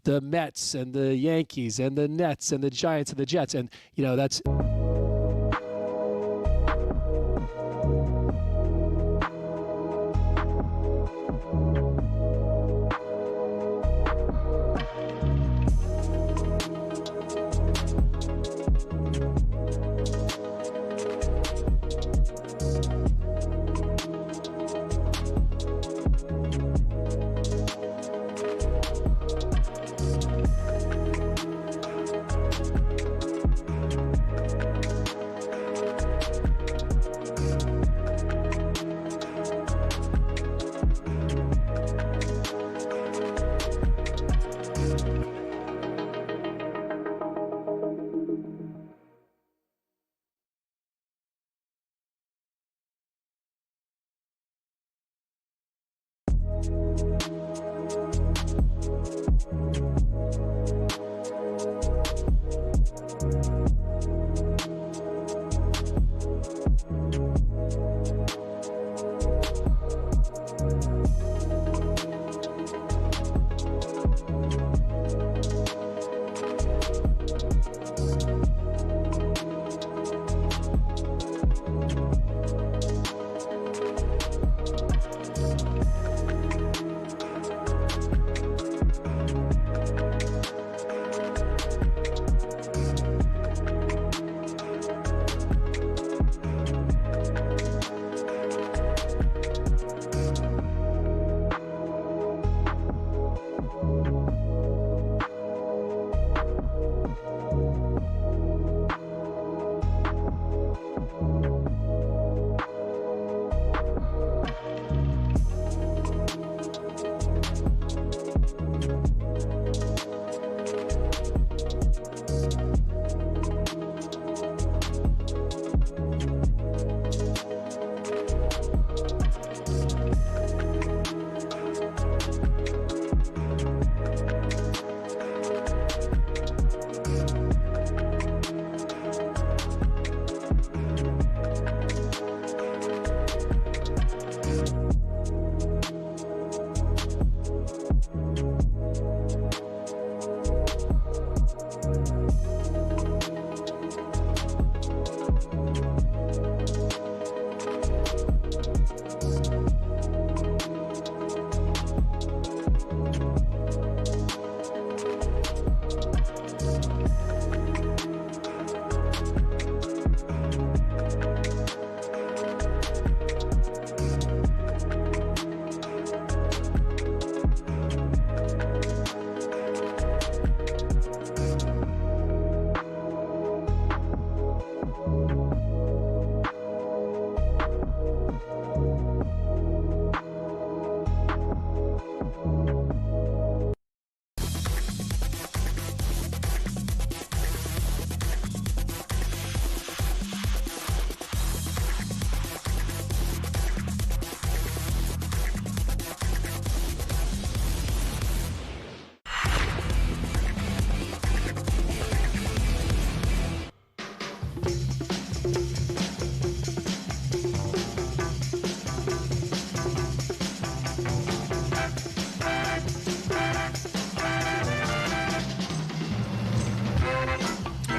the Mets and the Yankees and the Nets and the Giants and the Jets. And, you know, that's...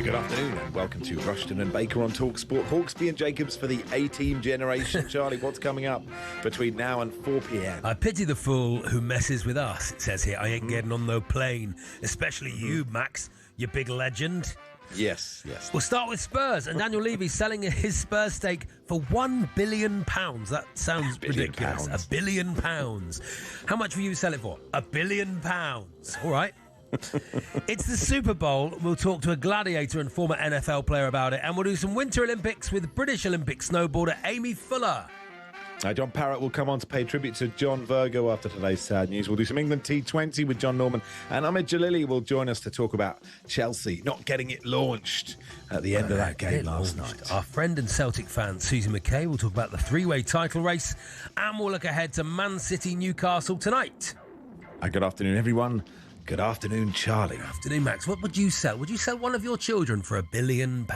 Good afternoon and welcome to Rushden and Baker on talkSPORT. Hawksby and Jacobs for the A-team generation. Charlie, what's coming up between now and 4 p.m? I pity the fool who messes with us. It says here, I ain't getting on no plane. Especially you, Max, you big legend. Yes. We'll start with Spurs and Daniel Levy selling his Spurs stake for £1 billion. That sounds ridiculous. £1 billion. How much will you sell it for? £1 billion. All right. It's the Super Bowl. We'll talk to a gladiator and former NFL player about it, and we'll do some Winter Olympics with British Olympic snowboarder Amy Fuller. John Parrott will come on to pay tribute to John Virgo after today's sad news. We'll do some England T20 with John Norman, and Omid Djalili will join us to talk about Chelsea not getting it launched at the end of that game last night. Our friend and Celtic fan Susie McKay will talk about the three-way title race, and we'll look ahead to Man City Newcastle tonight. Good afternoon, everyone. Good afternoon, Charlie. Good afternoon, Max. What would you sell? Would you sell one of your children for £1 billion?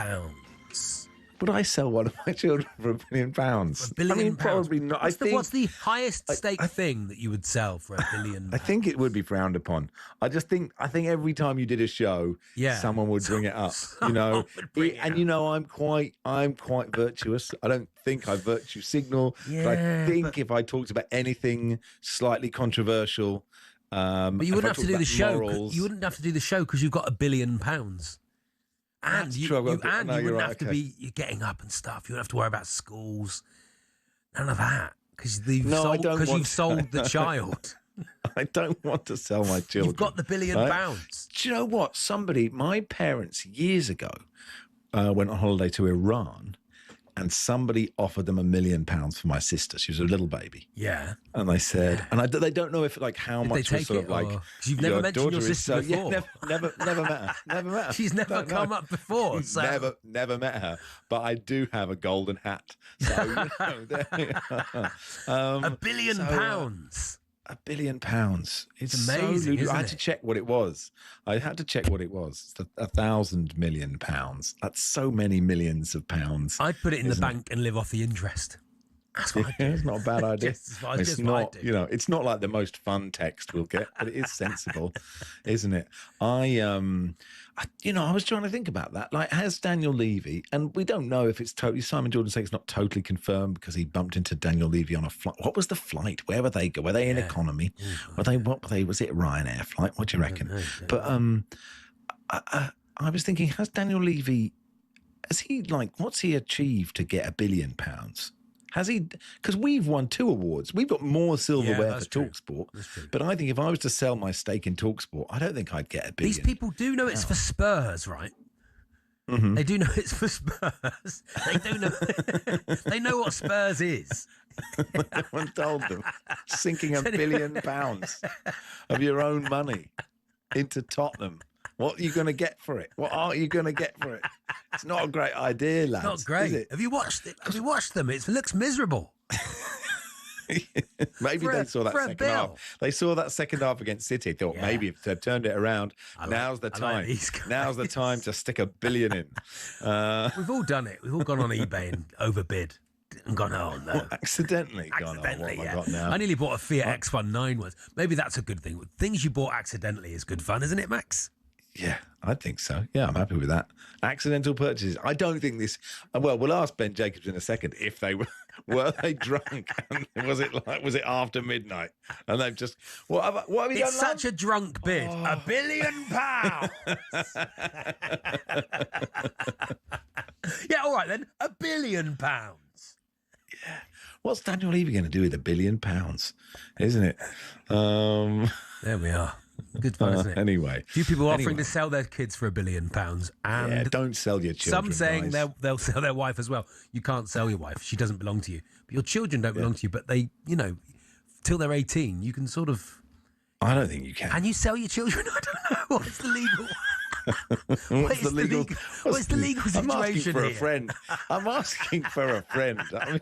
Would I sell one of my children for £1 billion? £1 billion? I mean, probably not. What's the highest stake thing that you would sell for £1 billion? I think it would be frowned upon. I think every time you did a show, someone would bring it up. You know, you know, I'm quite virtuous. I don't think I virtue signal, but I think if I talked about anything slightly controversial, but you wouldn't have to do the show. Morals, you wouldn't have to do the show because you've got £1 billion. And you wouldn't have to be getting up and stuff. You wouldn't have to worry about schools. None of that. Because you've sold the child. I don't want to sell my children. You've got the £1 billion. Do you know what? My parents years ago went on holiday to Iran, and somebody offered them £1 million for my sister. She was a little baby. Yeah. And they said, and they don't know if how much was sort of like. You've never mentioned your sister before. Yeah, never met her. She's never come up before. So. Never met her. But I do have a golden hat. So, you know, there we are. £1 billion. £1 billion. It's amazing. So, I had to check what it was. It's £1,000 million. That's so many millions of pounds. I'd put it in the bank and live off the interest. That's what I do. It's not a bad idea. It's not, you know, it's not like the most fun text we'll get, but it is sensible, isn't it? I was trying to think about that. Like, has Daniel Levy, and we don't know if it's totally, Simon Jordan saying it's not totally confirmed because he bumped into Daniel Levy on a flight. What was the flight? Where were they? Were they in economy? Was it a Ryanair flight? What do you reckon? But I was thinking, has Daniel Levy, what's he achieved to get £1 billion? Has he? Because we've won 2 awards. We've got more silverware for talkSPORT. But I think if I was to sell my stake in talkSPORT, I don't think I'd get £1 billion. These people do know it's for Spurs, right? Mm-hmm. They do know it's for Spurs. They do know. They know what Spurs is. No one told them. Sinking £1 billion of your own money into Tottenham. What are you going to get for it? What aren't you going to get for it? It's not a great idea, lads. Not great. Is it? Have you watched it? Have you watched them? It looks miserable. Maybe they saw that second half. They saw that second half against City. Thought maybe if they've turned it around, now's the time. Now's the time to stick £1 billion in. We've all done it. We've all gone on eBay and overbid and gone, oh no. Accidentally, yeah. I got now? I nearly bought a Fiat X19 once. Maybe that's a good thing. Things you bought accidentally is good fun, isn't it, Max? Yeah, I think so. Yeah, I'm happy with that. Accidental purchases. I don't think this. Well, we'll ask Ben Jacobs in a second if they were they drunk and was it after midnight and they've just what have you done? It's such a drunk bid. £1 billion. Yeah, all right then. £1 billion. Yeah. What's Daniel Levy going to do with £1 billion? Isn't it? There we are. Good fun, isn't it? Anyway. A few people offering to sell their kids for £1 billion. And don't sell your children. Some saying guys. they'll sell their wife as well. You can't sell your wife. She doesn't belong to you. But your children don't belong to you. But they, till they're 18, you can sort of... I don't think you can. And you sell your children? I don't know. What's the legal... What's the legal situation I'm asking for here? a friend. I'm asking for a friend. I mean,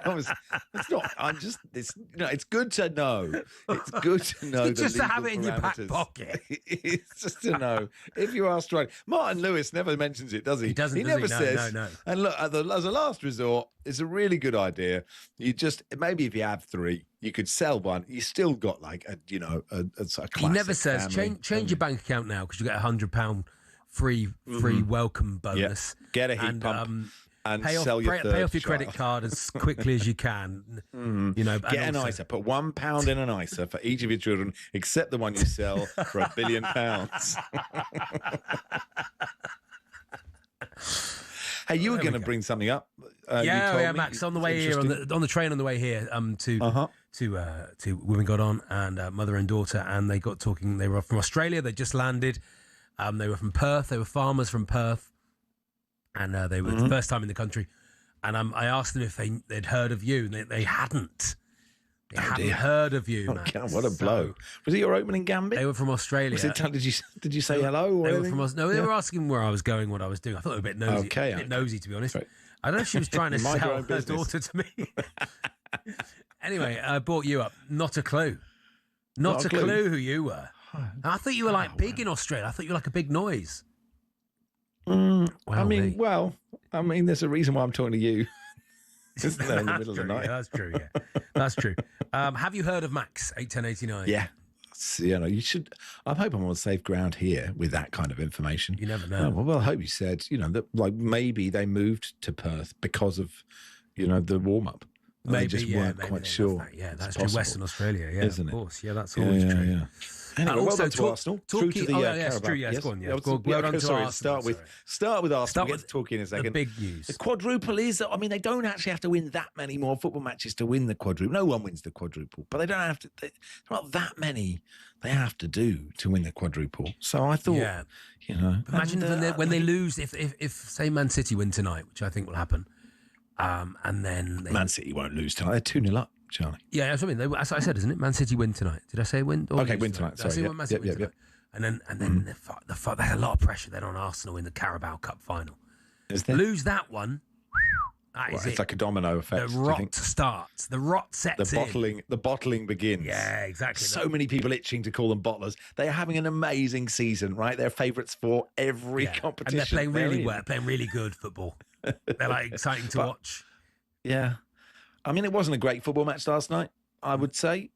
it's good to know. It's good to know just to have it in your back pocket. It's just to know. If you ask right, Martin Lewis never mentions it, does he? He doesn't. He does never says. No. And look, as a last resort, it's a really good idea. You just maybe if you have 3, you could sell one. You still got like a classic. He never says family. change your bank account now because you get £100 free welcome bonus. Yeah. Get a heat pump and sell your pay off your credit card as quickly as you can. Get an ISA. Put £1 in an ISA for each of your children, except the one you sell for £1 billion. Hey, you were going to bring something up. Max. On the way here, on the train on the way here, to Women Got On and mother and daughter, and they got talking. They were from Australia. They just landed. They were from Perth. They were farmers from Perth, and they were the first time in the country. And I asked them if they'd heard of you, and they hadn't. They hadn't heard of you, man. God, what a blow! Was it your opening gambit? They were from Australia. Did you say hello? They were from they were asking where I was going, what I was doing. I thought they were a bit nosy. Okay, a bit nosy, to be honest. Right. I don't know if she was trying to sell her daughter to me. Anyway, I brought you up. Not a clue. Not a clue who you were. I thought you were big in Australia. I thought you were like a big noise. I mean, there's a reason why I'm talking to you. Isn't there, in the middle of the night? Yeah, that's true. Yeah, that's true. Have you heard of Max 81089? Yeah. You should. I'm hoping I'm on safe ground here with that kind of information. You never know. Well, I hope you said, that like maybe they moved to Perth because of, the warm up. They just weren't quite sure. Yeah, that's true. Western Australia, yeah, isn't of it? course. Yeah, that's always true. Yeah. Anyway, well done to Arsenal. Through to the that's true. Yes, go on. Yeah, well done to Arsenal. Start with Arsenal. We'll get to Torquay in a second. The big news. The quadruple is, they don't actually have to win that many more football matches to win the quadruple. No one wins the quadruple, but they don't have to. There's not that many they have to do to win the quadruple. So I thought, Imagine when they lose, if say Man City win tonight, which I think will happen, and then Man City won't lose tonight. They're 2-0 up. Charlie. Yeah, that's what I mean. That's what I said, isn't it? Man City win tonight. Did I say win? Okay, win tonight. Sorry. Man City win tonight. And then there's a lot of pressure then on Arsenal in the Carabao Cup final. Is there? Lose that one. That is it's like a domino effect. The rot starts. The rot sets in. The bottling begins. Yeah, exactly. So many people itching to call them bottlers. They are having an amazing season, right? They're favourites for every competition. And they're playing really well, playing really good football. They're like exciting to watch. Yeah. I mean, it wasn't a great football match last night, I would say.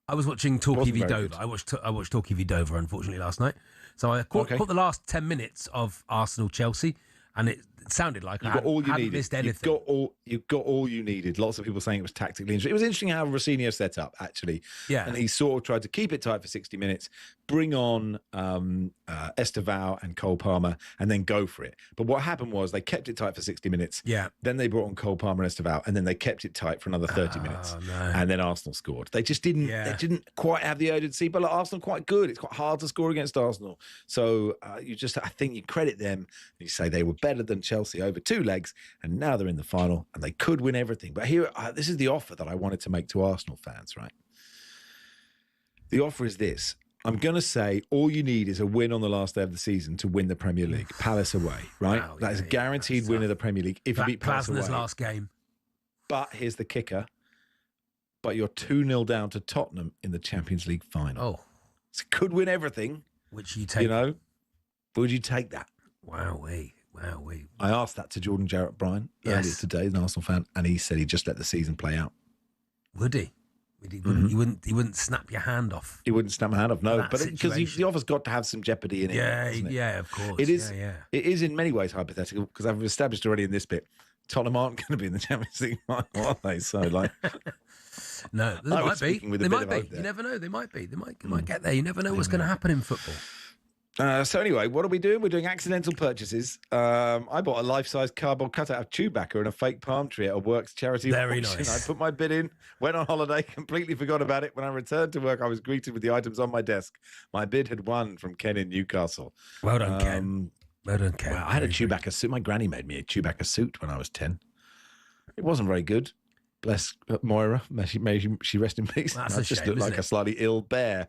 I was watching Torquay v Dover. I watched Torquay v Dover, unfortunately, last night. So I caught the last 10 minutes of Arsenal-Chelsea, and it sounded like I hadn't missed anything. You've got all you needed. Lots of people saying it was tactically interesting. It was interesting how Rossini set up, actually. Yeah. And he sort of tried to keep it tight for 60 minutes, bring on Estevao and Cole Palmer, and then go for it. But what happened was they kept it tight for 60 minutes. Yeah. Then they brought on Cole Palmer and Estevao, and then they kept it tight for another 30 minutes. No. And then Arsenal scored. They just didn't. Yeah. They didn't quite have the urgency. But Arsenal quite good. It's quite hard to score against Arsenal. So I think you credit them. You say they were better than Chelsea over 2 legs, and now they're in the final, and they could win everything. But here, this is the offer that I wanted to make to Arsenal fans, right? The offer is this. I'm going to say all you need is a win on the last day of the season to win the Premier League. Palace away, right? Wow, that is a guaranteed win of the Premier League if you beat Palace away. Last game. But here's the kicker. But you're 2-0 down to Tottenham in the Champions League final. Oh. So could win everything. Which you take. Would you take that? Wowee. I asked that to Jordan Jarrett Bryan earlier today, an Arsenal fan, and he said he'd just let the season play out. Would he? He wouldn't snap your hand off. He wouldn't snap my hand off, no. But because the offer's got to have some jeopardy in it. Yeah, of course. It is. Yeah. It is in many ways hypothetical because I've established already in this bit. Tottenham aren't going to be in the Champions League final, are they? So no, they might be. They might be. You never know. They might be. They might get there. You never know what's going to happen in football. So anyway, what are we doing? We're doing accidental purchases. I bought a life-size cardboard cutout of Chewbacca and a fake palm tree at a works charity Very auction. nice. I put my bid in, went on holiday, completely forgot about it. When I returned to work, I was greeted with the items on my desk. My bid had won from Ken in Newcastle. Well done, Ken. Well done, Ken. Well, I had a Chewbacca suit. My granny made me a Chewbacca suit when I was 10. It wasn't very good. Bless Moira. May she rest in peace. Well, I just looked like a slightly ill bear.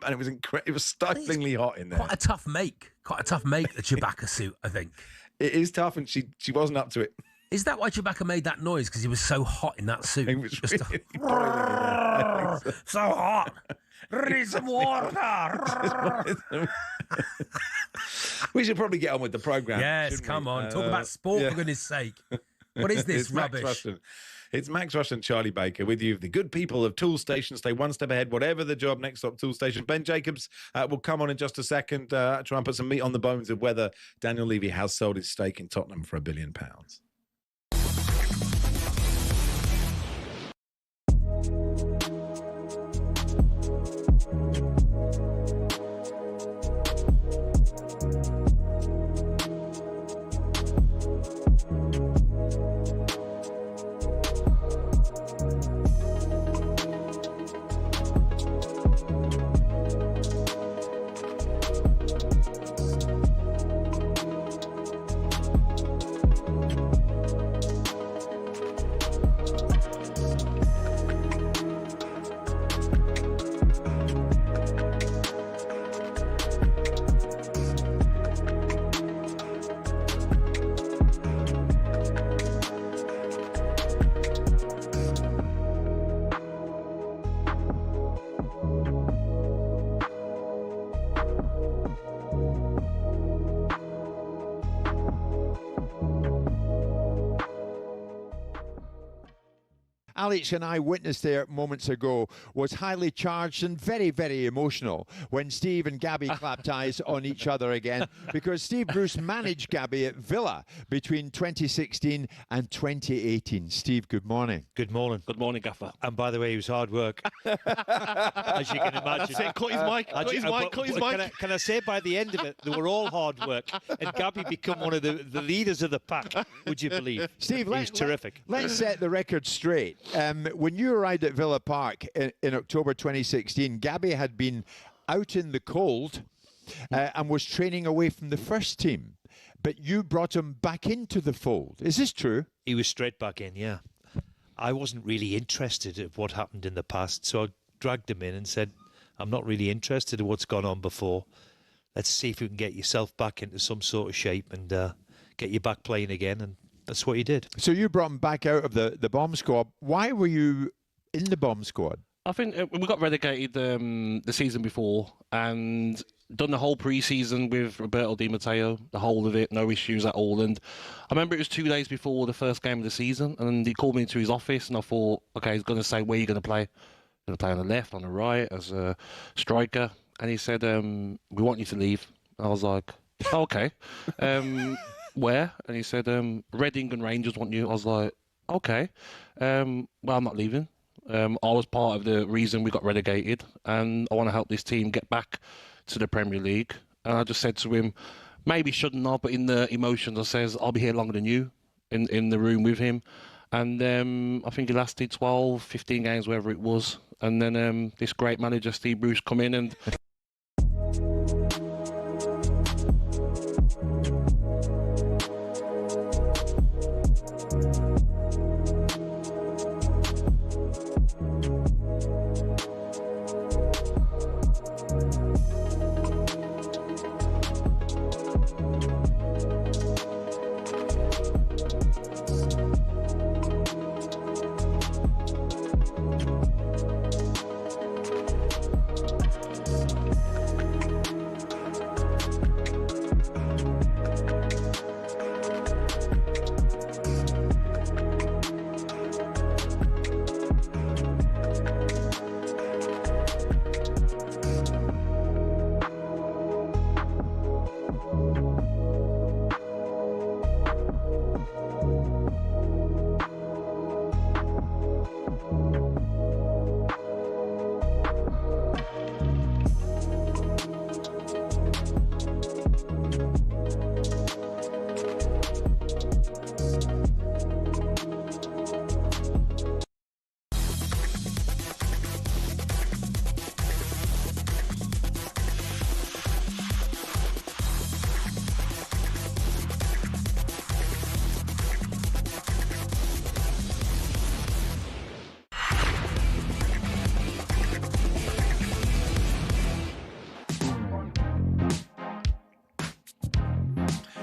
And it was stiflingly hot in there. Quite a tough make, the Chewbacca suit, I think. It is tough, and she wasn't up to it. Is that why Chewbacca made that noise? Because he was so hot in that suit. It was just really so hot. Need some water. We should probably get on with the programme. Yes, come on. Talk about sport, for goodness sake. What is this rubbish? It's Max Rushden and Charlie Baker with you. The good people of Tool Station stay one step ahead, whatever the job. Next stop, Tool Station. Ben Jacobs will come on in just a second, try and put some meat on the bones of whether Daniel Levy has sold his stake in Tottenham for £1 billion. Alex and I witnessed there moments ago was highly charged and very, very emotional when Steve and Gabby clapped eyes on each other again, because Steve Bruce managed Gabby at Villa between 2016 and 2018. Steve, good morning. Good morning. Good morning, Gaffer. And by the way, it was hard work, as you can imagine. Cut his mic. Cut his mic. Cut his mic. Can I say, by the end of it, they were all hard work, and Gabby become one of the leaders of the pack. Would you believe? Steve, he was terrific. Let's set the record straight. When you arrived at Villa Park in October 2016, Gabby had been out in the cold and was training away from the first team, but you brought him back into the fold. Is this true? He was straight back in, yeah. I wasn't really interested in what happened in the past, so I dragged him in and said, I'm not really interested in what's gone on before. Let's see if we can get yourself back into some sort of shape and get you back playing again. And that's what he did. So you brought him back out of the bomb squad. Why were you in the bomb squad? I think we got relegated the season before and done the whole pre-season with Roberto Di Matteo, the whole of it, no issues at all. And I remember it was 2 days before the first game of the season, and he called me into his office, and I thought, okay, he's going to say, where are you going to play? Going to play on the left, on the right, as a striker. And he said, we want you to leave. I was like, oh, okay. Where? And he said, Reading and Rangers want you. I was like, okay. Well, I'm not leaving. I was part of the reason we got relegated, and I want to help this team get back to the Premier League. And I just said to him, maybe shouldn't I, but in the emotions, I says, I'll be here longer than you in the room with him. And I think he lasted 12, 15 games, wherever it was. And then this great manager, Steve Bruce, come in and...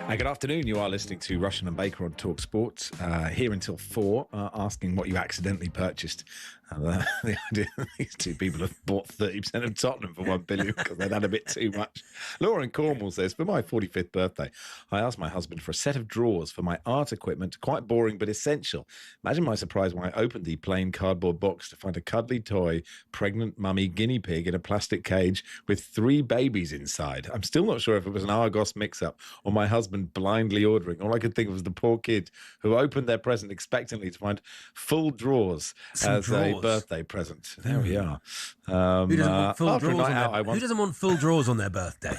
Good afternoon. You are listening to Rushden and Baker on talkSPORT. Here until 4, asking what you accidentally purchased. The idea that these two people have bought 30% of Tottenham for £1 billion because they'd had a bit too much. Laura in Cornwall says, for my 45th birthday, I asked my husband for a set of drawers for my art equipment. Quite boring, but essential. Imagine my surprise when I opened the plain cardboard box to find a cuddly toy, pregnant mummy guinea pig in a plastic cage with 3 babies inside. I'm still not sure if it was an Argos mix-up or my husband blindly ordering. All I could think of was the poor kid who opened their present expectantly to find full drawers as a birthday present. There we are. Who doesn't want full after a drawers night out, who doesn't want full drawers on their birthday?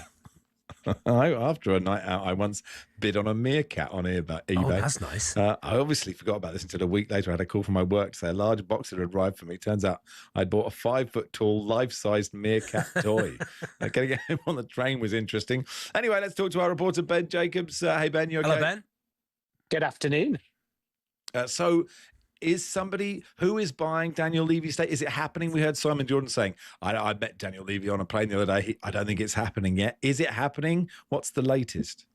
After a night out, I once bid on a meerkat on eBay. Oh, that's nice. I obviously forgot about this until a week later. I had a call from my work to say a large box had arrived for me. Turns out I'd bought a 5-foot-tall, life-sized meerkat toy. Getting him on the train was interesting. Anyway, let's talk to our reporter, Ben Jacobs. Hey, Ben, you okay? Hello, Ben. Good afternoon. So is somebody who is buying Daniel Levy's stake? Is it happening? We heard Simon Jordan saying, I met Daniel Levy on a plane the other day. I don't think it's happening yet. Is it happening? What's the latest?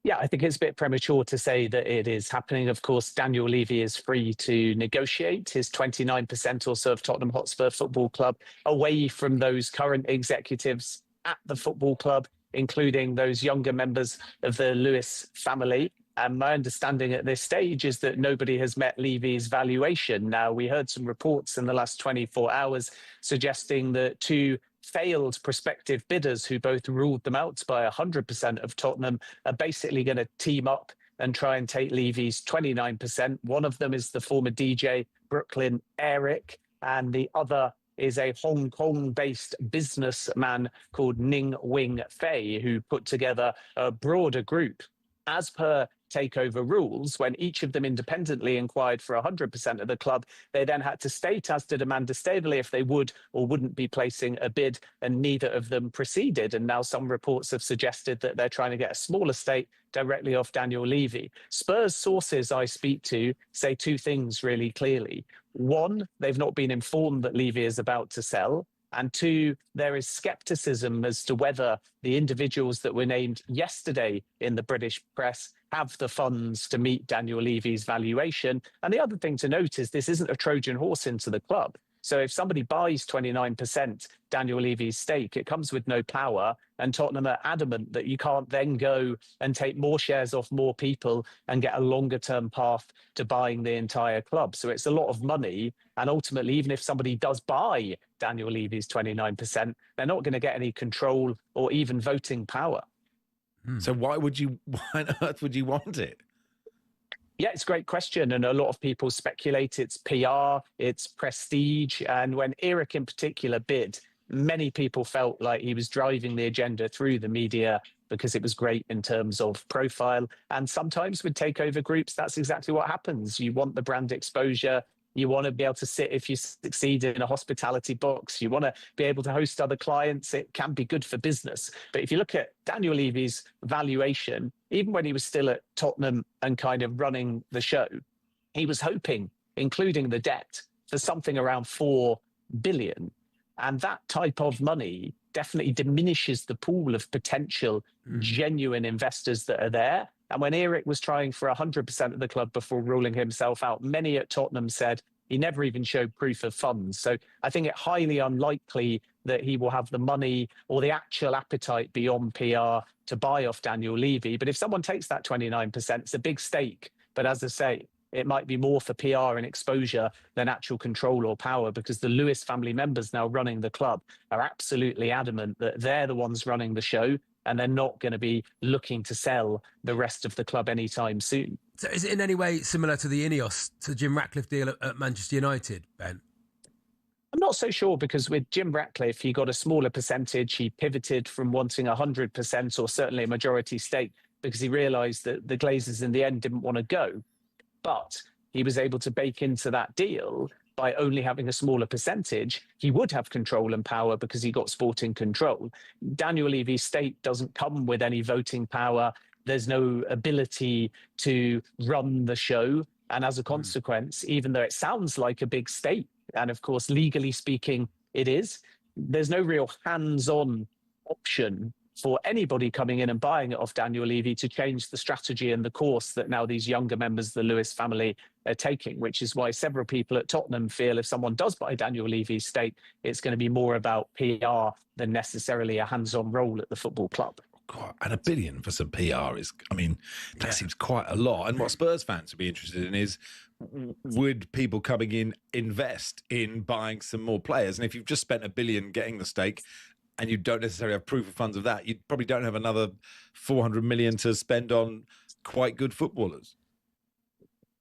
Yeah, I think it's a bit premature to say that it is happening. Of course, Daniel Levy is free to negotiate his 29% or so of Tottenham Hotspur Football Club away from those current executives at the football club, including those younger members of the Lewis family. And my understanding at this stage is that nobody has met Levy's valuation. Now, we heard some reports in the last 24 hours suggesting that two failed prospective bidders who both ruled them out by 100% of Tottenham are basically going to team up and try and take Levy's 29%. One of them is the former DJ Brooklyn Eric, and the other is a Hong Kong-based businessman called Ning Wing Fei, who put together a broader group. As per takeover rules, when each of them independently inquired for 100% of the club, they then had to state, as did Amanda Staveley, if they would or wouldn't be placing a bid, and neither of them proceeded. And now some reports have suggested that they're trying to get a smaller stake directly off Daniel Levy. Spurs sources I speak to say two things really clearly. One, they've not been informed that Levy is about to sell. And two, there is skepticism as to whether the individuals that were named yesterday in the British press have the funds to meet Daniel Levy's valuation. And the other thing to note is this isn't a Trojan horse into the club. So if somebody buys 29% Daniel Levy's stake, it comes with no power. And Tottenham are adamant that you can't then go and take more shares off more people and get a longer term path to buying the entire club. So it's a lot of money. And ultimately, even if somebody does buy Daniel Levy's 29%, they're not going to get any control or even voting power. So why on earth would you want it? Yeah, it's a great question. And a lot of people speculate it's PR, it's prestige. And when Eric in particular bid, many people felt like he was driving the agenda through the media because it was great in terms of profile. And sometimes with takeover groups, that's exactly what happens. You want the brand exposure. You want to be able to sit, if you succeed, in a hospitality box. You want to be able to host other clients. It can be good for business. But if you look at Daniel Levy's valuation, even when he was still at Tottenham and kind of running the show, he was hoping, including the debt, for something around 4 billion. And that type of money definitely diminishes the pool of potential genuine investors that are there. And when Eric was trying for 100% of the club before ruling himself out, many at Tottenham said he never even showed proof of funds. So I think it's highly unlikely that he will have the money or the actual appetite beyond PR to buy off Daniel Levy. But if someone takes that 29%, it's a big stake. But as I say, it might be more for PR and exposure than actual control or power, because the Lewis family members now running the club are absolutely adamant that they're the ones running the show, and they're not going to be looking to sell the rest of the club anytime soon. So is it in any way similar to the Ineos, to Jim Ratcliffe deal at Manchester United, Ben? I'm not so sure, because with Jim Ratcliffe, he got a smaller percentage. He pivoted from wanting 100% or certainly a majority stake because he realised that the Glazers in the end didn't want to go. But he was able to bake into that deal by only having a smaller percentage. He would have control and power because he got sporting control. Daniel Levy's stake doesn't come with any voting power. There's no ability to run the show. And as a consequence, even though it sounds like a big stake, and of course, legally speaking, it is, there's no real hands-on option for anybody coming in and buying it off Daniel Levy to change the strategy and the course that now these younger members of the Lewis family are taking, which is why several people at Tottenham feel if someone does buy Daniel Levy's stake, it's going to be more about PR than necessarily a hands-on role at the football club. God, and $1 billion for some PR is, I mean, that seems quite a lot. And what Spurs fans would be interested in is, would people coming in invest in buying some more players? And if you've just spent $1 billion getting the stake, and you don't necessarily have proof of funds of that, you probably don't have another 400 million to spend on quite good footballers.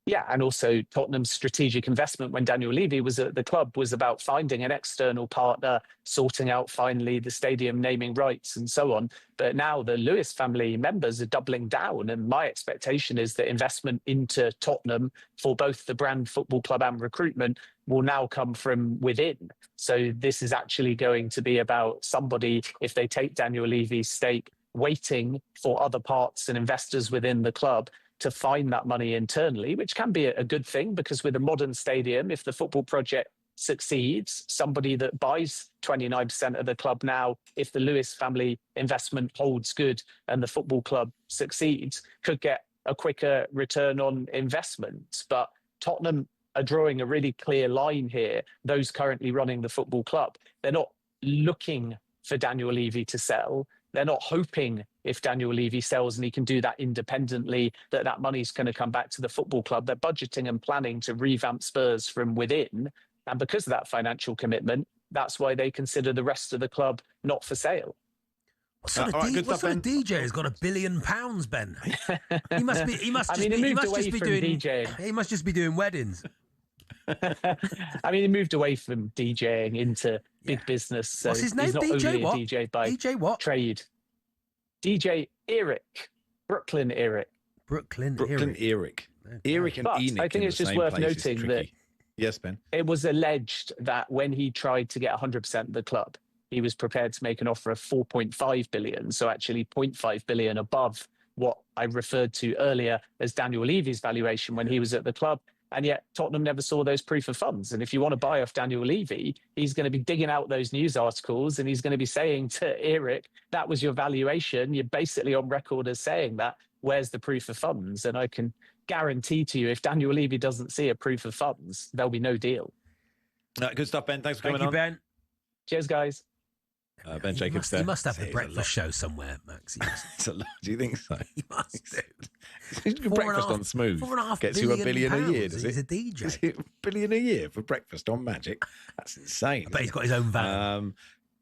Yeah, and also Tottenham's strategic investment when Daniel Levy was at the club was about finding an external partner, sorting out finally the stadium naming rights and so on. But now the Lewis family members are doubling down, and my expectation is that investment into Tottenham for both the brand, football club and recruitment will now come from within. So this is actually going to be about somebody, if they take Daniel Levy's stake, waiting for other parts and investors within the club to find that money internally, which can be a good thing, because with a modern stadium, if the football project succeeds, somebody that buys 29% of the club now, if the Lewis family investment holds good and the football club succeeds, could get a quicker return on investment. But Tottenham are drawing a really clear line here, those currently running the football club. They're not looking for Daniel Levy to sell. They're not hoping if Daniel Levy sells and he can do that independently, that money's going to come back to the football club. They're budgeting and planning to revamp Spurs from within. And because of that financial commitment, that's why they consider the rest of the club not for sale. What sort of DJ has got £1 billion, Ben? He must be. He must just be doing weddings. I mean, he moved away from DJing into big business. So what's his name? He's not DJ only what? a DJ by DJ what? trade. DJ Eric. Brooklyn Eric. Brooklyn Eric. Eric and But Enoch. I think it's just worth noting that yes, Ben. it was alleged that when he tried to get 100% of the club, he was prepared to make an offer of 4.5 billion. So actually 0.5 billion above what I referred to earlier as Daniel Levy's valuation when he was at the club. And yet Tottenham never saw those proof of funds. And if you want to buy off Daniel Levy, he's going to be digging out those news articles and he's going to be saying to Eric, that was your valuation. You're basically on record as saying that. Where's the proof of funds? And I can guarantee to you, if Daniel Levy doesn't see a proof of funds, there'll be no deal. Good stuff, Ben. Thanks for coming Thank on. you, Ben. Cheers, guys. Ben Jacobs. He must have a breakfast show somewhere, Max. It's a lot. Do you think so? He must do. Breakfast on Smooth gets you £1 billion a year, does it? He's a DJ. Is it £1 billion a year for breakfast on Magic? That's insane. But he's got his own van.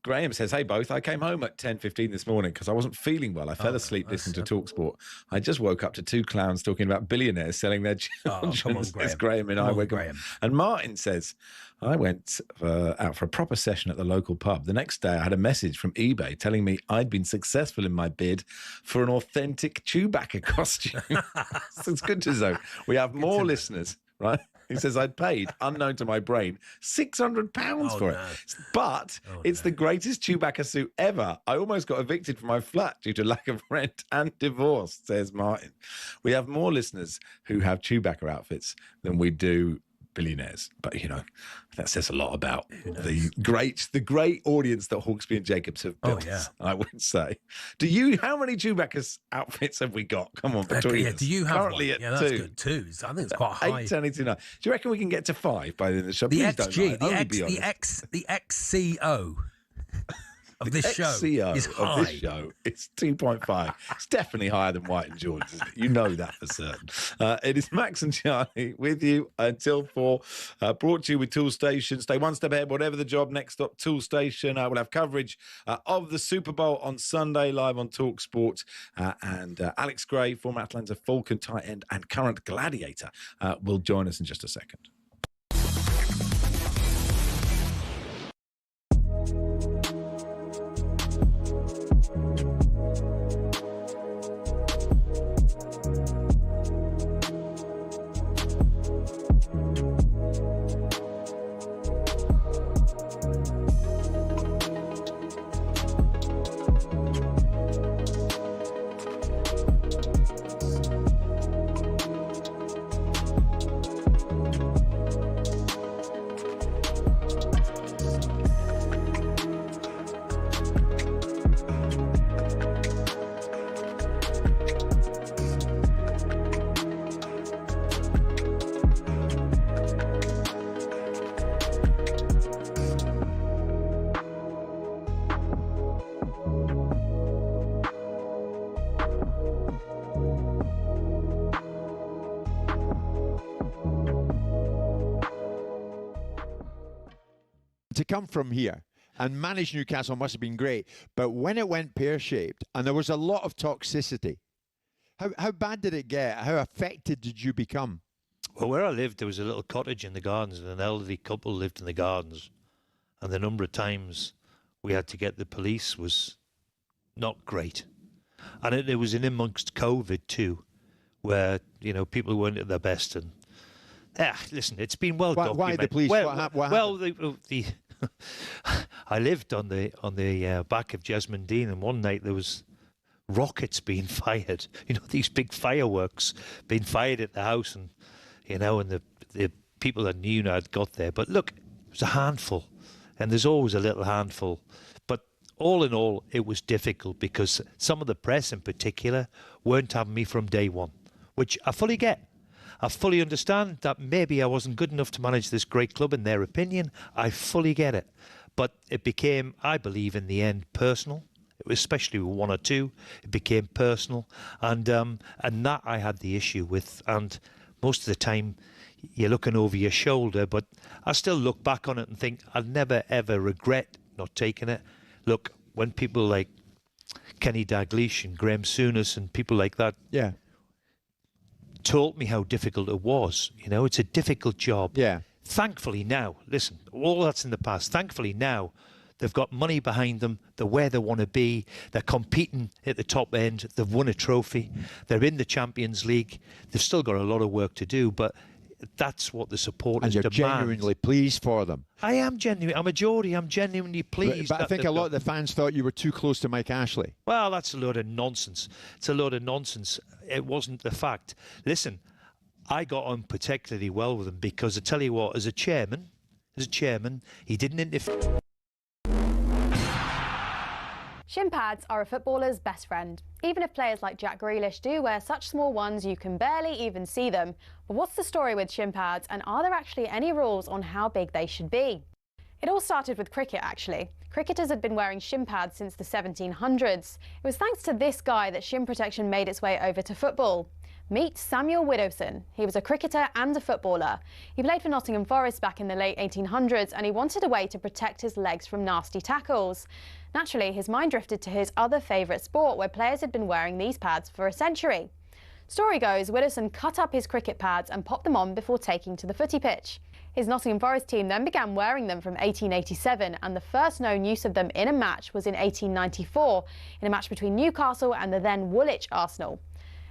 Graham says, hey, both. I came home at 10:15 this morning because I wasn't feeling well. I fell asleep listening to TalkSport. I just woke up to two clowns talking about billionaires selling their children. Come on, Says Graham in Graham. And Martin says, I went out for a proper session at the local pub. The next day, I had a message from eBay telling me I'd been successful in my bid for an authentic Chewbacca costume. So it's good to know. We have more listeners, right? He says, I'd paid, unknown to my brain, £600 for it. But it's the greatest Chewbacca suit ever. I almost got evicted from my flat due to lack of rent and divorce, says Martin. We have more listeners who have Chewbacca outfits than we do billionaires. But, you know, that says a lot about the great audience that Hawksby and Jacobs have built, I would say. How many Chewbacca's outfits have we got? Come on, between us. Do you have currently one? at That's two. good. Two. I think it's quite high. 8, 10, 89. Do you reckon we can get to 5 by the end of the show? The Please XG, don't lie. the XCO of this show is high. Of this show, it's 2.5. It's definitely higher than White and George, isn't it? You know that for certain. It is Max and Charlie with you until 4. Brought to you with Tool Station. Stay one step ahead, whatever the job. Next stop, Tool Station. We'll have coverage of the Super Bowl on Sunday live on talkSPORT. And Alex Gray, former Atlanta Falcon tight end and current Gladiator, will join us in just a second. To come from here and manage Newcastle must have been great, but when it went pear-shaped and there was a lot of toxicity, how bad did it get? How affected did you become? Well, where I lived, there was a little cottage in the gardens, and an elderly couple lived in the gardens, and the number of times we had to get the police was not great. And it was in amongst COVID too, where, you know, people weren't at their best. And listen, it's been well documented. Why the police? What happened? Well, I lived on the back of Jesmond Dean, and one night there was rockets being fired. You know, these big fireworks being fired at the house, and you know, and the people that knew had got there. But look, it was a handful, and there's always a little handful. But all in all, it was difficult because some of the press, in particular, weren't having me from day one, which I fully get. I fully understand that maybe I wasn't good enough to manage this great club in their opinion. I fully get it. But it became, I believe, in the end, personal. especially with one or two. It became personal, and that I had the issue with. And most of the time, you're looking over your shoulder, but I still look back on it and think I'll never ever regret not taking it. Look, when people like Kenny Dalglish and Graham Souness and people like that, told me how difficult it was. You know, it's a difficult job. Yeah. Thankfully now, listen, all that's in the past. Thankfully now, they've got money behind them. They're where they want to be. They're competing at the top end. They've won a trophy. They're in the Champions League. They've still got a lot of work to do, but that's what the supporters demand. And you're genuinely pleased for them. I am genuine. I'm a Geordie. I'm genuinely pleased. But I think a lot of the fans thought you were too close to Mike Ashley. Well, that's a load of nonsense. It's a load of nonsense. It wasn't the fact. Listen, I got on particularly well with him because I tell you what, as a chairman, he didn't interfere. Shin pads are a footballer's best friend. Even if players like Jack Grealish do wear such small ones you can barely even see them. But what's the story with shin pads, and are there actually any rules on how big they should be? It all started with cricket, actually. Cricketers had been wearing shin pads since the 1700s. It was thanks to this guy that shin protection made its way over to football. Meet Samuel Widdowson. He was a cricketer and a footballer. He played for Nottingham Forest back in the late 1800s, and he wanted a way to protect his legs from nasty tackles. Naturally, his mind drifted to his other favourite sport, where players had been wearing these pads for a century. Story goes, Widdowson cut up his cricket pads and popped them on before taking to the footy pitch. His Nottingham Forest team then began wearing them from 1887, and the first known use of them in a match was in 1894, in a match between Newcastle and the then Woolwich Arsenal.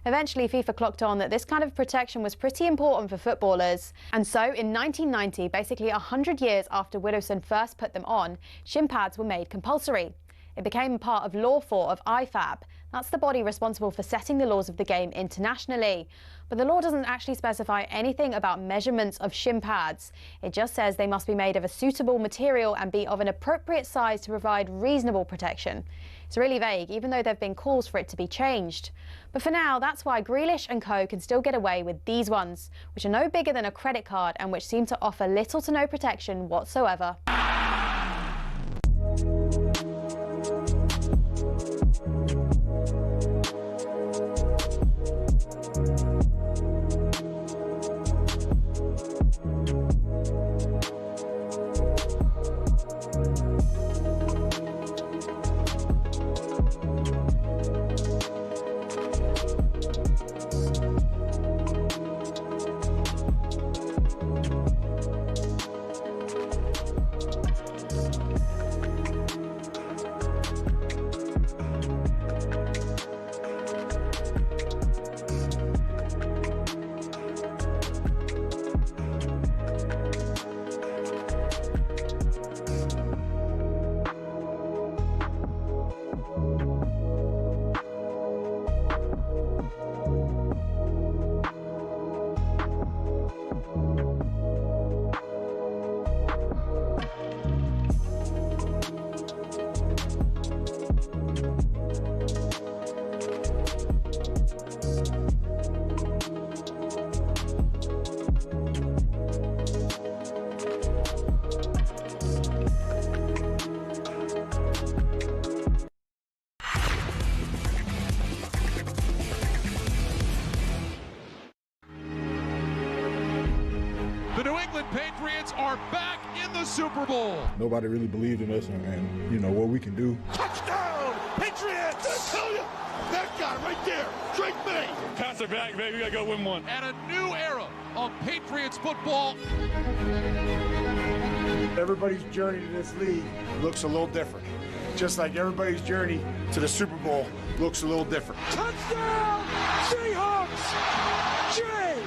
Eventually, FIFA clocked on that this kind of protection was pretty important for footballers. And so, in 1990, basically 100 years after Widdowson first put them on, shin pads were made compulsory. It became part of Law 4 of IFAB. That's the body responsible for setting the laws of the game internationally. But the law doesn't actually specify anything about measurements of shin pads. It just says they must be made of a suitable material and be of an appropriate size to provide reasonable protection. It's really vague, even though there have been calls for it to be changed. But for now, that's why Grealish and co can still get away with these ones, which are no bigger than a credit card and which seem to offer little to no protection whatsoever. The New England Patriots are back in the Super Bowl. Nobody really believed in us and you know, what we can do. Touchdown, Patriots! I tell you, that guy right there, Drake May. Pass it back, baby. We gotta go win one. And a new era of Patriots football. Everybody's journey to this league looks a little different. Just like everybody's journey to the Super Bowl looks a little different. Touchdown, Seahawks! JSN!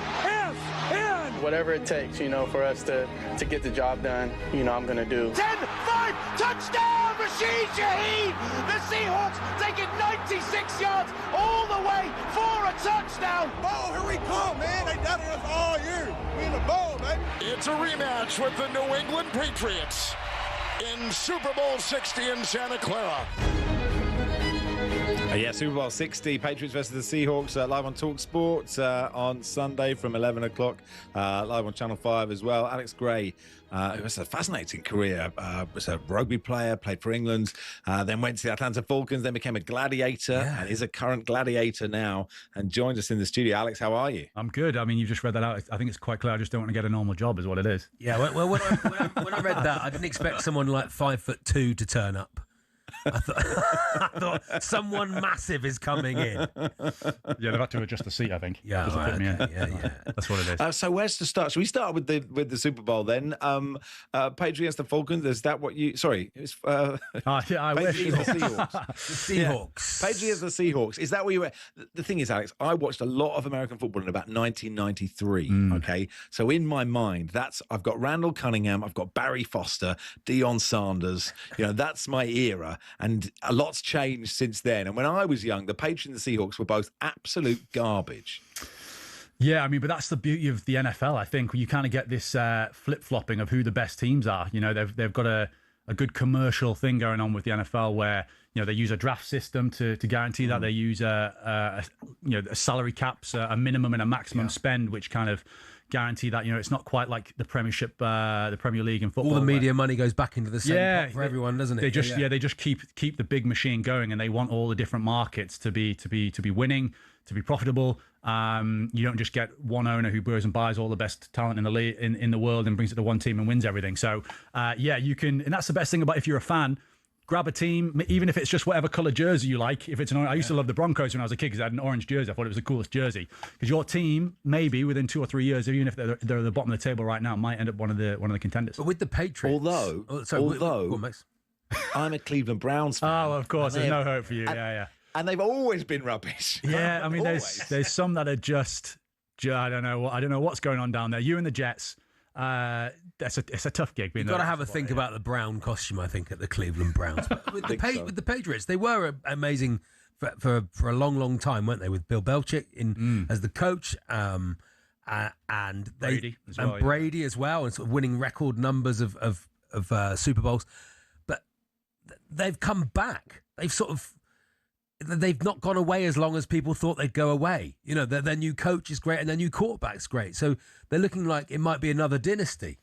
Whatever it takes, you know, for us to get the job done, you know, I'm going to do. 10-5, touchdown, Rashid Shaheed! The Seahawks taking 96 yards all the way for a touchdown. Oh, here we come, man. They done us all year. We in the bowl, baby. It's a rematch with the New England Patriots in Super Bowl 60 in Santa Clara. Yeah, Super Bowl 60, Patriots versus the Seahawks, live on talkSPORT on Sunday from 11 o'clock, live on Channel 5 as well. Alex Gray, who has a fascinating career, was a rugby player, played for England, then went to the Atlanta Falcons, then became a gladiator, and is a current gladiator now, and joined us in the studio. Alex, how are you? I'm good. I mean, you've just read that out. I think it's quite clear. I just don't want to get a normal job is what it is. Yeah, well, when I read that, I didn't expect someone like 5'2" to turn up. I thought someone massive is coming in. Yeah, they've had to adjust the seat, I think. Yeah, right, yeah. That's what it is. So where's to start? Should we start with the Super Bowl then? Patriots the Falcons. Is that what you? Sorry, it was. I wish. Patriots the Seahawks. Seahawks. Yeah. Patriots the Seahawks. Is that where you were? The thing is, Alex, I watched a lot of American football in about 1993. Okay, so in my mind, I've got Randall Cunningham, I've got Barry Foster, Deion Sanders. That's my era. And a lot's changed since then. And when I was young, the Patriots and the Seahawks were both absolute garbage. Yeah, I mean, but that's the beauty of the NFL, I think. You kind of get this flip-flopping of who the best teams are. They've got a good commercial thing going on with the NFL where, they use a draft system to guarantee that. They use a salary caps, a minimum and a maximum spend, which kind of guarantee that it's not quite like the Premiership, the Premier League in football. All the media money goes back into the same pot for everyone, doesn't it? They just keep the big machine going, and they want all the different markets to be winning, to be profitable. You don't just get one owner who goes and buys all the best talent in the in the world and brings it to one team and wins everything. So you can, and that's the best thing about if you're a fan. Grab a team, even if it's just whatever colour jersey you like. If it's I used to love the Broncos when I was a kid because I had an orange jersey. I thought it was the coolest jersey. Because your team, maybe within 2 or 3 years, even if they're at the bottom of the table right now, might end up one of the contenders. But with the Patriots, although I'm a Cleveland Browns fan. Oh, of course, there's no hope for you. Yeah. And they've always been rubbish. Yeah, I mean, there's some that are just I don't know what's going on down there. You and the Jets. It's a tough gig. You've got to have a think about the brown costume, I think, at the Cleveland Browns. But with the Patriots, they were amazing for a long, long time, weren't they? With Bill Belichick as the coach, and Brady as well, and sort of winning record numbers of Super Bowls. But they've come back. They've not gone away as long as people thought they'd go away. Their new coach is great and their new quarterback's great. So they're looking like it might be another dynasty.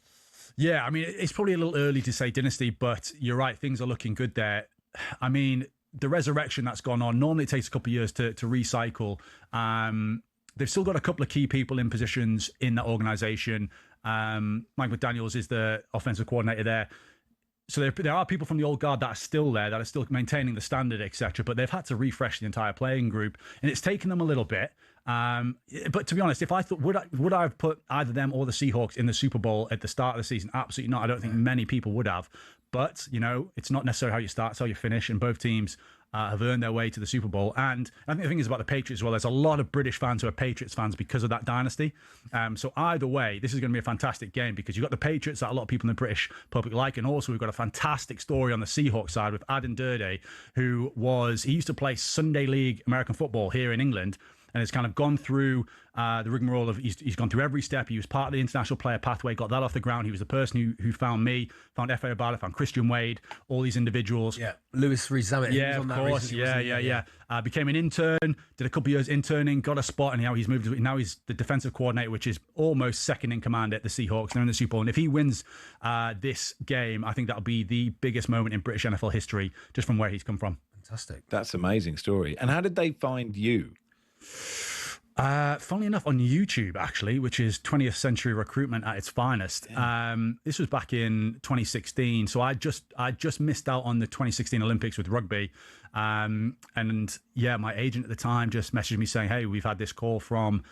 Yeah, I mean, it's probably a little early to say dynasty, but you're right. Things are looking good there. I mean, the resurrection that's gone on, normally it takes a couple of years to recycle. They've still got a couple of key people in positions in that organisation. Mike McDaniels is the offensive coordinator there. So there are people from the old guard that are still there, that are still maintaining the standard, etc. But they've had to refresh the entire playing group, and it's taken them a little bit. But to be honest, if I thought would I have put either them or the Seahawks in the Super Bowl at the start of the season? Absolutely not. I don't think many people would have. But it's not necessarily how you start, it's how you finish, and both teams have earned their way to the Super Bowl. And I think the thing is about the Patriots as well, there's a lot of British fans who are Patriots fans because of that dynasty. So either way, this is going to be a fantastic game because you've got the Patriots that a lot of people in the British public like, and also we've got a fantastic story on the Seahawks side with Adam Durde, he used to play Sunday League American football here in England, and has kind of gone through the rigmarole of he's gone through every step. He was part of the international player pathway, got that off the ground. He was the person who found me, found F.A. Abada, found Christian Wade, all these individuals. Yeah, Lewis Rees-Zammit. Yeah, of course. Yeah. Became an intern, did a couple of years interning, got a spot, and now he's moved. Now he's the defensive coordinator, which is almost second in command at the Seahawks. They're in the Super Bowl, and if he wins this game, I think that'll be the biggest moment in British NFL history, just from where he's come from. Fantastic. That's an amazing story. And how did they find you? Funnily enough, on YouTube, actually, which is 20th century recruitment at its finest. This was back in 2016. So I just missed out on the 2016 Olympics with rugby. And yeah, my agent at the time just messaged me saying, hey, we've had this call from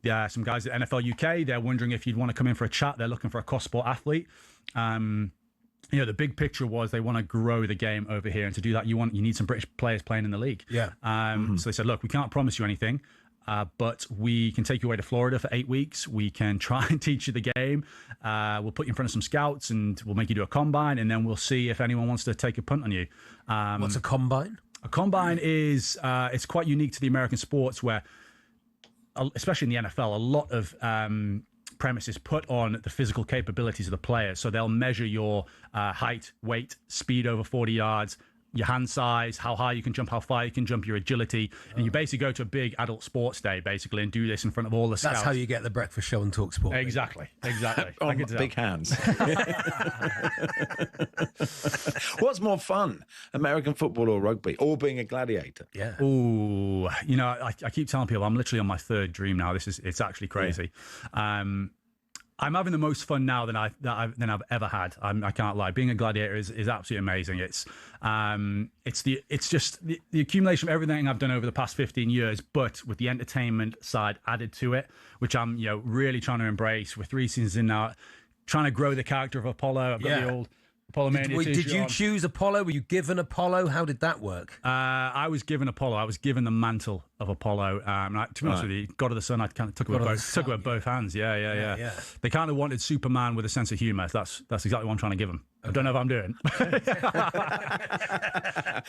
some guys at NFL UK. They're wondering if you'd want to come in for a chat. They're looking for a cross-sport athlete. The big picture was they want to grow the game over here. And to do that, you need some British players playing in the league. Yeah. So they said, look, we can't promise you anything. But we can take you away to Florida for 8 weeks. We can try and teach you the game. We'll put you in front of some scouts and we'll make you do a combine, and then we'll see if anyone wants to take a punt on you. What's a combine? A combine is it's quite unique to the American sports where, especially in the NFL, a lot of premise is put on the physical capabilities of the players. So they'll measure your height, weight, speed over 40 yards, your hand size, how high you can jump, how far you can jump, your agility, and you basically go to a big adult sports day basically and do this in front of all the scouts. That's how you get the breakfast show on talkSPORT. Exactly. On big hands. What's more fun, American football or rugby, or being a gladiator? Yeah. Ooh, I keep telling people I'm literally on my third dream now. It's actually crazy. Yeah. I'm having the most fun now than I've ever had. I can't lie. Being a gladiator is absolutely amazing. It's just the accumulation of everything I've done over the past 15 years, but with the entertainment side added to it, which I'm really trying to embrace. We're 3 seasons in now, trying to grow the character of Apollo. I've got the old Apollo Mania. Did you choose Apollo? Were you given Apollo? How did that work? I was given Apollo. I was given the mantle of Apollo. To be honest with you, God of the Sun, I kind of took it with both hands. Yeah. They kind of wanted Superman with a sense of humour. That's exactly what I'm trying to give them. I don't know if I'm doing.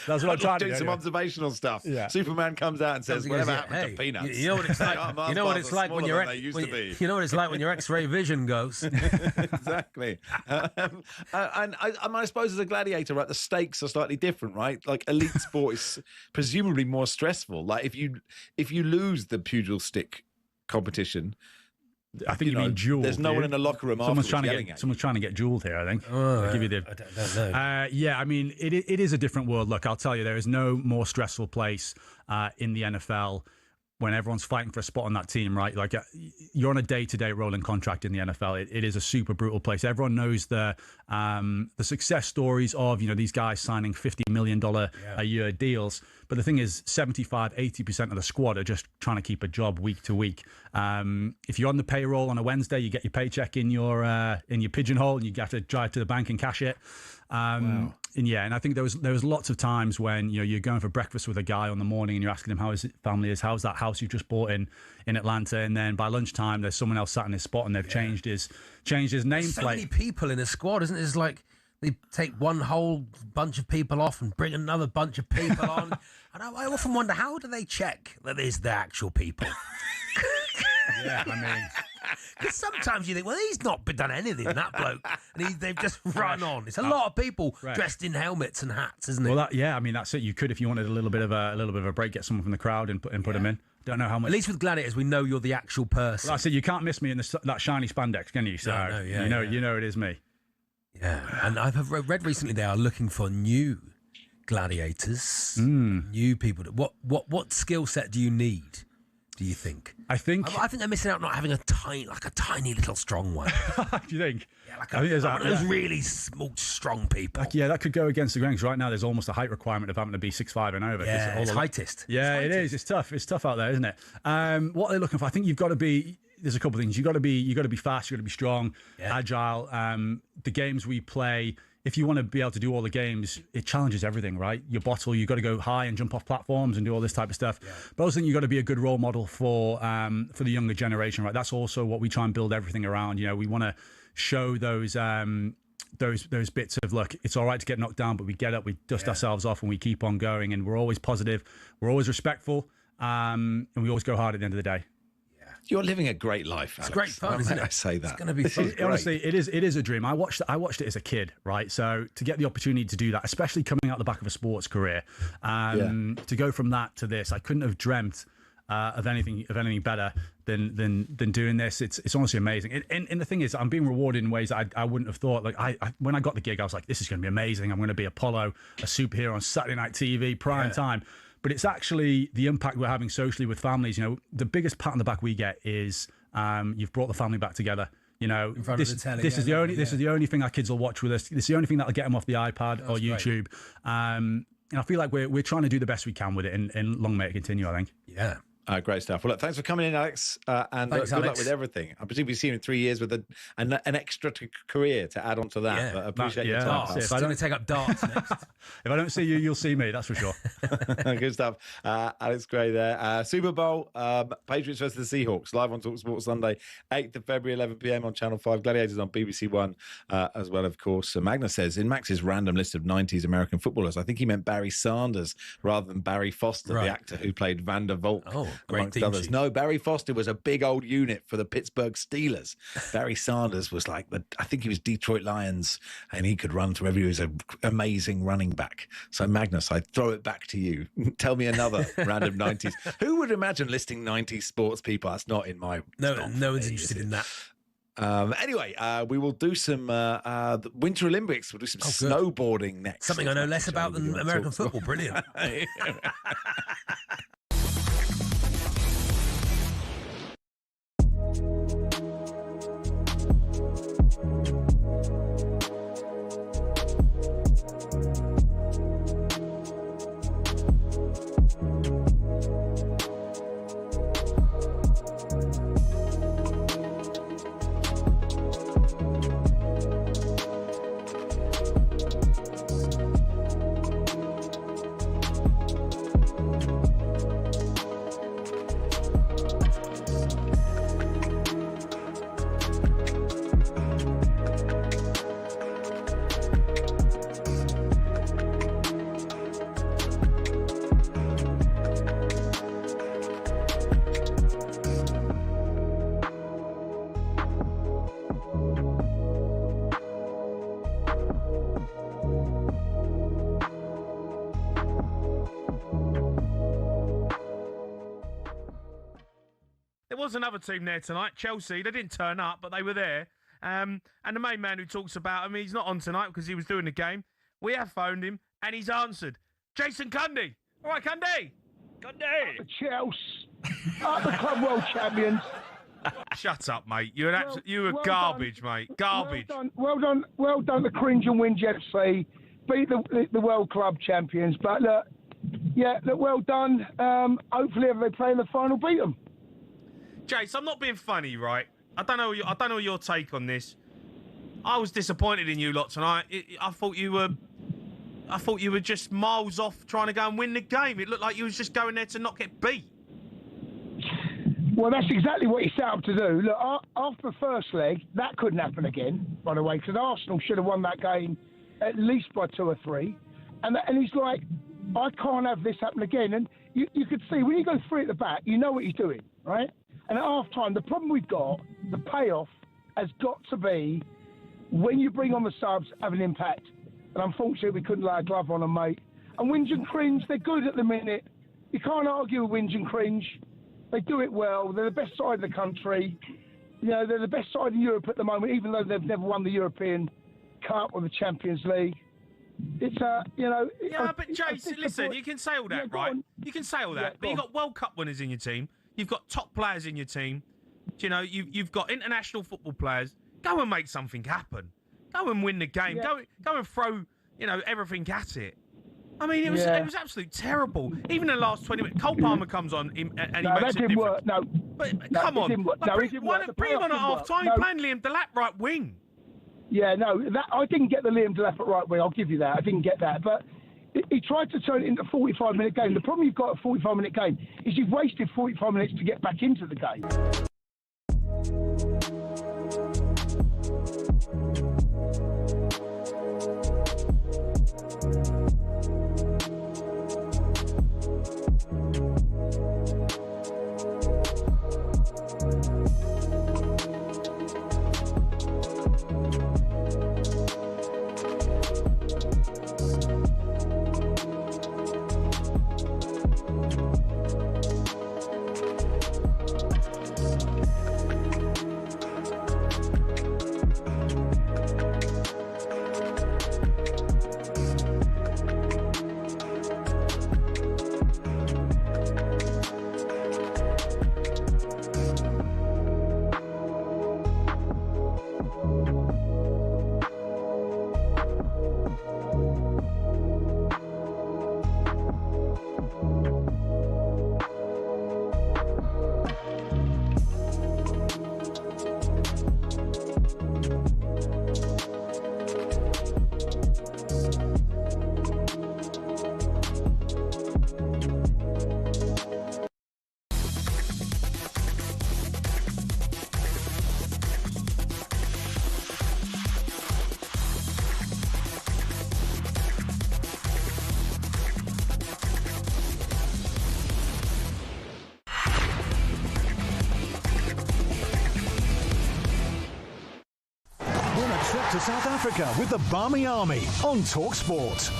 That's what I'm trying to do. Some observational stuff. Yeah. Superman comes out and says, "Whatever happened to peanuts?" You know what it's like. You know what it's like when your X-ray vision goes. Exactly. And I suppose as a gladiator, right, the stakes are slightly different, right? Like elite sport is presumably more stressful. Like if you lose the pugil stick competition, I think you mean jeweled. There's no one in the locker room. Someone's trying to get jeweled here, I think. I don't know. Yeah, I mean, it is a different world. Look, I'll tell you, there is no more stressful place in the NFL when everyone's fighting for a spot on that team, right? Like you're on a day-to-day rolling contract in the NFL. It is a super brutal place. Everyone knows the success stories of these guys signing $50 million a year deals. But the thing is, 75-80% of the squad are just trying to keep a job week to week. If you're on the payroll on a Wednesday, you get your paycheck in your pigeonhole, and you have to drive to the bank and cash it. Wow. And I think there was lots of times when you're going for breakfast with a guy on the morning and you're asking him how his family is, how's that house you just bought in Atlanta, and then by lunchtime there's someone else sat in his spot and they've changed his nameplate. So many people in a squad, isn't it? It's like they take one whole bunch of people off and bring another bunch of people on. And I often wonder, how do they check that there's the actual people? Yeah, I mean, because sometimes you think, well, he's not done anything, that bloke, and they've just run on. It's a lot of people dressed in helmets and hats, isn't it? Well, that's it. You could, if you wanted a little bit of a break, get someone from the crowd and put them in. Don't know how much. At least with gladiators, we know you're the actual person. Well, I said you can't miss me in that shiny spandex, can you? So you know it is me. Yeah, and I've read recently they are looking for new gladiators, new people. What skill set do you need? Do you think? I think they're missing out not having a tiny little strong one. Do you think? Yeah, I think there's really small, strong people. That could go against the grain. 'Cause right now, there's almost a height requirement of having to be 6'5" and over. Yeah, it's heightist. Yeah, it is. It's tough. It's tough out there, isn't it? What are they looking for? I think you've got to be. There's a couple of things. You've got to be fast. You've got to be strong, agile. The games we play, if you want to be able to do all the games, it challenges everything, right? Your bottle, you've got to go high and jump off platforms and do all this type of stuff. Yeah. But I also think you've got to be a good role model for the younger generation, right? That's also what we try and build everything around. We want to show those bits of, look, it's all right to get knocked down, but we get up, we dust ourselves off, and we keep on going. And we're always positive, we're always respectful, and we always go hard at the end of the day. You're living a great life, Alex. It's great fun, isn't it? I say that. It's going to be fun. Honestly, it is a dream. I watched it as a kid, right? So to get the opportunity to do that, especially coming out the back of a sports career, to go from that to this, I couldn't have dreamt of anything better than doing this. It's honestly amazing. And the thing is, I'm being rewarded in ways that I wouldn't have thought. Like when I got the gig, I was like, this is going to be amazing. I'm going to be Apollo, a superhero on Saturday night TV, prime time. But it's actually the impact we're having socially with families. The biggest pat on the back we get is you've brought the family back together. In front of the telly. This is the only thing our kids will watch with us. This is the only thing that'll get them off the iPad or YouTube. And I feel like we're trying to do the best we can with it, and long may it continue, I think. Yeah. Great stuff. Well, look, thanks for coming in, Alex, and thanks, good luck Alex. with everything. I presume we've seen you in 3 years with an extra career to add on to that. Yeah. But I appreciate your time. I'm going to take up darts next. If I don't see you, you'll see me, that's for sure. Good stuff. Alex Gray there. Super Bowl, Patriots versus the Seahawks, live on talkSPORT Sunday, 8th of February, 11 p.m. on Channel 5. Gladiators on BBC One as well, of course. So Magnus says, in Max's random list of 90s American footballers, I think he meant Barry Sanders rather than Barry Foster, the actor who played Van der Valk great amongst team others. sheet. No, Barry Foster was a big old unit for the Pittsburgh Steelers. Barry Sanders was like, I think he was Detroit Lions, and he could run through everywhere. He was an amazing running back. So, Magnus, I throw it back to you. Tell me another random 90s. Who would imagine listing 90s sports people? That's not in my... No one's interested in that. Anyway, we will do some the Winter Olympics. We'll do some snowboarding next. Something I know less about than American football. Brilliant. There was another team there tonight, Chelsea. They didn't turn up, but they were there. And the main man who talks about him, he's not on tonight because he was doing the game. We have phoned him, and he's answered. Jason Cundy. All right, Cundy. Cundy. The Chelsea. Up the Club World Champions. Shut up, mate. You're well garbage, done. mate. Garbage. Well done. The Cringe and Winge FC beat the World Club Champions. But look, well done. Hopefully, if they play in the final, beat them. Jace, I'm not being funny, right? I don't know your take on this. I was disappointed in you lot tonight. I thought you were just miles off trying to go and win the game. It looked like you was just going there to not get beat. Well, that's exactly what he set up to do. Look, after the first leg, that couldn't happen again, by the way, because Arsenal should have won that game at least by 2 or 3. And he's like, I can't have this happen again. And you could see, when you go 3 at the back, you know what he's doing, right? And at half-time, the problem we've got, the payoff has got to be when you bring on the subs, have an impact. And unfortunately, we couldn't lay a glove on them, mate. And Winge and Cringe, they're good at the minute. You can't argue with Winge and Cringe. They do it well. They're the best side of the country. You know, they're the best side in Europe at the moment, even though they've never won the European Cup or the Champions League. It's Yeah, but Jace, listen, you can say all that, right? You can say all that, but you've got World Cup winners in your team. You've got top players in your team. You know, you've got international football players. Go and make something happen. Go and win the game. Yeah. Go and throw, everything at it. I mean, it was absolutely terrible. Even in the last 20 minutes, Cole Palmer comes on and he makes it different. That didn't work. No. But come on. Bring him on at half-time. You're playing Liam Delap right wing. Yeah, no, I didn't get the Liam Delap at right wing. I'll give you that. I didn't get that. But he tried to turn it into a 45-minute game. The problem you've got a 45-minute game is you've wasted 45 minutes to get back into the game. to South Africa with the Barmy Army on talkSPORT.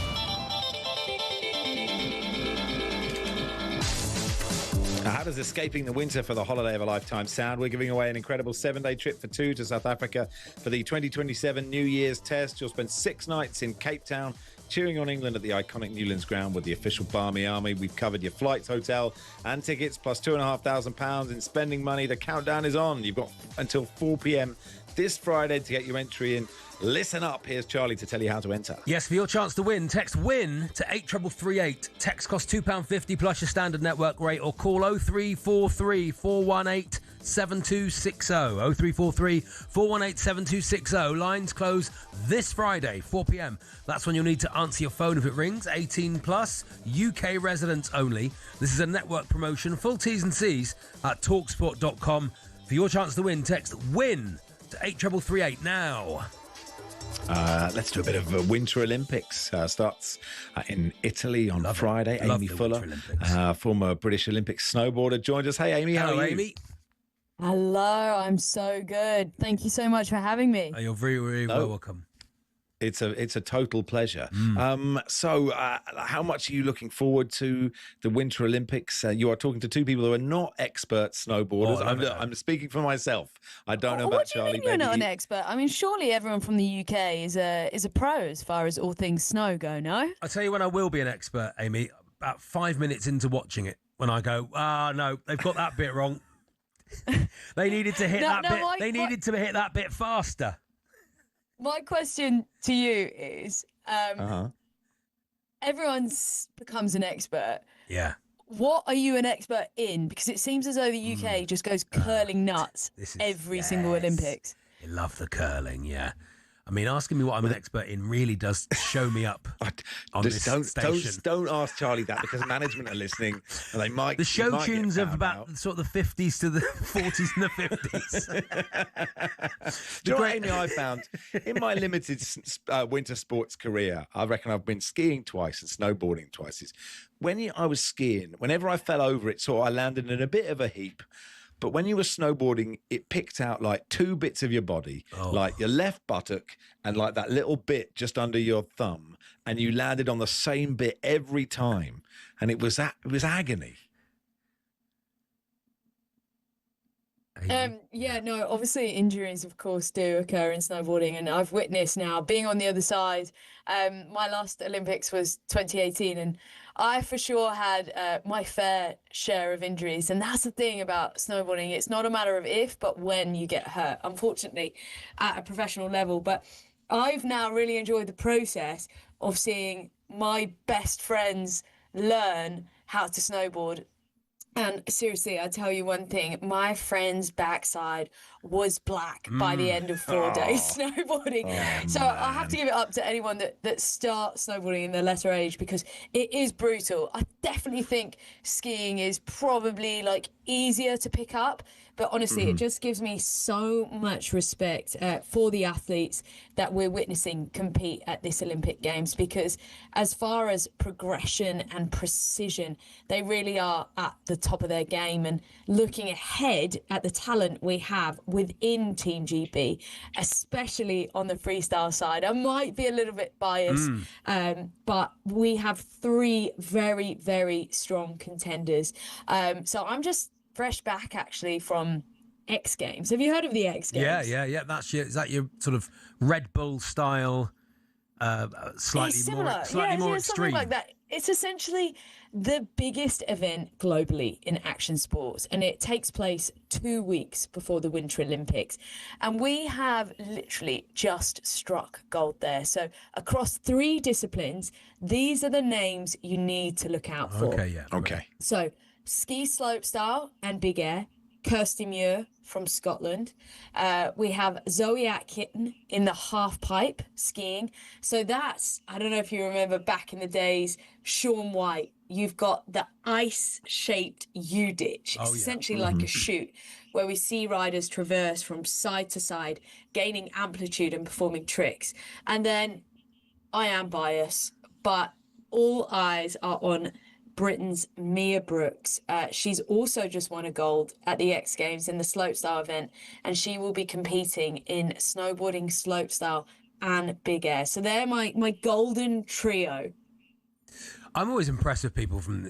How does escaping the winter for the holiday of a lifetime sound? We're giving away an incredible 7-day trip for two to South Africa for the 2027 New Year's Test. You'll spend 6 nights in Cape Town, cheering on England at the iconic Newlands ground with the official Barmy Army. We've covered your flights, hotel and tickets, plus £2,500 in spending money. The countdown is on. You've got until 4 p.m. this Friday to get your entry in. Listen up. Here's Charlie to tell you how to enter. Yes, for your chance to win, text WIN to 83338. Text costs £2.50 plus your standard network rate, or call 0343 418 7260. 0343 418 7260. Lines close this Friday, 4 p.m. That's when you'll need to answer your phone if it rings. 18 plus, UK residents only. This is a network promotion. Full T's and C's at talksport.com. For your chance to win, text WIN to 83338 now. Let's do a bit of Winter Olympics. Starts in Italy on Friday. Amy Fuller, former British Olympic snowboarder, joined us. Hey, Amy, how are you? Amy. Hello, I'm so good. Thank you so much for having me. You're very, very welcome. It's a total pleasure. So how much are you looking forward to the Winter Olympics? You are talking to two people who are not expert snowboarders. I'm speaking for myself. I don't know about Charlie. What do you mean you're not an expert? I mean, surely everyone from the UK is a pro as far as all things snow go, no? I'll tell you when I will be an expert, Amy, about 5 minutes into watching it, when I go, no, they've got that bit wrong. They needed to hit that bit. They needed to hit that bit faster. My question to you is, everyone becomes an expert. Yeah. What are you an expert in? Because it seems as though the UK just goes curling nuts every single Olympics. I love the curling, yeah. I mean, asking me what I'm an expert in really does show me up on this station. Don't ask Charlie that, because management are listening and they might. The show tunes of about sort of the 50s to the 40s and the 50s. Do you know what, Amy, I found in my limited winter sports career, I reckon I've been skiing twice and snowboarding twice. When I was skiing, whenever I fell over, I landed in a bit of a heap. But when you were snowboarding, it picked out like 2 bits of your body, like your left buttock and like that little bit just under your thumb, and you landed on the same bit every time, and it was agony. Yeah, no, obviously injuries, of course, do occur in snowboarding, and I've witnessed now being on the other side. My last Olympics was 2018, and I for sure had my fair share of injuries. And that's the thing about snowboarding. It's not a matter of if, but when you get hurt, unfortunately, at a professional level. But I've now really enjoyed the process of seeing my best friends learn how to snowboard. And seriously, I tell you one thing, my friend's backside was black by the end of 4 days snowboarding. So I have to give it up to anyone that starts snowboarding in their latter age, because it is brutal. I definitely think skiing is probably like easier to pick up, but honestly, it just gives me so much respect for the athletes that we're witnessing compete at this Olympic Games, because as far as progression and precision, they really are at the top of their game. And looking ahead at the talent we have within Team GB, especially on the freestyle side, I might be a little bit biased, but we have 3 very, very strong contenders. So I'm just fresh back actually from X Games. Have you heard of the X Games? Yeah. Is that your sort of Red Bull style, slightly more extreme? Something like that. It's essentially the biggest event globally in action sports, and it takes place 2 weeks before the Winter Olympics. And we have literally just struck gold there. So across 3 disciplines, these are the names you need to look out for. Okay. So ski slopestyle and big air, Kirsty Muir from Scotland. We have Zoe Atkin in the half pipe skiing. So that's, I don't know if you remember back in the days, Shaun White. You've got the ice-shaped U-ditch. It's essentially like a chute where we see riders traverse from side to side, gaining amplitude and performing tricks. And then, I am biased, but all eyes are on Britain's Mia Brooks. She's also just won a gold at the X Games in the slopestyle event, and she will be competing in snowboarding slopestyle and Big Air. So they're my golden trio. I'm always impressed with people from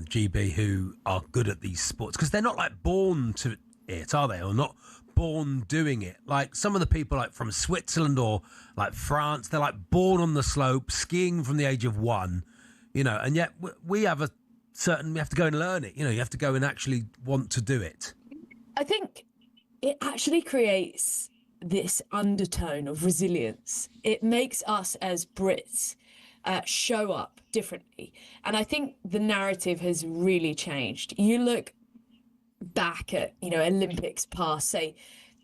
GB who are good at these sports, because they're not like born to it, are they? Or not born doing it. Like some of the people like from Switzerland or like France, they're like born on the slope, skiing from the age of 1, you know, and yet we have we have to go and learn it. You know, you have to go and actually want to do it. I think it actually creates this undertone of resilience. It makes us as Brits show up differently. And I think the narrative has really changed. You look back at, you know, Olympics past, say,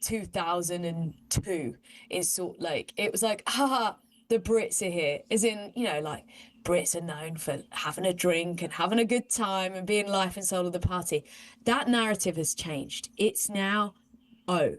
2002 in Salt Lake. It was like, haha, the Brits are here. As in, you know, like, Brits are known for having a drink and having a good time and being life and soul of the party. That narrative has changed. It's now, oh,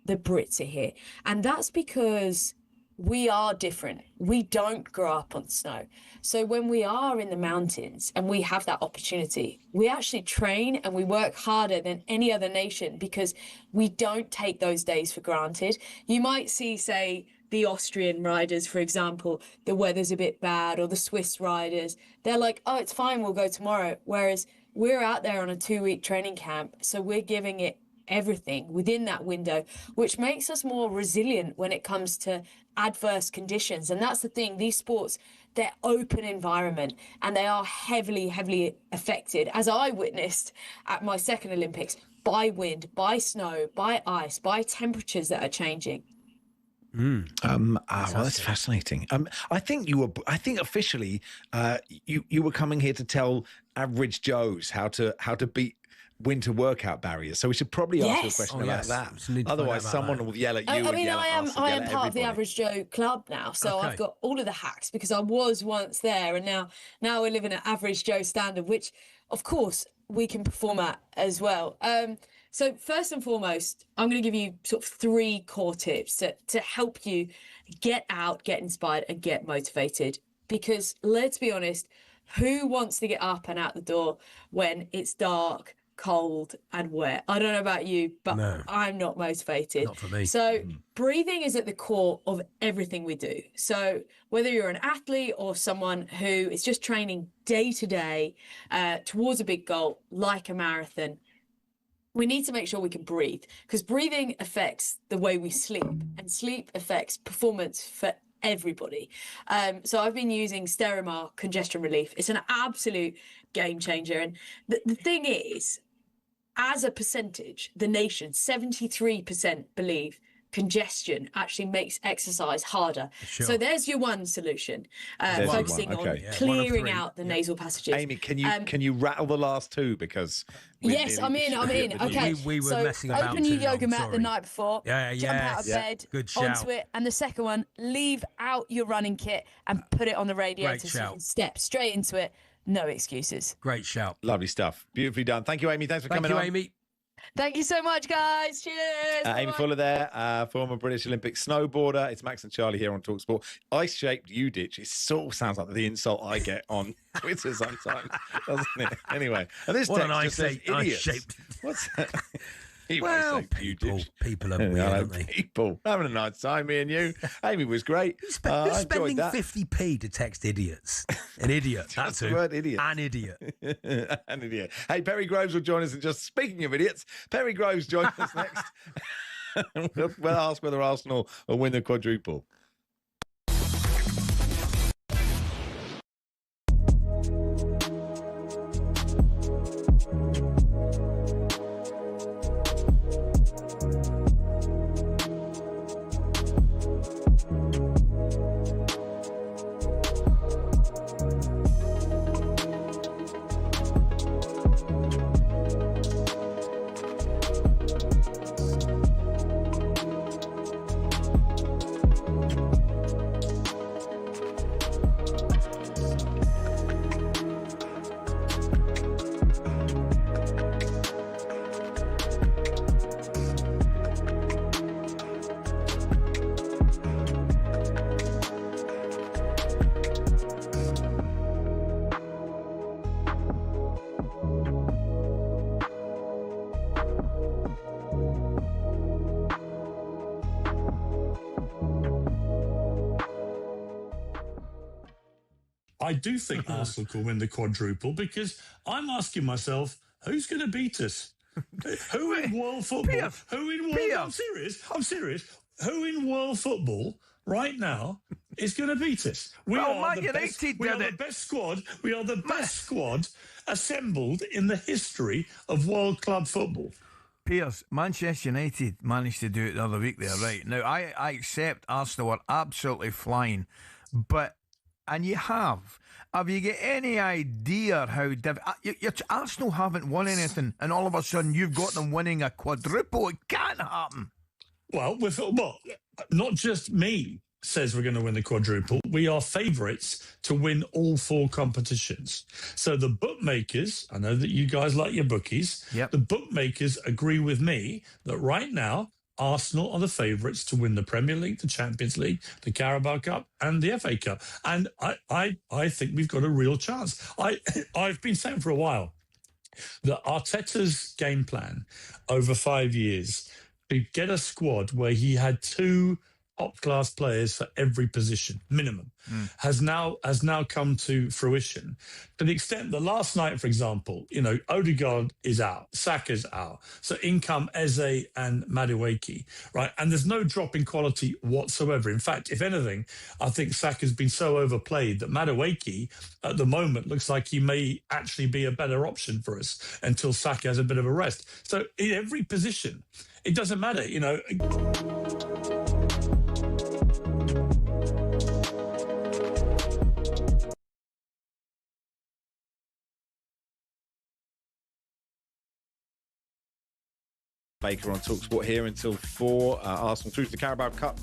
the Brits are here. And that's because we are different. We don't grow up on snow. So when we are in the mountains and we have that opportunity, we actually train and we work harder than any other nation because we don't take those days for granted. You might see, say, the Austrian riders, for example, the weather's a bit bad, or the Swiss riders. They're like, oh, it's fine, we'll go tomorrow. Whereas we're out there on a 2-week training camp, so we're giving it everything within that window, which makes us more resilient when it comes to adverse conditions. And that's the thing, these sports, they're open environment and they are heavily, heavily affected, as I witnessed at my second Olympics, by wind, by snow, by ice, by temperatures that are changing. Well, that's fascinating. I think officially, you were coming here to tell average Joes how to beat winter workout barriers. So we should probably ask you a question about that. Otherwise, someone will yell at you. I mean, I am part of the Average Joe Club now, so I've got all of the hacks because I was once there, and now we're living at Average Joe standard, which, of course, we can perform at as well. So first and foremost, I'm going to give you sort of 3 core tips to help you get out, get inspired, and get motivated. Because let's be honest, who wants to get up and out the door when it's dark, cold, and wet? I don't know about you, but no, I'm not motivated. Not for me. So breathing is at the core of everything we do. So whether you're an athlete or someone who is just training day to day towards a big goal, like a marathon, we need to make sure we can breathe, because breathing affects the way we sleep, and sleep affects performance for everybody. So I've been using Sterimar congestion relief. It's an absolute game changer. And the thing is, as a percentage, the nation, 73% believe congestion actually makes exercise harder. Sure. So there's your one solution, focusing on clearing out the nasal passages. Amy, can you rattle the last 2, because yes, I'm in. Okay, we were messing about. Open your yoga mat the night before. Jump out of bed. Good shout. Onto it. And the second one, leave out your running kit and put it on the radiator so you can step straight into it. No excuses. Great shout. Lovely stuff. Beautifully done. Thank you, Amy. Thanks for coming on. Thank you, Amy. Thank you so much, guys. Cheers. Amy Fuller there, former British Olympic snowboarder. It's Max and Charlie here on talkSPORT. Ice-shaped U-ditch. It sort of sounds like the insult I get on Twitter sometimes, doesn't it? Anyway, and this text just says idiots. What's that? Well, people are weird, aren't they? People having a nice time, me and you. Amy was great. Who's spending 50p to text idiots? An idiot. That's the word idiot. An idiot. An idiot. Hey, Perry Groves will join us. And just speaking of idiots, Perry Groves joins us next. We'll ask whether Arsenal will win the quadruple. I do think Arsenal can win the quadruple, because I'm asking myself, who's going to beat us? Who in world football? Who in world? I'm serious. Who in world football right now is going to beat us? We are the best squad. We are the best squad assembled in the history of world club football. Piers, Manchester United managed to do it the other week there, right? Now, I accept Arsenal are absolutely flying, and you have you got any idea how Arsenal haven't won anything, and all of a sudden you've got them winning a quadruple? It can't happen. Well, not just me says we're going to win the quadruple. We are favourites to win all 4 competitions. So the bookmakers, I know that you guys like your bookies, the bookmakers agree with me that right now Arsenal are the favourites to win the Premier League, the Champions League, the Carabao Cup and the FA Cup. And I think we've got a real chance. I've been saying for a while that Arteta's game plan over 5 years to get a squad where he had 2 top-class players for every position, minimum, has now come to fruition. To the extent that last night, for example, Odegaard is out, Saka's out, so in come Eze and Madueke, right? And there's no drop in quality whatsoever. In fact, if anything, I think Saka's been so overplayed that Madueke, at the moment, looks like he may actually be a better option for us until Saka has a bit of a rest. So in every position, it doesn't matter, Baker on talkSPORT here until 4. Arsenal through to the Carabao Cup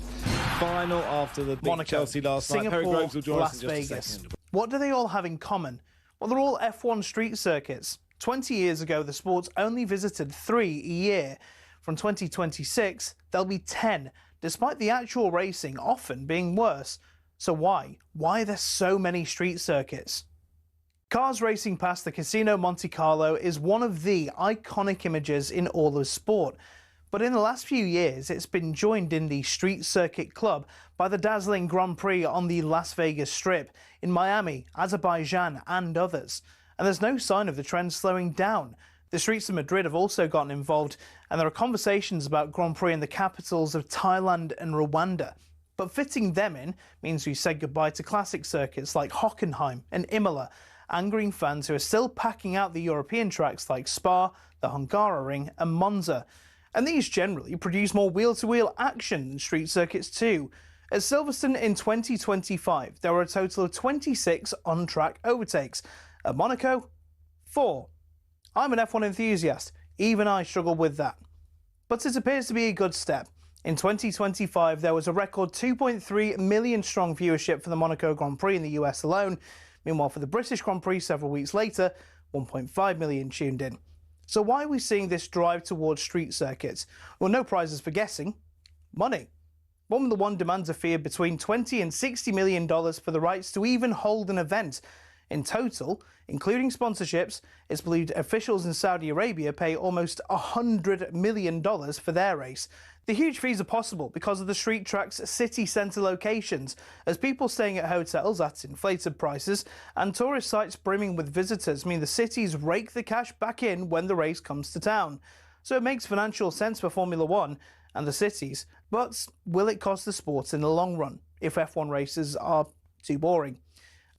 final after the big Chelsea last night. Singapore, Perry Groves will join Las us in just Vegas. a second. What do they all have in common? Well, they're all F1 street circuits. 20 years ago, the sports only visited 3 a year. From 2026, there'll be 10, despite the actual racing often being worse. So why? Why are there so many street circuits? Cars racing past the Casino Monte Carlo is one of the iconic images in all of sport. But in the last few years, it's been joined in the Street Circuit Club by the dazzling Grand Prix on the Las Vegas Strip, in Miami, Azerbaijan and others. And there's no sign of the trend slowing down. The streets of Madrid have also gotten involved, and there are conversations about Grand Prix in the capitals of Thailand and Rwanda. But fitting them in means we say goodbye to classic circuits like Hockenheim and Imola, angering fans who are still packing out the European tracks like Spa, the Hungaroring and Monza. And these generally produce more wheel-to-wheel action than street circuits too. At Silverstone in 2025, there were a total of 26 on-track overtakes. At Monaco, 4. I'm an F1 enthusiast. Even I struggle with that. But it appears to be a good step. In 2025, there was a record 2.3 million strong viewership for the Monaco Grand Prix in the US alone. Meanwhile, for the British Grand Prix several weeks later, 1.5 million tuned in. So why are we seeing this drive towards street circuits? Well, no prizes for guessing. Money. Formula One demands a fee of between $20 and $60 million for the rights to even hold an event. In total, including sponsorships, it's believed officials in Saudi Arabia pay almost $100 million for their race. The huge fees are possible because of the street track's city centre locations, as people staying at hotels at inflated prices and tourist sites brimming with visitors mean the cities rake the cash back in when the race comes to town. So it makes financial sense for Formula One and the cities, but will it cost the sport in the long run if F1 races are too boring?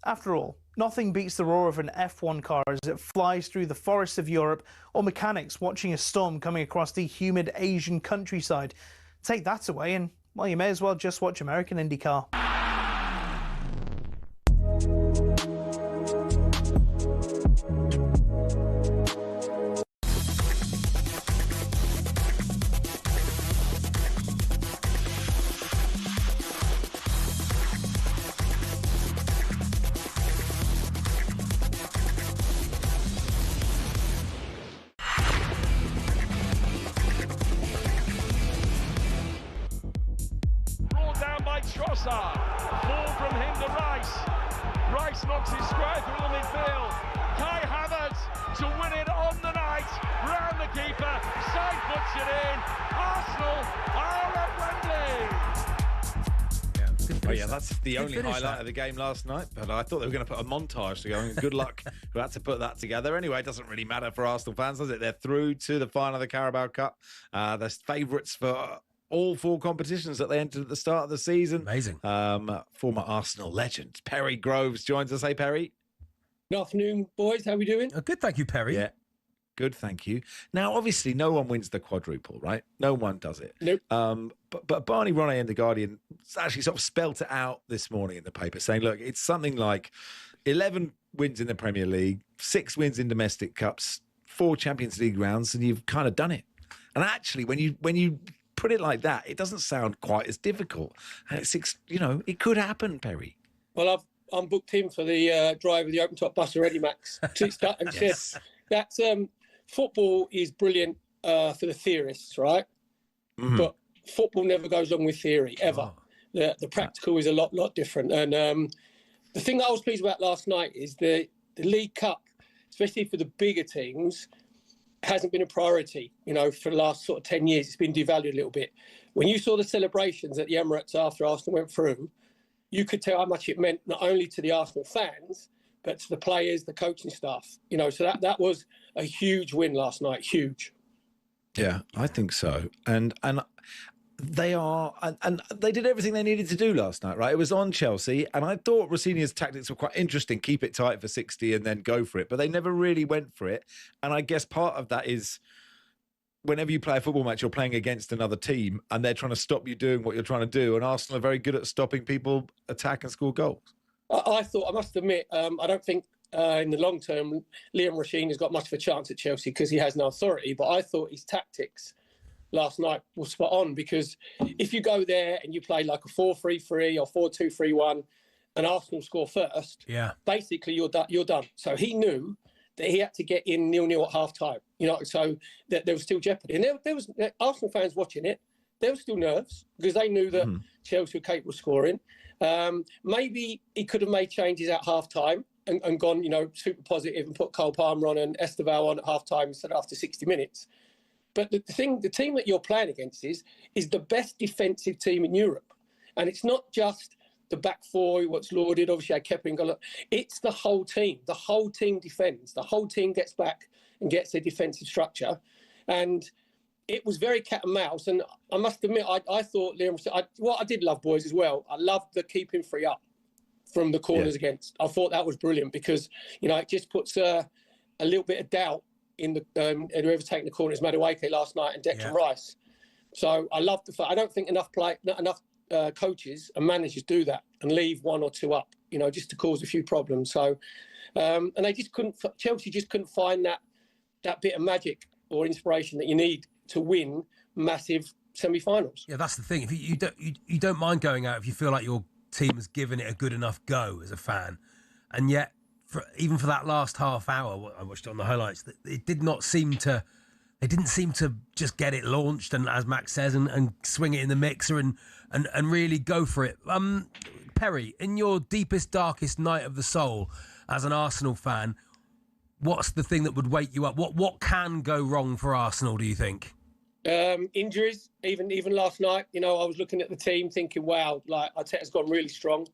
After all, nothing beats the roar of an F1 car as it flies through the forests of Europe, or mechanics watching a storm coming across the humid Asian countryside. Take that away and, well, you may as well just watch American IndyCar. finish yeah, that. that's the Good only finish, highlight that. of the game last night. But I thought they were going to put a montage together. And good luck who had to put that together. Anyway, it doesn't really matter for Arsenal fans, does it? They're through to the final of the Carabao Cup. They're favourites for all 4 competitions that they entered at the start of the season. Amazing. Former Arsenal legend Perry Groves joins us. Hey, Perry. Good afternoon, boys. How are we doing? Good, thank you, Perry. Yeah. Good, thank you. Now, obviously, no one wins the quadruple, right? No one does it. Nope. But Barney Ronay in The Guardian actually sort of spelt it out this morning in the paper, saying, look, it's something like 11 wins in the Premier League, 6 wins in domestic cups, 4 Champions League rounds, and you've kind of done it. And actually, when you put it like that, it doesn't sound quite as difficult. And it's, it could happen, Perry. Well, I'm booked in for the drive of the open-top bus already, Max. Yes. That's football is brilliant for the theorists, right? Mm-hmm. But football never goes on with theory, ever. The practical is a lot different. And the thing that I was pleased about last night is the League Cup, especially for the bigger teams, hasn't been a priority, for the last sort of 10 years. It's been devalued a little bit. When you saw the celebrations at the Emirates after Arsenal went through, you could tell how much it meant not only to the Arsenal fans, but to the players, the coaching staff. So that was a huge win last night. Huge. Yeah, I think so. And they are, and they did everything they needed to do last night, right? It was on Chelsea, and I thought Rossini's tactics were quite interesting. Keep it tight for 60 and then go for it. But they never really went for it. And I guess part of that is whenever you play a football match, you're playing against another team, and they're trying to stop you doing what you're trying to do. And Arsenal are very good at stopping people attack and score goals. I must admit, I don't think in the long term, Liam Rossini has got much of a chance at Chelsea because he has no authority. But I thought his tactics last night were spot on, because if you go there and you play like a 4-3-3 or 4-2-3-1 and Arsenal score first, basically you're done. So he knew that he had to get in 0-0 at half-time, so that there was still jeopardy. And there was Arsenal fans watching it. There was still nerves because they knew that Chelsea were capable of scoring. Maybe he could have made changes at half-time and gone, super positive and put Cole Palmer on and Esteval on at half-time instead of after 60 minutes. But the team that you're playing against is the best defensive team in Europe. And it's not just the back four, what's lauded, obviously I kept in. It's the whole team. The whole team defends. The whole team gets back and gets their defensive structure. And it was very cat and mouse. And I must admit, I thought Liam, what I did love, boys, as well, I loved the keeping free up from the corners against. I thought that was brilliant because, it just puts a little bit of doubt in whoever's taking the corners, Madueke last night and Declan Rice. So I love the fact. I don't think enough coaches and managers do that and leave 1 or 2 up, just to cause a few problems. So, and they just couldn't. Chelsea just couldn't find that bit of magic or inspiration that you need to win massive semi-finals. Yeah, that's the thing. If you don't mind going out if you feel like your team has given it a good enough go as a fan, and yet. Even for that last half hour, I watched it on the highlights. It did not seem to. They didn't seem to just get it launched and, as Max says, and swing it in the mixer and really go for it. Perry, in your deepest, darkest night of the soul, as an Arsenal fan, what's the thing that would wake you up? What can go wrong for Arsenal? Do you think? Injuries. Even last night, I was looking at the team thinking, wow, like Arteta's gone really strong.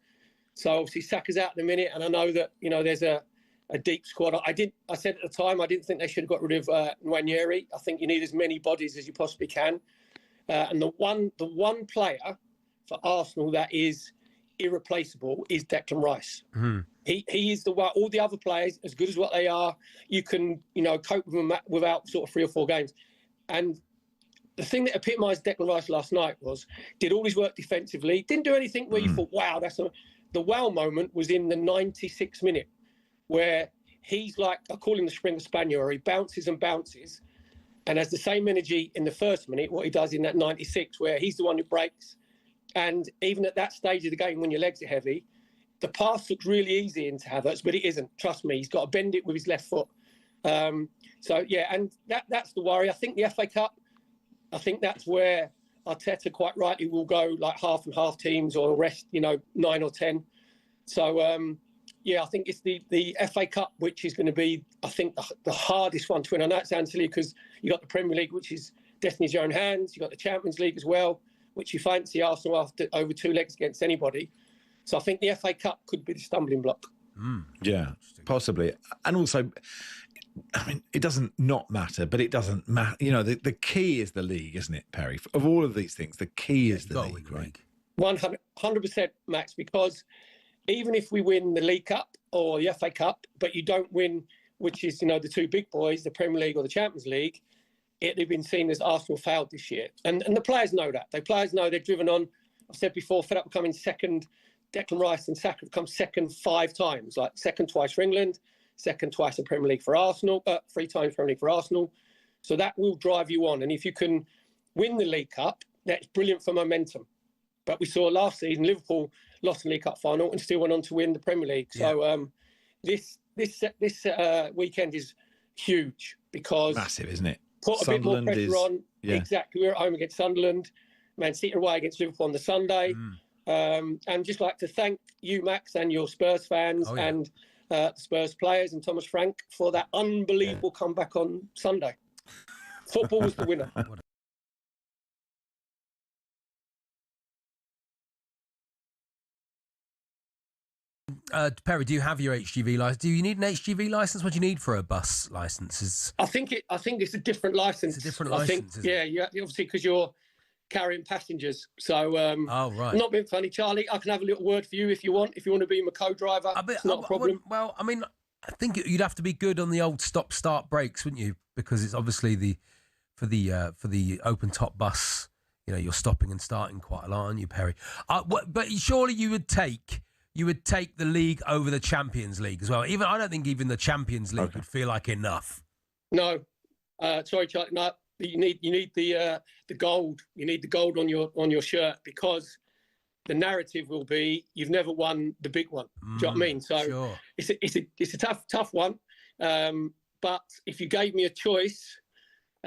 So obviously Saka's out in a minute, and I know that there's a deep squad. I said at the time I didn't think they should have got rid of Nwaneri. I think you need as many bodies as you possibly can. And the one player for Arsenal that is irreplaceable is Declan Rice. Mm-hmm. He is the one. All the other players, as good as what they are, you can cope with them without sort of 3 or 4 games. And the thing that epitomised Declan Rice last night was did all his work defensively. Didn't do anything where you thought, wow, the wow moment was in the 96th minute where he's like, I call him the Springer Spaniel, where he bounces and bounces and has the same energy in the first minute, what he does in that 96, where he's the one who breaks. And even at that stage of the game, when your legs are heavy, the pass looks really easy into Havertz, but it isn't. Trust me, he's got to bend it with his left foot. And that's the worry. I think the FA Cup, I think that's where Arteta quite rightly will go like half and half teams or rest, 9 or 10. So, I think it's the FA Cup, which is going to be, I think, the hardest one to win. I know it sounds silly because you got the Premier League, which is destiny's your own hands. You got the Champions League as well, which you fancy Arsenal over 2 legs against anybody. So I think the FA Cup could be the stumbling block. Yeah, possibly. And also, I mean, it doesn't not matter, but it doesn't matter. You know, the key is the league, isn't it, Perry? Of all of these things, the key is the league, right? 100%, Max, because even if we win the League Cup or the FA Cup, but you don't win, which is, you know, the two big boys, the Premier League or the Champions League, it'd been seen as Arsenal failed this year. And the players know that. The players know they're driven on. I've said before, fed up becoming second. Declan Rice and Saka have come second 5 times, like second twice for England, second twice in Premier League for Arsenal, 3 times Premier League for Arsenal. So that will drive you on. And if you can win the League Cup, that's brilliant for momentum. But we saw last season, Liverpool lost the League Cup final and still went on to win the Premier League. Yeah. So this weekend is huge because... Massive, isn't it? Put a bit more pressure on. Yeah. Exactly. We're at home against Sunderland. Man City away against Liverpool on the Sunday. And just like to thank you, Max, and your Spurs fans and Spurs players and Thomas Frank for that unbelievable comeback on Sunday. Football was the winner. Perry, do you have your HGV license? Do you need an HGV license? What do you need for a bus license? I think it's a different license. It's a different license. Obviously, because you're carrying passengers. So, right. Not being funny, Charlie. I can have a little word for you if you want. If you want to be my co-driver, it's not a problem. Well, I mean, I think you'd have to be good on the old stop-start brakes, wouldn't you? Because it's obviously for the open top bus. You know, you're stopping and starting quite a lot, aren't you, Perry? But surely you would take the league over the Champions League as well. I don't think even the Champions League would feel like enough. No, sorry, Charlie. No, you need the gold. You need the gold on your shirt because the narrative will be you've never won the big one. Do you know what I mean? So sure. It's a tough one. But if you gave me a choice.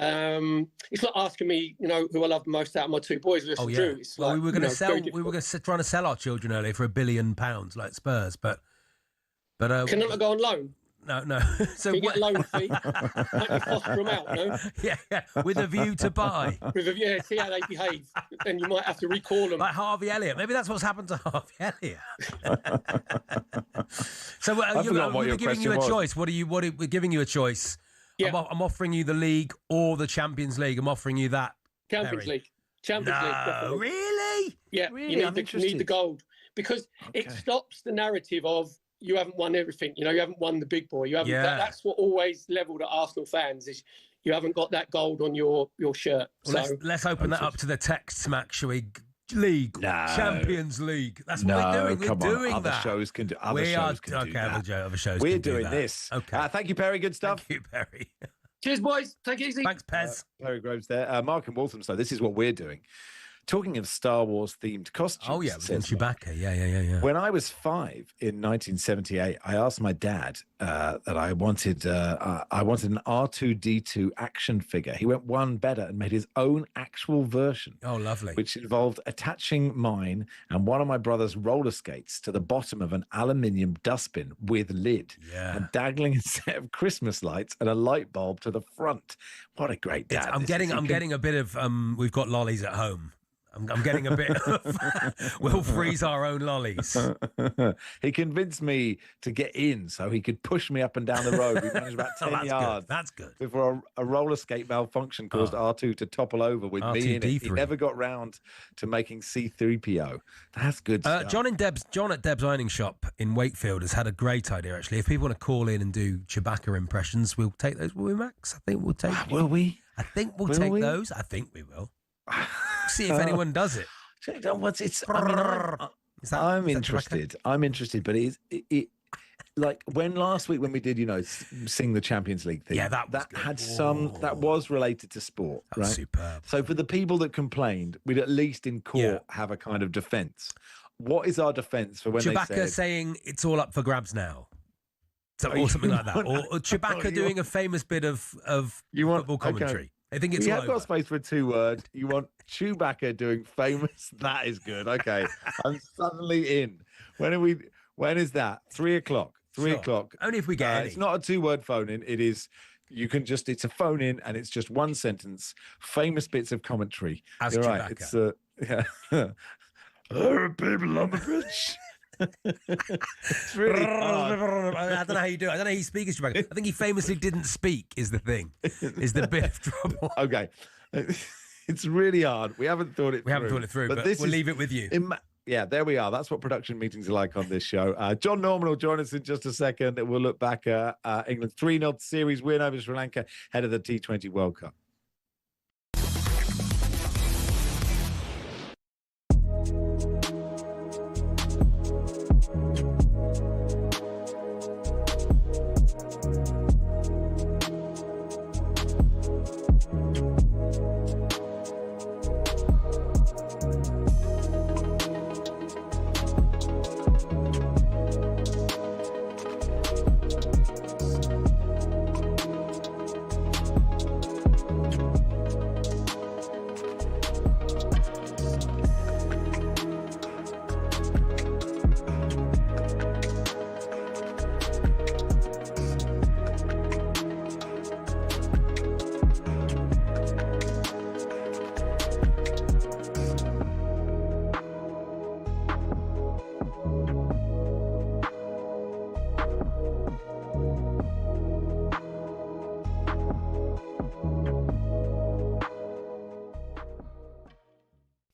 It's like asking me, you know, who I love the most out of my 2 boys. Drew. It's well, like, we were going to trying to sell our children earlier for £1 billion, like Spurs, but can I go on loan? No. So you get a loan fee, like you foster them out, you know? Yeah, with a view to buy. See how they behave, and you might have to recall them. Like Harvey Elliott. Maybe that's what's happened to Harvey Elliott. So we're giving you a choice. We're giving you a choice. Yeah. I'm offering you the league or the Champions League. I'm offering you that. Champions League. Definitely. Really? Yeah. Really? You need the gold because it stops the narrative of you haven't won everything. You know, you haven't won the big boy. You haven't. That's what always levelled at Arsenal fans is you haven't got that gold on your shirt. Well, so let's open that up to the texts, Max, shall we? League, Champions League. That's what we're doing. We're doing other that. Shows can do. Other shows can do that. Other shows. We're can do doing that. this. Okay. Thank you, Perry. Good stuff. Thank you, Perry. Cheers, boys. Take it easy. Thanks, Pez. Perry Groves there. Mark and Walthamstow. This is what we're doing. Talking of Star Wars themed costumes. Oh yeah, it was Chewbacca. Yeah. When I was 5 in 1978, I asked my dad that I wanted an R2-D2 action figure. He went one better and made his own actual version. Oh, lovely! Which involved attaching mine and one of my brother's roller skates to the bottom of an aluminium dustbin with lid, and dangling a set of Christmas lights and a light bulb to the front. What a great dad! I'm getting a bit of. We've got lollies at home. I'm getting a bit of we'll freeze our own lollies. He convinced me to get in so he could push me up and down the road. We managed about 10 yards. That's good. Before a roller skate malfunction caused R2 to topple over with me in it. He never got round to making C-3PO. That's good stuff. John at Deb's Ironing Shop in Wakefield has had a great idea, actually. If people want to call in and do Chewbacca impressions, we'll take those, will we, Max? I think we'll take Will we? I think we'll take those. I think we will. See if anyone does it. I'm interested. I'm interested, but it like when last week when we did, sing the Champions League thing. Yeah, that had some that was related to sport, right? Superb. So for the people that complained, we'd at least in court have a kind of defence. What is our defence for when Chewbacca they said saying it's all up for grabs now? Or something like that. Or Chewbacca doing a famous bit of football commentary. Okay. I think it's you have got space for 2 words. You want Chewbacca doing famous? That is good. Okay, I'm suddenly in. When is that? 3 o'clock. 3 o'clock. Only if we get any. It's not a 2-word phone in. It is. It's a phone in, and it's just one sentence. Famous bits of commentary. As You're Chewbacca. right. It's people on the bridge. It's really hard. I don't know how you do it. I don't know how you speak as Chewbacca. I think he famously didn't speak, is the thing. Is the bit of trouble. Okay. It's really hard. We haven't thought it through. but we'll leave it with you. Yeah, there we are. That's what production meetings are like on this show. John Norman will join us in just a second. We'll look back at England's 3-0 series win over Sri Lanka ahead of the T20 World Cup.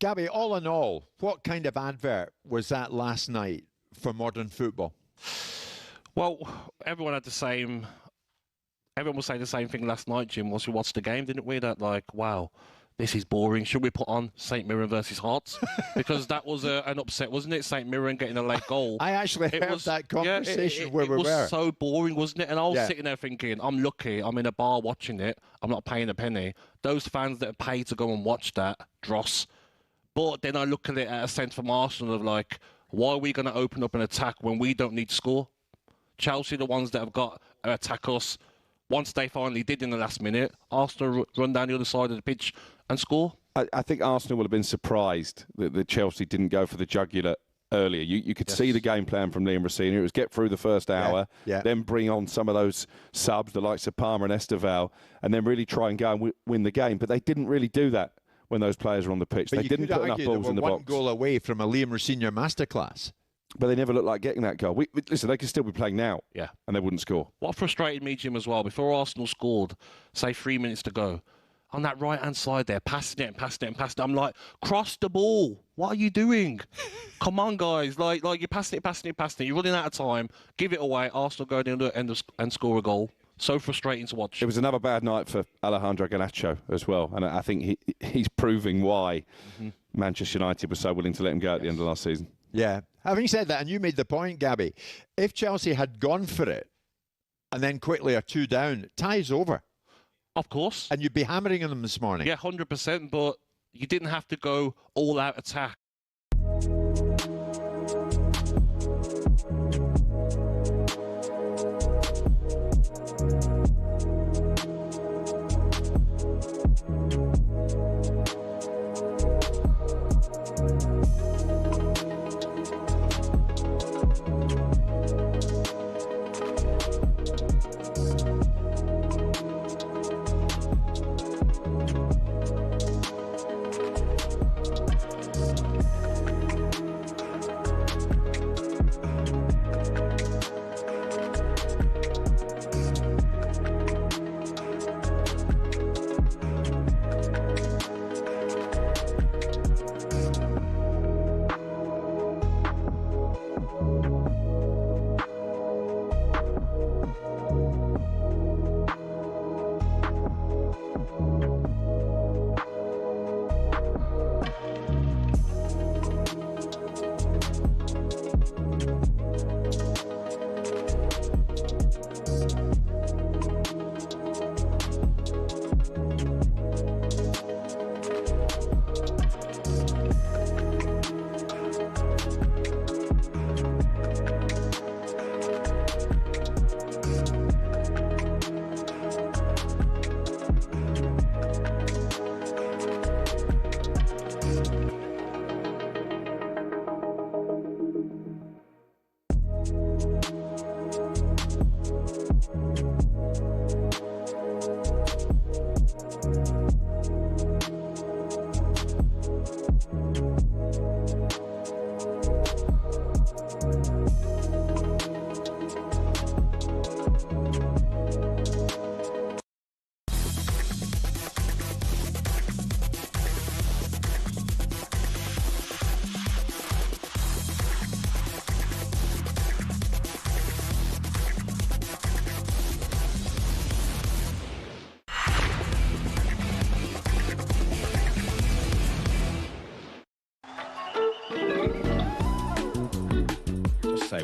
Gabby, all in all, what kind of advert was that last night for modern football? Well, everyone was saying the same thing last night, Jim, once we watched the game, didn't we? That, like, wow, this is boring. Should we put on St. Mirren versus Hearts? Because that was an upset, wasn't it? St. Mirren getting a late goal. I actually heard that conversation where we were. It was so boring, wasn't it? And I was sitting there thinking, I'm lucky. I'm in a bar watching it. I'm not paying a penny. Those fans that are paid to go and watch that, dross. But then I look at it at a sense from Arsenal of like, why are we going to open up an attack when we don't need to score? Chelsea, the ones that have got to attack us, once they finally did in the last minute, Arsenal run down the other side of the pitch and score. I think Arsenal would have been surprised that Chelsea didn't go for the jugular earlier. You could see the game plan from Liam Rossini. It was get through the first hour, then bring on some of those subs, the likes of Palmer and Estevao, and then really try and go and win the game. But they didn't really do that when those players were on the pitch. But they didn't put enough balls in the box. One goal away from a Liam Rossini masterclass. But they never looked like getting that goal. Listen, they could still be playing now, and they wouldn't score. What frustrated me, Jim, as well, before Arsenal scored, say 3 minutes to go, on that right-hand side there, passing it. I'm like, cross the ball. What are you doing? Come on, guys. Like you're passing it. You're running out of time. Give it away. Arsenal go down the end and score a goal. So frustrating to watch. It was another bad night for Alejandro Garnacho as well. And I think he's proving why Manchester United was so willing to let him go at the end of last season. Yeah. Having said that, and you made the point, Gabby, if Chelsea had gone for it and then quickly are 2 down, tie's over. Of course. And you'd be hammering them this morning. Yeah, 100%. But you didn't have to go all-out attack.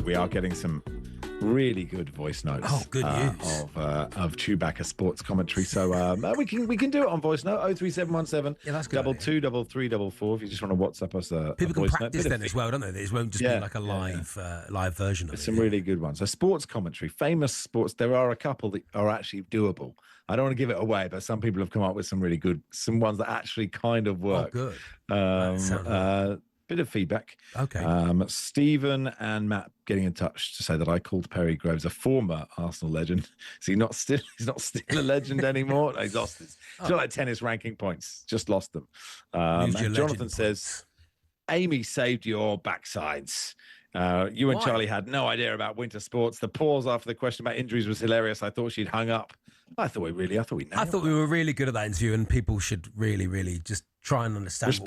we are getting some really good voice notes. Oh, good news. Of Chewbacca sports commentary. So we can do it on voice note 03717 2223344 if you just want to WhatsApp us a People can voice practice note. then as well, don't they? It won't just be like a live version of it. Some really good ones. So sports commentary, famous sports. There are a couple that are actually doable. I don't want to give it away, but some people have come up with some really good, some ones that actually kind of work. Oh, good. Bit of feedback. Okay. Stephen and Matt getting in touch to say that I called Perry Groves a former Arsenal legend. Is he not still? He's not still a legend anymore. He's lost his. It's not like tennis ranking points. Just lost them. And Jonathan says, "Amy saved your backsides." You and Charlie had no idea about winter sports. The pause after the question about injuries was hilarious. I thought she'd hung up. I thought we were really good at that interview, and people should really just try and understand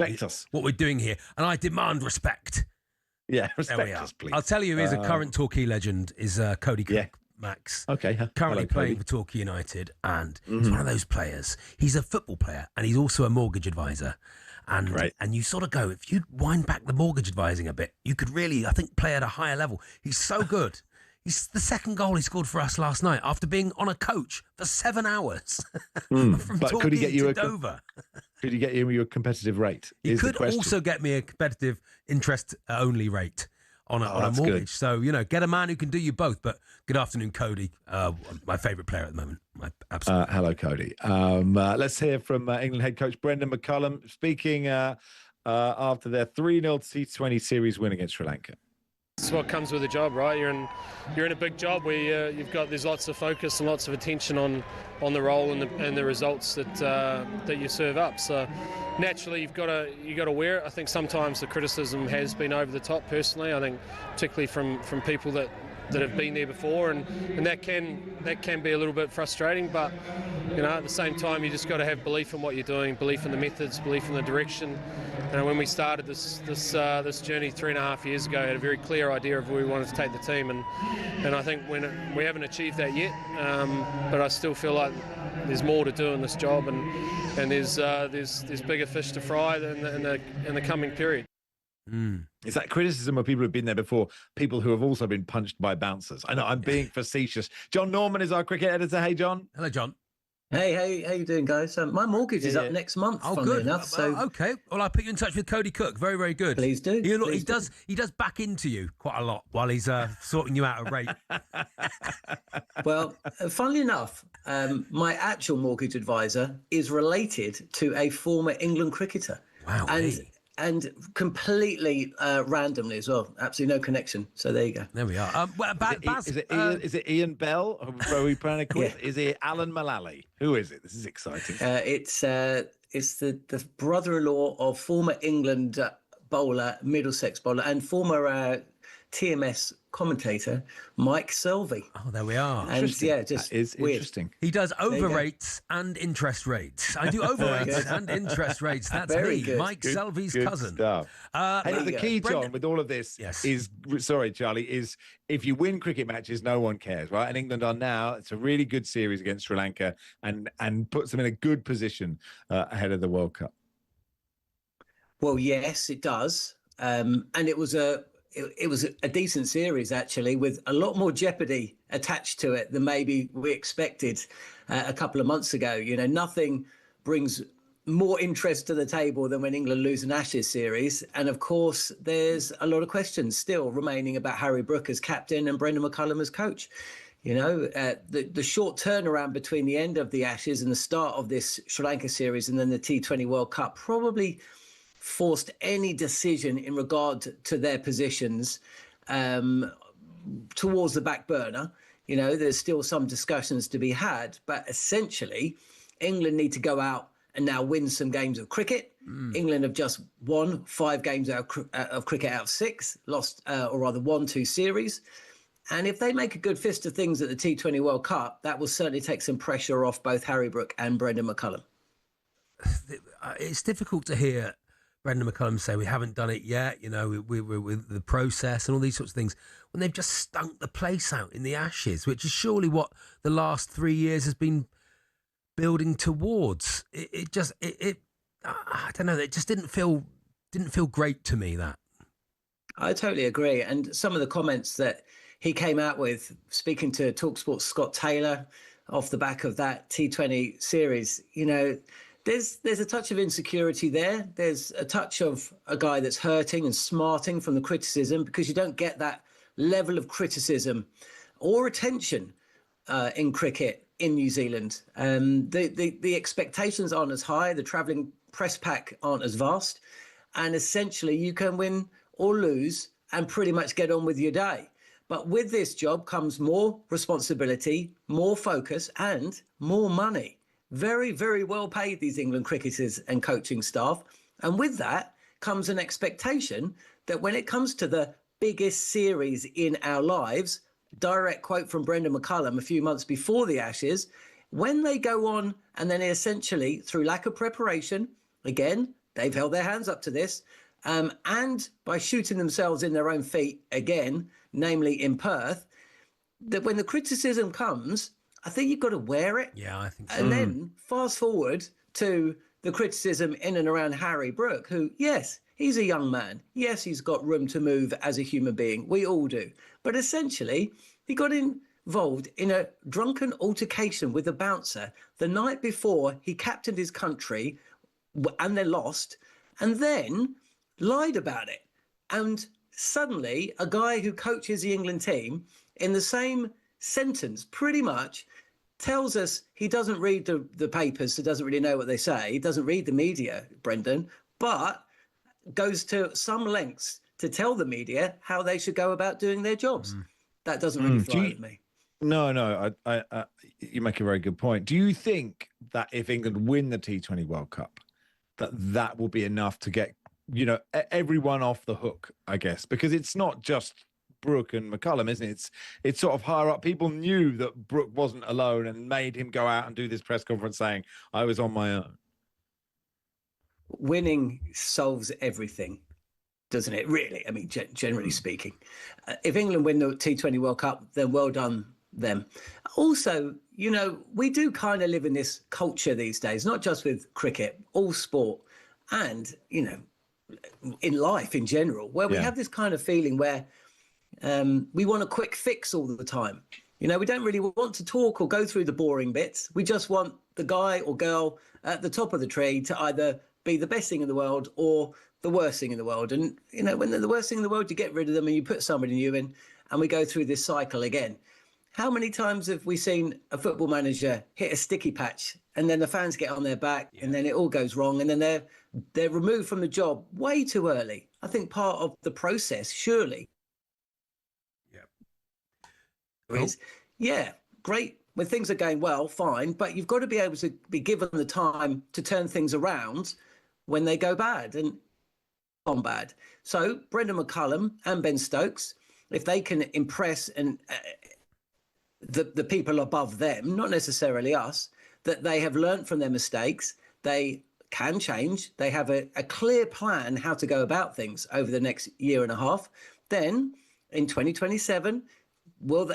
what we're doing here. And I demand respect. Yeah, respect us, please. I'll tell you, he's a current Torquay legend, is Cody Max. Okay. Currently playing for Torquay United, and he's one of those players. He's a football player, and he's also a mortgage advisor. And you sort of go, if you wind back the mortgage advising a bit, you could really, I think, play at a higher level. He's so good. He's the second goal he scored for us last night after being on a coach for 7 hours from Torquay to Dover. Could he get you a competitive rate? He could also get me a competitive interest-only rate on a mortgage. Good. So, get a man who can do you both. But good afternoon, Cody. My favourite player at the moment. Hello, Cody. Let's hear from England head coach Brendan McCullum speaking after their 3-0 T20 series win against Sri Lanka. It's what comes with the job, right? You're in a big job where there's lots of focus and lots of attention on the role and the results that you serve up. So naturally you've got to wear it. I think sometimes the criticism has been over the top. Personally, I think particularly from people that have been there before, and that can be a little bit frustrating. But at the same time, you just got to have belief in what you're doing, belief in the methods, belief in the direction. When we started this journey 3.5 years ago, I had a very clear idea of where we wanted to take the team, and I think we haven't achieved that yet. But I still feel like there's more to do in this job, and there's bigger fish to fry in the coming period. Is that criticism of people who've been there before, people who have also been punched by bouncers? I know I'm being facetious. John Norman is our cricket editor. Hey, John. Hello, John. Hey, how you doing, guys? My mortgage is up next month. Oh, good. Enough, so okay. Well, I'll put you in touch with Cody Cook. Very, very good. Please do. He does back into you quite a lot while he's sorting you out a rate. Well, funnily enough, my actual mortgage advisor is related to a former England cricketer. Wow. And completely randomly as well. Absolutely no connection. So there you go. There we are. Is it Ian Bell? Are we playing a quiz? Is it Alan Mullally? Who is it? This is exciting. It's the brother-in-law of former England bowler, Middlesex bowler, and former TMS commentator Mike Selvey. Oh, there we are. And just is weird. Interesting. He does overrates and interest rates. I do overrates and interest rates. That's Very me, good. Mike Selvey's cousin. Stuff. The key, John, with all of this is, sorry, Charlie, is if you win cricket matches, no one cares, right? And England are now, it's a really good series against Sri Lanka and puts them in a good position ahead of the World Cup. Well, yes, it does. And it was a decent series, actually, with a lot more jeopardy attached to it than maybe we expected a couple of months ago. Nothing brings more interest to the table than when England lose an Ashes series. And, of course, there's a lot of questions still remaining about Harry Brook as captain and Brendan McCullum as coach. The short turnaround between the end of the Ashes and the start of this Sri Lanka series and then the T20 World Cup probably forced any decision in regard to their positions towards the back burner. There's still some discussions to be had, but essentially England need to go out and now win some games of cricket. England have just won 5 games of cricket out of 6, lost or rather won 2 series. And if they make a good fist of things at the T20 World Cup, that will certainly take some pressure off both Harry Brook and Brendan McCullum. It's difficult to hear Brendan McCullum say we haven't done it yet, we're with the process and all these sorts of things, when they've just stunk the place out in the Ashes, which is surely what the last 3 years has been building towards. I don't know, it just didn't feel great to me, that. I totally agree. And some of the comments that he came out with, speaking to talkSPORT's Scott Taylor off the back of that T20 series, you know, there's a touch of insecurity there. There's a touch of a guy that's hurting and smarting from the criticism, because you don't get that level of criticism or attention in cricket in New Zealand. The expectations aren't as high. The travelling press pack aren't as vast. And essentially you can win or lose and pretty much get on with your day. But with this job comes more responsibility, more focus, and more money. Very, very well paid, these England cricketers and coaching staff. And with that comes an expectation that when it comes to the biggest series in our lives, direct quote from Brendan McCullum a few months before the Ashes, when they go on and then essentially through lack of preparation, again, they've held their hands up to this, and by shooting themselves in their own feet again, namely in Perth, that when the criticism comes, I think you've got to wear it. Yeah, I think so. And then fast forward to the criticism in and around Harry Brook, who, yes, he's a young man. Yes, he's got room to move as a human being. We all do. But essentially, he got involved in a drunken altercation with a bouncer the night before he captained his country and they lost, and then lied about it. And suddenly, a guy who coaches the England team in the same sentence pretty much tells us he doesn't read the papers, so doesn't really know what they say. He doesn't read the media, Brendan, but goes to some lengths to tell the media how they should go about doing their jobs. That doesn't really fly with me. No, you make a very good point. Do you think that if England win the T20 World Cup, that will be enough to get, you know, everyone off the hook, I guess? Because it's not just Brook and McCullum, isn't it? It's sort of higher up. People knew that Brook wasn't alone and made him go out and do this press conference saying, I was on my own. Winning solves everything, doesn't it? Really, I mean, generally speaking. If England win the T20 World Cup, then well done them. Also, you know, we do kind of live in this culture these days, not just with cricket, all sport, and, you know, in life in general, where we have this kind of feeling where we want a quick fix all the time. You know, we don't really want to talk or go through the boring bits. We just want the guy or girl at the top of the tree to either be the best thing in the world or the worst thing in the world. And, you know, when they're the worst thing in the world, you get rid of them and you put somebody new in, and we go through this cycle again. How many times have we seen a football manager hit a sticky patch and then the fans get on their back and then it all goes wrong and then they're removed from the job way too early? I think part of the process, surely. Is, great. When things are going well, fine, but you've got to be able to be given the time to turn things around when they go bad and gone bad. So Brendan McCullum and Ben Stokes, if they can impress and the people above them, not necessarily us, that they have learnt from their mistakes, they can change, they have a clear plan how to go about things over the next year and a half, then in 2027,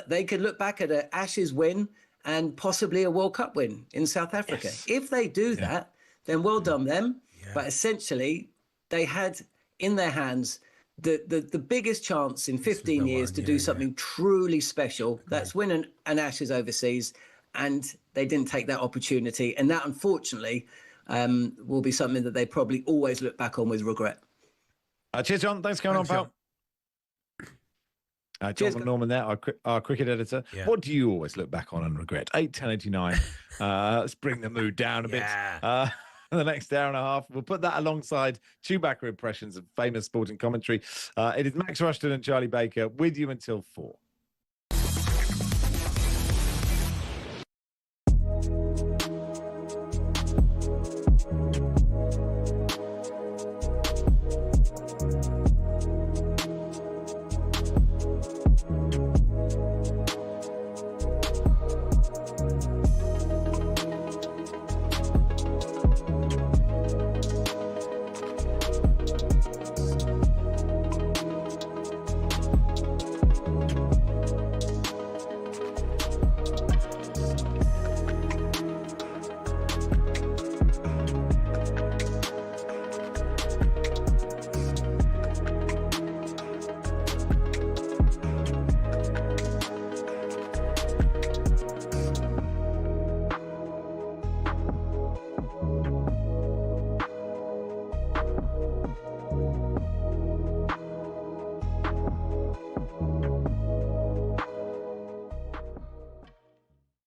they could look back at an Ashes win and possibly a World Cup win in South Africa. Yes. If they do that, then well done them. Yeah. But essentially, they had in their hands the biggest chance in 15 years to do something truly special. That's win an Ashes overseas, and they didn't take that opportunity. And that, unfortunately, will be something that they probably always look back on with regret. Cheers, John. Thanks for coming on, pal. John Norman there, our cricket editor. Yeah. What do you always look back on and regret? 8:10:89. Let's bring the mood down a bit. The next hour and a half, we'll put that alongside Chewbacca impressions of famous sporting commentary. It is Max Rushden and Charlie Baker with you until 4.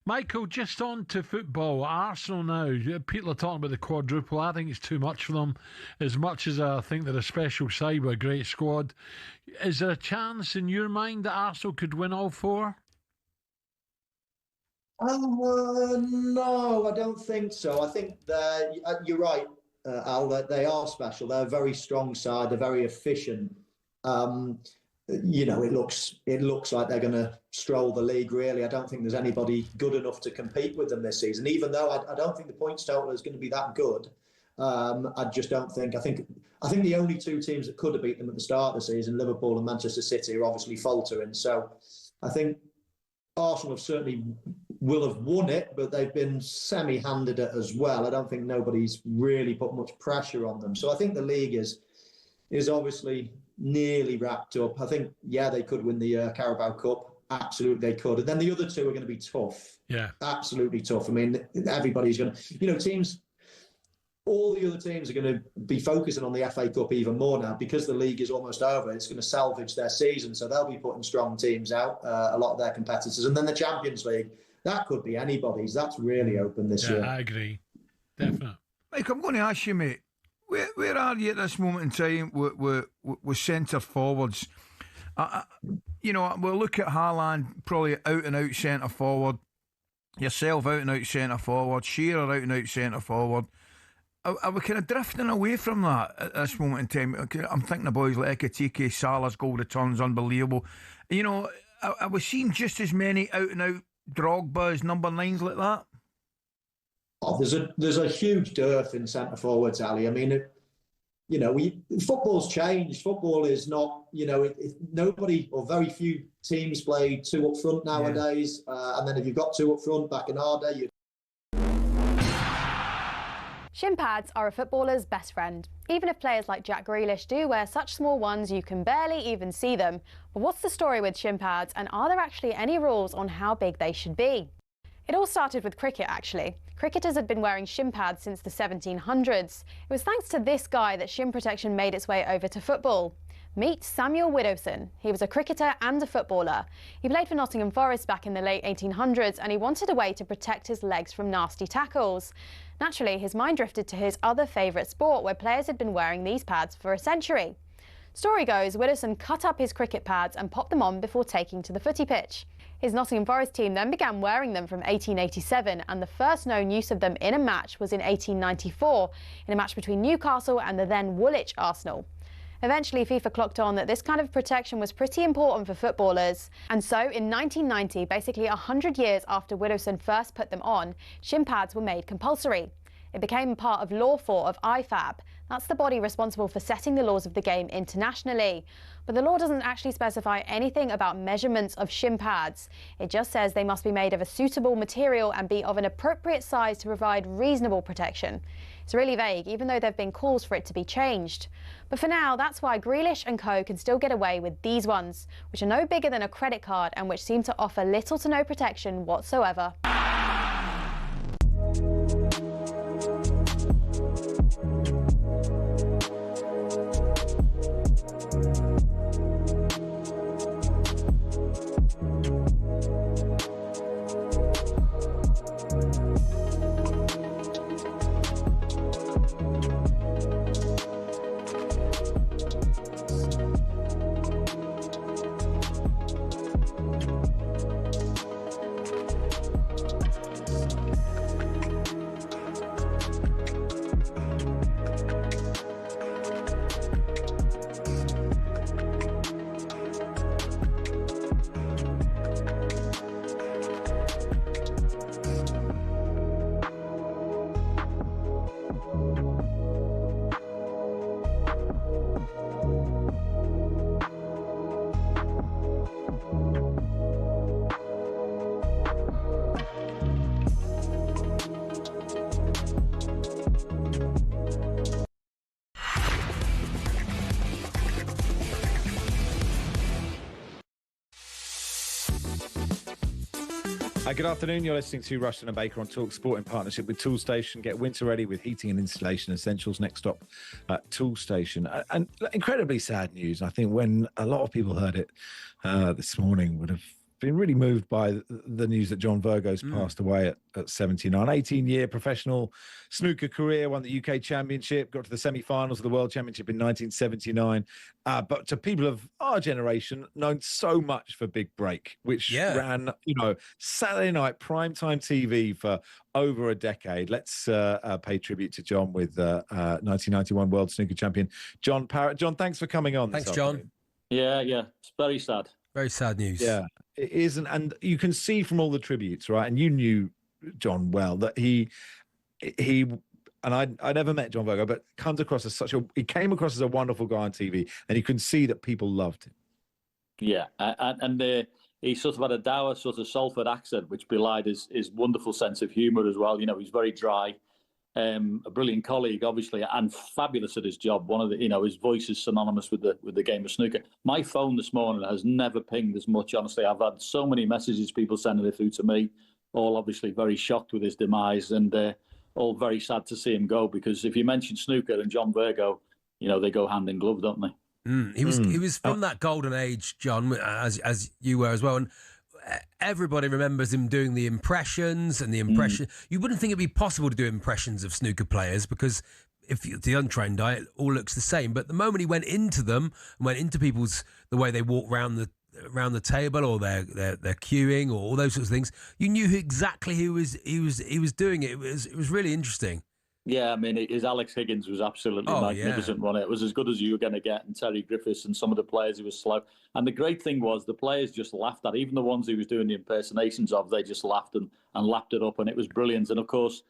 Michael, just on to football. Arsenal now, people are talking about the quadruple. I think it's too much for them, as much as I think they're a special side with a great squad. Is there a chance in your mind that Arsenal could win all four? No, I don't think so. I think you're right, Al, that they are special. They're a very strong side. They're very efficient. It looks like they're going to stroll the league, really. I don't think there's anybody good enough to compete with them this season, even though I don't think the points total is going to be that good. I just don't think. I think the only two teams that could have beat them at the start of the season, Liverpool and Manchester City, are obviously faltering. So I think Arsenal certainly will have won it, but they've been semi-handed it as well. I don't think nobody's really put much pressure on them. So I think the league is obviously nearly wrapped up. I think, they could win the Carabao Cup. Absolutely, they could. And then the other two are going to be tough. Yeah. Absolutely tough. I mean, everybody's going to, all the other teams are going to be focusing on the FA Cup even more now because the league is almost over. It's going to salvage their season. So they'll be putting strong teams out, a lot of their competitors. And then the Champions League, that could be anybody's. That's really open this year. I agree. Definitely. Mike, I'm going to ask you, mate, where are you at this moment in time with centre forwards? We'll look at Haaland, probably out and out centre forward. Yourself out and out centre forward. Shearer out and out centre forward. Are we kind of drifting away from that at this moment in time? I'm thinking of boys like Ekitike, Salah's goal return's unbelievable. Are we seeing just as many out and out Drogba's number 9s like that? Oh, there's a huge dearth in centre forwards, Ali. I mean, football's changed. Football is not, nobody or very few teams play two up front nowadays. Yeah. And then if you've got two up front back in our day, Shin pads are a footballer's best friend. Even if players like Jack Grealish do wear such small ones you can barely even see them. But what's the story with shin pads, and are there actually any rules on how big they should be? It all started with cricket, actually. Cricketers had been wearing shin pads since the 1700s. It was thanks to this guy that shin protection made its way over to football. Meet Samuel Widdowson. He was a cricketer and a footballer. He played for Nottingham Forest back in the late 1800s, and he wanted a way to protect his legs from nasty tackles. Naturally, his mind drifted to his other favourite sport, where players had been wearing these pads for a century. Story goes, Widdowson cut up his cricket pads and popped them on before taking to the footy pitch. His Nottingham Forest team then began wearing them from 1887, and the first known use of them in a match was in 1894, in a match between Newcastle and the then Woolwich Arsenal. Eventually, FIFA clocked on that this kind of protection was pretty important for footballers. And so, in 1990, basically 100 years after Widdowson first put them on, shin pads were made compulsory. It became part of Law 4 of IFAB. That's the body responsible for setting the laws of the game internationally. But the law doesn't actually specify anything about measurements of shin pads. It just says they must be made of a suitable material and be of an appropriate size to provide reasonable protection. It's really vague, even though there have been calls for it to be changed. But for now, that's why Grealish and co can still get away with these ones, which are no bigger than a credit card and which seem to offer little to no protection whatsoever. Good afternoon. You're listening to Rushden and Baker on talkSPORT in partnership with Toolstation. Get winter ready with heating and installation essentials. Next stop, Toolstation. And incredibly sad news. I think when a lot of people heard it this morning would have been really moved by the news that John Virgo's passed away at 79. 18-year professional snooker career, won the UK Championship, got to the semi-finals of the World Championship in 1979. But to people of our generation, known so much for Big Break, which ran, Saturday night primetime TV for over a decade. Let's pay tribute to John with 1991 World Snooker Champion John Parrott. John, thanks for coming on. Thanks, John. Yeah, it's very sad. Very sad news. Yeah, it is, and you can see from all the tributes, right? And you knew John well, that he and I never met John Virgo, but he came across as a wonderful guy on TV, and you can see that people loved him. Yeah, and he sort of had a dour sort of Salford accent, which belied his wonderful sense of humour as well. He's very dry. A brilliant colleague, obviously, and fabulous at his job. One of the, his voice is synonymous with the game of snooker. My phone this morning has never pinged as much. Honestly, I've had so many messages, people sending it through to me, all obviously very shocked with his demise, and all very sad to see him go. Because if you mention snooker and John Virgo, they go hand in glove, don't they? He was from that golden age, John, as you were as well, and everybody remembers him doing the impressions and the impression. You wouldn't think it'd be possible to do impressions of snooker players because if you're the untrained eye, it all looks the same. But the moment he went into them and went into the way they walk around the table or their queuing or all those sorts of things, you knew exactly who he was doing it. It was really interesting. Yeah, I mean, his Alex Higgins was absolutely magnificent, wasn't it? It was as good as you were going to get, and Terry Griffiths and some of the players, he was slow. And the great thing was the players just laughed at, even the ones he was doing the impersonations of, they just laughed and lapped it up, and it was brilliant. And of course,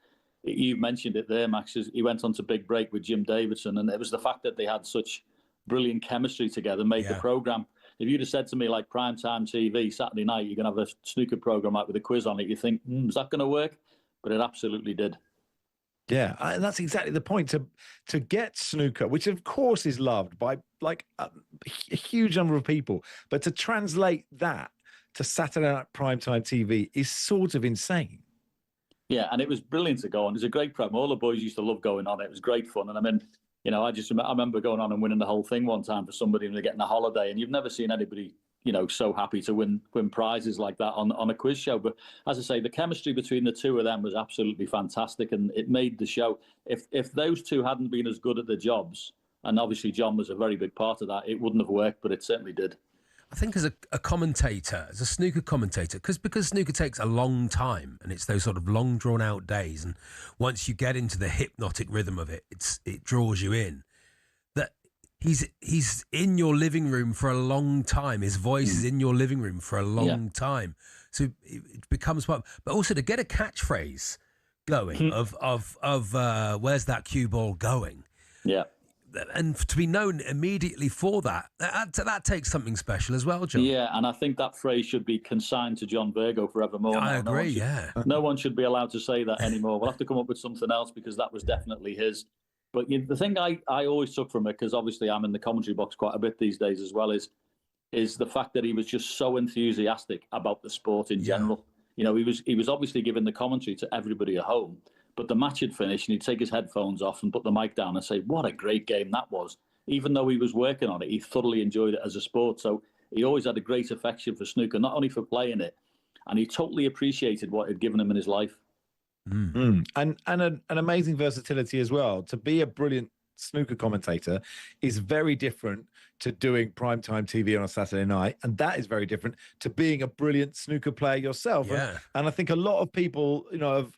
you mentioned it there, Max, he went on to Big Break with Jim Davidson, and it was the fact that they had such brilliant chemistry together made the programme. If you'd have said to me, like, primetime TV, Saturday night, you're going to have a snooker programme out with a quiz on it, you think, is that going to work? But it absolutely did. Yeah, and that's exactly the point, to get snooker, which of course is loved by like a huge number of people, but to translate that to Saturday night primetime TV is sort of insane. Yeah, and it was brilliant to go on. It was a great program. All the boys used to love going on. It was great fun. And I mean, I remember going on and winning the whole thing one time for somebody and they're getting a holiday, and you've never seen anybody so happy to win prizes like that on a quiz show. But as I say, the chemistry between the two of them was absolutely fantastic, and it made the show. If those two hadn't been as good at their jobs, and obviously John was a very big part of that, it wouldn't have worked, but it certainly did. I think as a commentator, as a snooker commentator, because snooker takes a long time and it's those sort of long drawn out days, and once you get into the hypnotic rhythm of it, it draws you in. He's in your living room for a long time. His voice is in your living room for a long time. So it becomes part. But also to get a catchphrase going of where's that cue ball going? Yeah. And to be known immediately for that takes something special as well, John. Yeah, and I think that phrase should be consigned to John Virgo forevermore. I agree, No one should be allowed to say that anymore. We'll have to come up with something else because that was definitely his. But the thing I always took from it, because obviously I'm in the commentary box quite a bit these days as well, is the fact that he was just so enthusiastic about the sport in general. He was obviously giving the commentary to everybody at home, but the match had finished and he'd take his headphones off and put the mic down and say, what a great game that was. Even though he was working on it, he thoroughly enjoyed it as a sport. So he always had a great affection for snooker, not only for playing it, and he totally appreciated what it had given him in his life. And an amazing versatility as well. To be a brilliant snooker commentator is very different to doing primetime TV on a Saturday night, and that is very different to being a brilliant snooker player yourself. And I think a lot of people,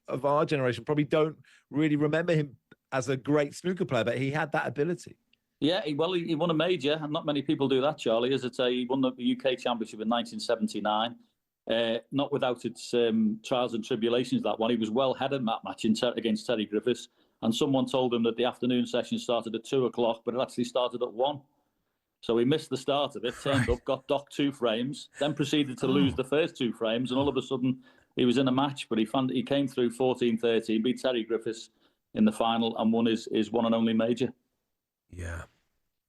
of our generation probably don't really remember him as a great snooker player, but he had that ability. Yeah, he won a major, and not many people do that, Charlie. As I say, he won the UK Championship in 1979. Not without its trials and tribulations, that one. He was well ahead in that match against Terry Griffiths, and someone told him that the afternoon session started at 2:00, but it actually started at 1. So he missed the start of it, turned up, got docked 2 frames, then proceeded to lose the first 2 frames, and all of a sudden he was in a match, but he came through 14-13, beat Terry Griffiths in the final and won his one and only major. Yeah.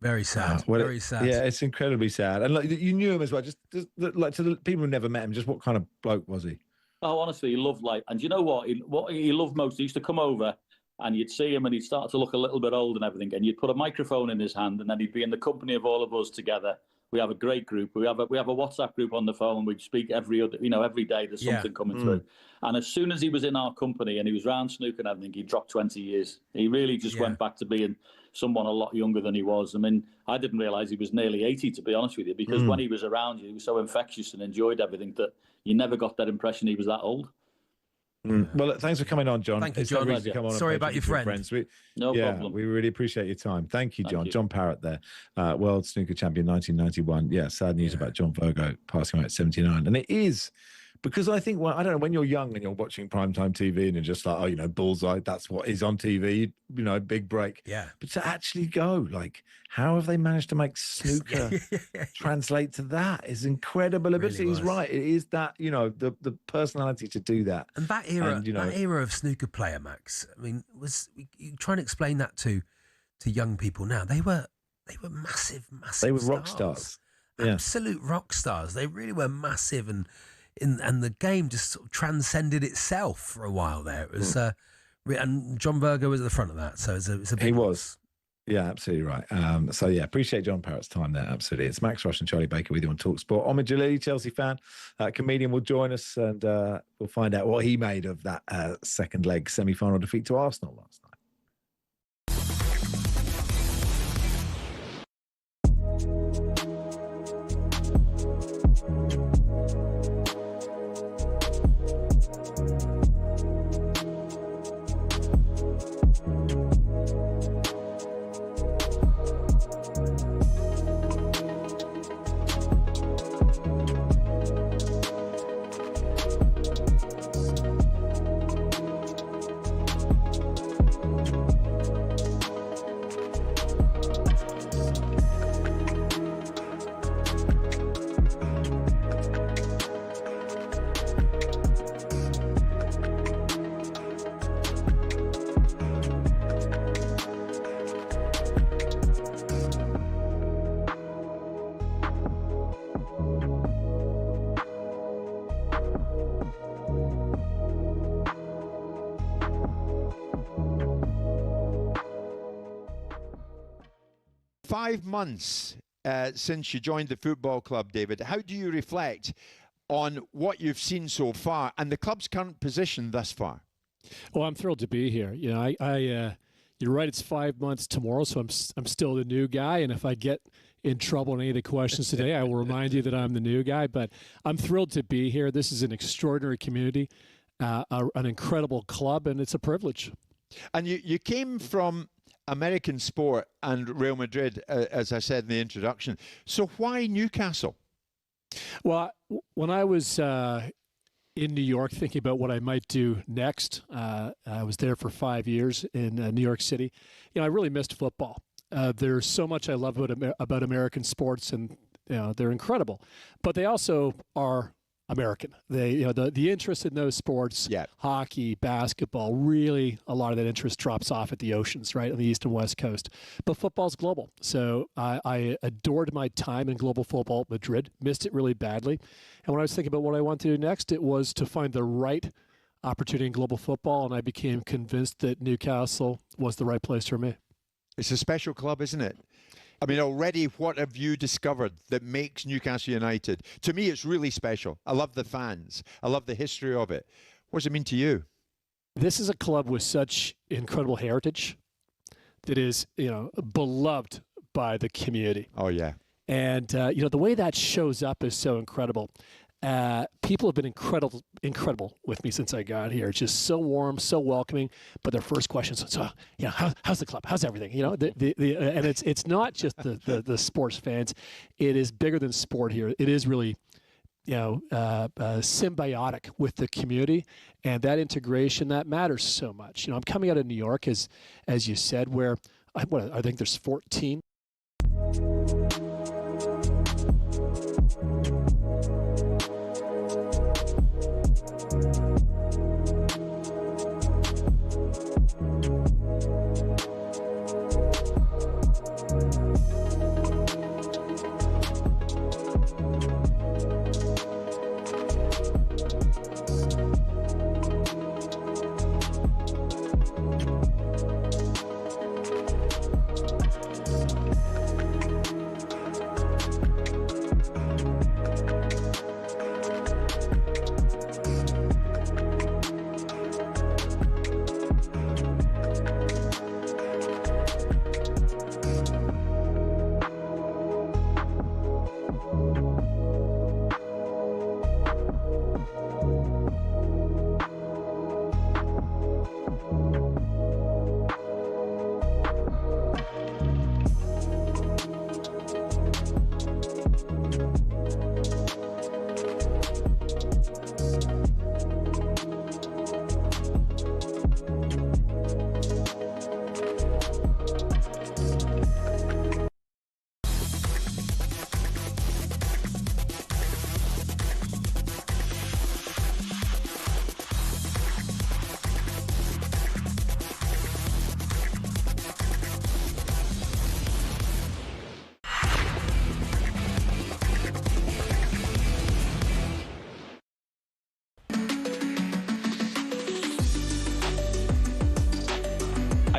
Very sad. Very sad. Yeah, it's incredibly sad. And like, you knew him as well. Just like to the people who never met him, just what kind of bloke was he? Oh, honestly, he loved life. And you know what? What he loved most, he used to come over and you'd see him and he'd start to look a little bit old and everything. And you'd put a microphone in his hand and then he'd be in the company of all of us together we have a great group. We have a WhatsApp group on the phone. We speak every day. There's something coming through. And as soon as he was in our company and he was round snooker and everything, he dropped 20 years. He really just went back to being someone a lot younger than he was. I mean, I didn't realise he was nearly 80, to be honest with you, because when he was around you, he was so infectious and enjoyed everything that you never got that impression he was that old. Well, thanks for coming on, John. Thank you, John. Sorry about your friend. No problem. We really appreciate your time. Thank you, John. Thank you. John Parrott there, World Snooker Champion 1991. Yeah, sad news about John Virgo passing away at 79. And it is because I think, I don't know, when you're young and you're watching primetime TV and you're just like, oh, you know, Bullseye, that's what is on TV, you know, big break. Yeah. But to actually go, like, how have they managed to make snooker translate to that is incredible ability. Really He's right. It is that, you know, the personality to do that. And that era, that era of snooker player, Max, I mean, you try and explain that to young people now. They were massive. They were rock stars. Absolute rock stars. They really were massive, and the game just sort of transcended itself for a while there. It was, and John Virgo was at the front of that. So it's a big. He was. Yeah, absolutely right. So, appreciate John Parrott's time there. Absolutely. It's Max Rush and Charlie Baker with you on talkSPORT. Omid Djalili, Chelsea fan, comedian, will join us, and we'll find out what he made of that second leg semi-final defeat to Arsenal last night. Months since you joined the football club, David. How do you reflect on what you've seen so far and the club's current position thus far? Well, I'm thrilled to be here. You know, you're right. It's 5 months tomorrow, so I'm still the new guy. And if I get in trouble in any of the questions today, I will remind you that I'm the new guy. But I'm thrilled to be here. This is an extraordinary community, an incredible club, and it's a privilege. And you came from American sport and Real Madrid, as I said in the introduction. So why Newcastle? Well, when I was in New York thinking about what I might do next, I was there for 5 years in New York City. You know, I really missed football. There's so much I love about American sports, and they're incredible. But they also are American. They, the interest in those sports, hockey, basketball, really a lot of that interest drops off at the oceans, right, on the East and West Coast. But football's global. So I adored my time in global football at Madrid, missed it really badly. And when I was thinking about what I wanted to do next, it was to find the right opportunity in global football, and I became convinced that Newcastle was the right place for me. It's a special club, isn't it? I mean, already, what have you discovered that makes Newcastle United? To me, it's really special. I love the fans. I love the history of it. What does it mean to you? This is a club with such incredible heritage that is, beloved by the community. Oh, yeah. And, the way that shows up is so incredible. People have been incredible with me since I got here. It's just so warm, so welcoming. But their first questions, how's the club? How's everything? And it's not just the sports fans. It is bigger than sport here. It is really, symbiotic with the community, and that integration that matters so much. I'm coming out of New York, as you said, where I think there's 14.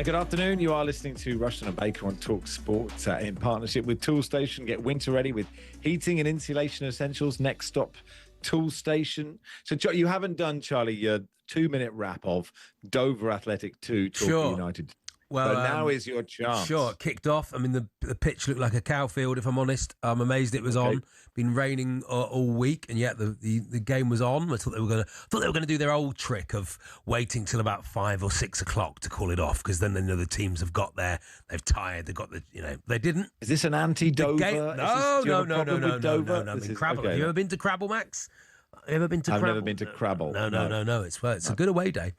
Good afternoon. You are listening to Rushden and Baker on talkSPORT in partnership with Toolstation. Get winter ready with heating and insulation essentials. Next stop, Toolstation. So you haven't done, Charlie, your 2-minute wrap of Dover Athletic 2, Torquay United. Well, so now is your chance. Sure, it kicked off. I mean, the pitch looked like a cow field, if I'm honest. I'm amazed it was on. Been raining all week, and yet the game was on. I thought they were going to do their old trick of waiting till about 5 or 6 o'clock to call it off, because then they know the teams have got there. They've tired. They've got they didn't. Is this an anti-Dover? No. I mean, Crabble. Okay. Have you ever been to Crabble, Max? Ever been to Crabble? I've never been to Crabble. No. It's a good away day.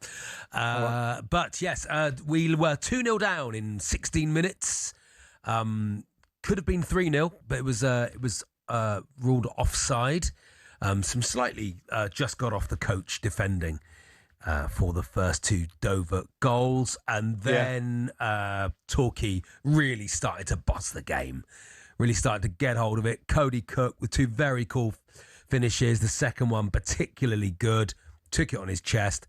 But yes, we were 2-0 down in 16 minutes. Could have been 3-0, but it was ruled offside. Some slightly just got off the coach defending for the first 2 Dover goals, and then Torquay really started to boss the game. Really started to get hold of it. Cody Cook with 2 very cool finishes. The second one particularly good. Took it on his chest.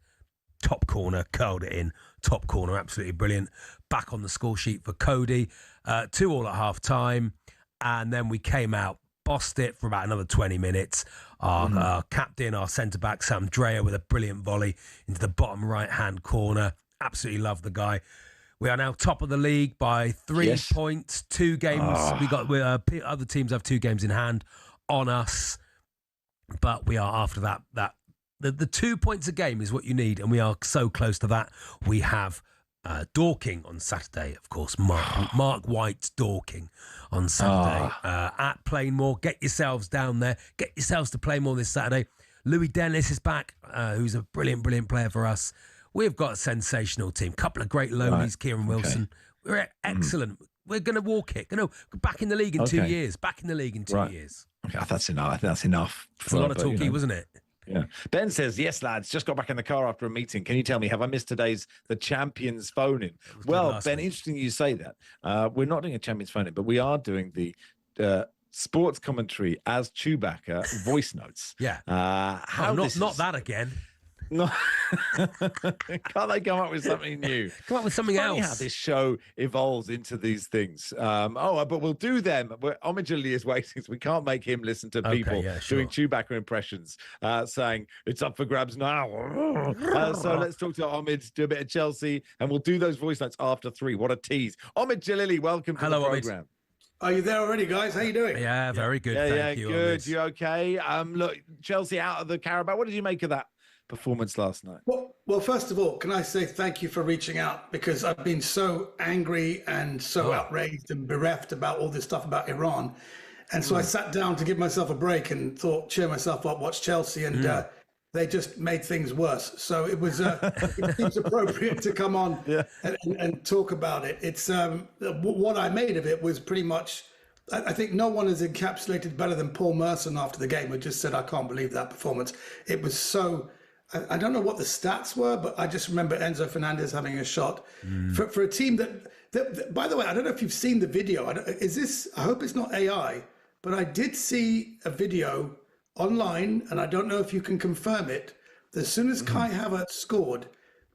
Top corner, curled it in. Top corner, absolutely brilliant. Back on the score sheet for Cody. 2-2 at half time. And then we came out, bossed it for about another 20 minutes. Our captain, our centre-back, Sam Dreyer, with a brilliant volley into the bottom right-hand corner. Absolutely love the guy. We are now top of the league by 3 points. 2 games. We got other teams have 2 games in hand on us. But we are after that. The 2 points a game is what you need, and we are so close to that. We have Dorking on Saturday, of course. Mark White's Dorking on Saturday at Plainmoor. Get yourselves down there. Get yourselves to Plainmoor this Saturday. Louis Dennis is back, who's a brilliant player for us. We've got a sensational team. Couple of great loanies, Kieran Wilson. We're excellent. We're going to walk it. Back in the league in 2 years. Back in the league in 2 years. Okay, that's enough. I think that's enough. It's a lot of Torquay, wasn't it? Yeah. Ben says, yes, lads, just got back in the car after a meeting. Can you tell me, have I missed today's The Champions phone-in? Well, Ben, interesting you say that. We're not doing a Champions phone-in, but we are doing the sports commentary as Chewbacca voice notes. Yeah. Not that again. No, can't they come up with something new? Come up with something else. How this show evolves into these things. But we'll do them. Omid Djalili is waiting, so we can't make him listen to people doing Chewbacca impressions, saying it's up for grabs now. So let's talk to Omid, do a bit of Chelsea, and we'll do those voice notes after 3. What a tease! Omid Djalili, welcome to the program. Are you there already, guys? How you doing? Yeah, very good. Thank you, good. Omid. You okay? Look, Chelsea out of the Carabao. What did you make of that performance last night? Well, first of all, can I say thank you for reaching out, because I've been so angry and so outraged and bereft about all this stuff about Iran. And so I sat down to give myself a break and thought, cheer myself up, watch Chelsea, and they just made things worse. So it was it seems appropriate to come on and talk about it. It's what I made of it was pretty much, I think no one has encapsulated better than Paul Merson after the game, who just said, I can't believe that performance. It was so, I don't know what the stats were, but I just remember Enzo Fernandez having a shot for a team that, by the way, I don't know if you've seen the video. I hope it's not AI, but I did see a video online, and I don't know if you can confirm it. As soon as Kai Havertz scored,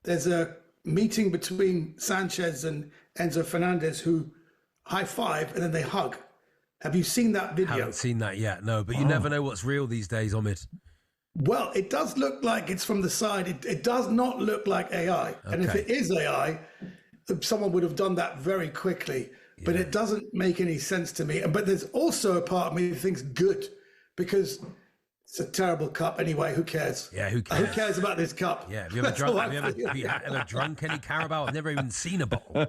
there's a meeting between Sanchez and Enzo Fernandez who high five and then they hug. Have you seen that video? Haven't seen that yet, no, but you never know what's real these days, Omid. Well, it does look like it's from the side. It does not look like AI. Okay. And if it is AI, someone would have done that very quickly. Yeah. But it doesn't make any sense to me. But there's also a part of me that thinks good, because it's a terrible cup anyway. Who cares? Yeah, who cares? Who cares about this cup? Yeah, have you ever drunk any Carabao? I've never even seen a bottle.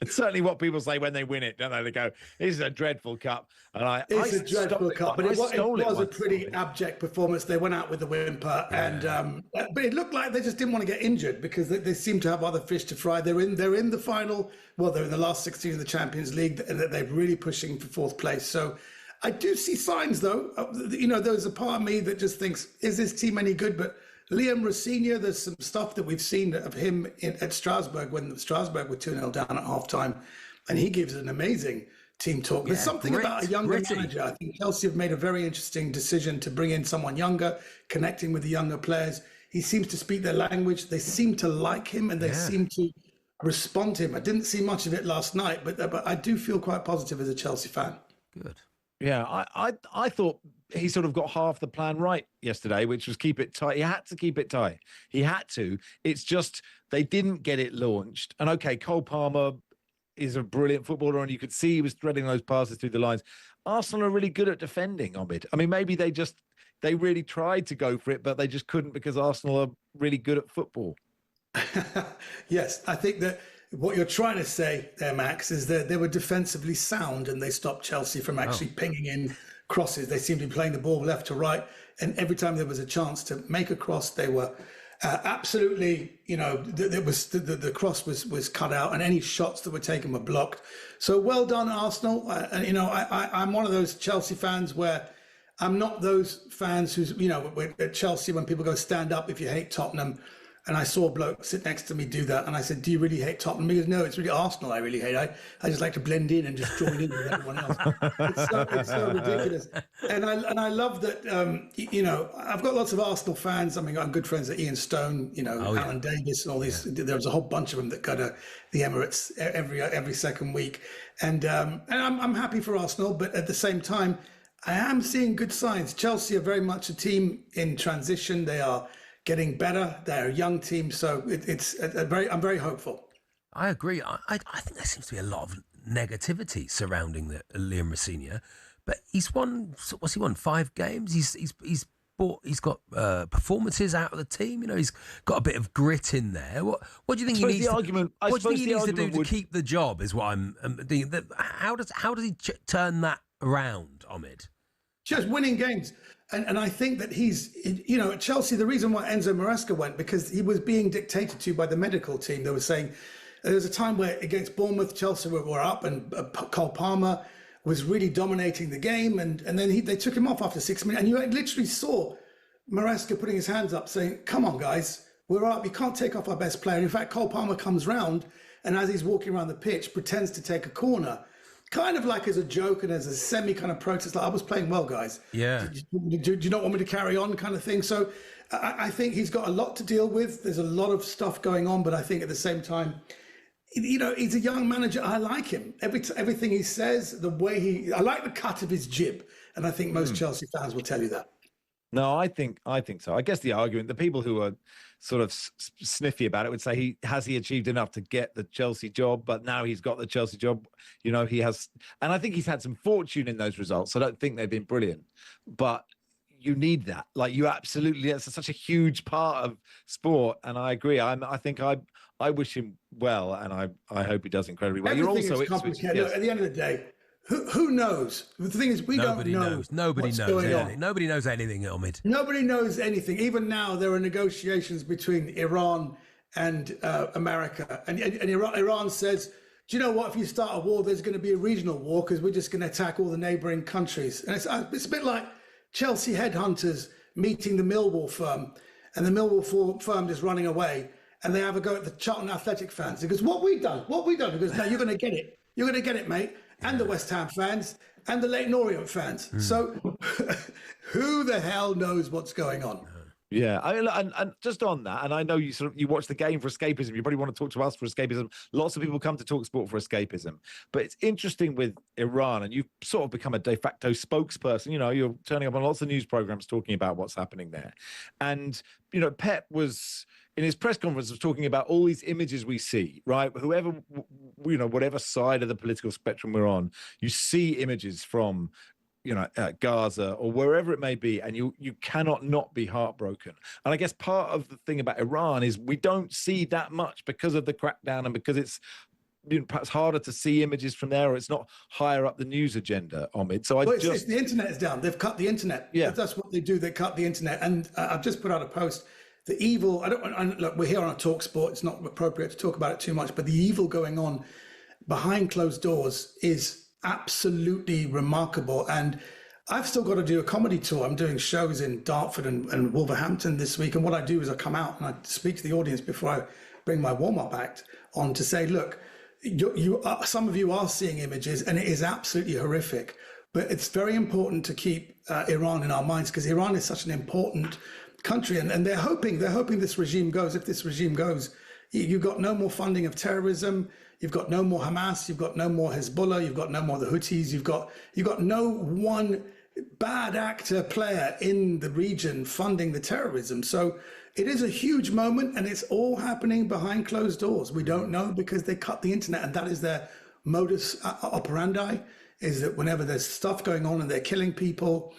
It's certainly what people say when they win it, don't they? They go, "This is a dreadful cup," and it's a dreadful cup. But it was a pretty abject performance. They went out with a whimper, and but it looked like they just didn't want to get injured, because they seem to have other fish to fry. They're in the final. Well, they're in the last 16 of the Champions League, and they're really pushing for 4th place. So I do see signs, though. There's a part of me that just thinks, is this team any good? But Liam Rosenior, there's some stuff that we've seen of him at Strasbourg, when Strasbourg were 2-0 down at half-time, and he gives an amazing team talk. There's something about a younger manager. I think Chelsea have made a very interesting decision to bring in someone younger, connecting with the younger players. He seems to speak their language. They seem to like him, and they seem to respond to him. I didn't see much of it last night, but I do feel quite positive as a Chelsea fan. Good. Yeah, I thought he sort of got half the plan right yesterday, which was keep it tight. He had to keep it tight. He had to. It's just they didn't get it launched. And okay, Cole Palmer is a brilliant footballer, and you could see he was threading those passes through the lines. Arsenal are really good at defending, Omid. I mean, maybe they really tried to go for it, but they just couldn't because Arsenal are really good at football. Yes, I think that what you're trying to say there, Max, is that they were defensively sound and they stopped Chelsea from actually pinging in crosses. They seemed to be playing the ball left to right, and every time there was a chance to make a cross, they were absolutely, the cross was cut out, and any shots that were taken were blocked. So well done, Arsenal. And I'm one of those Chelsea fans where I'm not those fans who's, at Chelsea when people go stand up if you hate Tottenham. And I saw a bloke sit next to me do that. And I said, do you really hate Tottenham? He goes, no, it's really Arsenal I really hate. I just like to blend in and just join in with everyone else. It's so ridiculous. And I love that, I've got lots of Arsenal fans. I mean, I'm good friends with Ian Stone, Alan Davis and all these. Yeah. There was a whole bunch of them that go to the Emirates every second week. And I'm happy for Arsenal. But at the same time, I am seeing good signs. Chelsea are very much a team in transition. They are getting better. They're a young team, so I'm very hopeful. I agree. I think there seems to be a lot of negativity surrounding Liam Rosenior, but he's won. What's he won? 5 games. He's got performances out of the team. He's got a bit of grit in there. What do you think he needs? What do you think he needs to do to keep the job? Is what I'm thinking. How does he turn that around, Omid? Just winning games. And I think that he's, at Chelsea, the reason why Enzo Maresca went, because he was being dictated to by the medical team. They were saying there was a time where against Bournemouth, Chelsea were up and Cole Palmer was really dominating the game. And then they took him off after 6 minutes. And you literally saw Maresca putting his hands up saying, come on, guys, we're up. We can't take off our best player. And in fact, Cole Palmer comes round and as he's walking around the pitch, pretends to take a corner. Kind of like as a joke and as a semi kind of protest, like I was playing well, guys. Yeah. Do you not want me to carry on kind of thing? So I think he's got a lot to deal with. There's a lot of stuff going on, but I think at the same time, he's a young manager. I like him. Everything he says, I like the cut of his jib. And I think most Chelsea fans will tell you that. No, I think so. I guess the argument, the people who are sort of sniffy about it would say has he achieved enough to get the Chelsea job, but now he's got the Chelsea job, he has, and I think he's had some fortune in those results. I don't think they've been brilliant, but you need that. Like you absolutely, that's such a huge part of sport. And I agree. I think I wish him well, and I hope he does incredibly well. Everything is complicated. Yes. Look, at the end of the day, who knows? The thing is, Nobody don't know. Knows. Nobody what's knows going anything. on. Nobody knows anything, Omid. Nobody knows anything. Even now, there are negotiations between Iran and America. And Iran says, do you know what? If you start a war, there's going to be a regional war because we're just going to attack all the neighbouring countries. And it's a bit like Chelsea headhunters meeting the Millwall firm, and the Millwall firm is running away. And they have a go at the Charlton Athletic fans. He goes, what we done? He goes, no, you're going to get it. You're going to get it, mate. And the West Ham fans and the Leyton Orient fans. So who the hell knows what's going on? Yeah, and just on that, and I know you watch the game for escapism. You probably want to talk to us for escapism. Lots of people come to talkSPORT for escapism. But it's interesting with Iran, and you've sort of become a de facto spokesperson. You're turning up on lots of news programs talking about what's happening there. And, Pep was, in his press conference, was talking about all these images we see, right? Whoever, whatever side of the political spectrum we're on, you see images from, Gaza or wherever it may be, and you cannot not be heartbroken. And I guess part of the thing about Iran is we don't see that much because of the crackdown and because it's perhaps harder to see images from there, or it's not higher up the news agenda, Omid. So it's the internet is down. They've cut the internet. Yeah, that's what they do. They cut the internet. And I've just put out a post. The evil. Look, we're here on a talkSPORT. It's not appropriate to talk about it too much, but the evil going on behind closed doors is absolutely remarkable. And I've still got to do a comedy tour. I'm doing shows in Dartford and Wolverhampton this week. And what I do is I come out and I speak to the audience before I bring my warm-up act on to say, look, some of you are seeing images and it is absolutely horrific. But it's very important to keep Iran in our minds because Iran is such an important country, and they're hoping this regime goes. If this regime goes, you've got no more funding of terrorism. You've got no more Hamas. You've got no more Hezbollah. You've got no more the Houthis. You've got no one bad actor player in the region funding the terrorism. So it is a huge moment, and it's all happening behind closed doors. We don't know because they cut the internet, and that is their modus operandi, is that whenever there's stuff going on and they're killing people,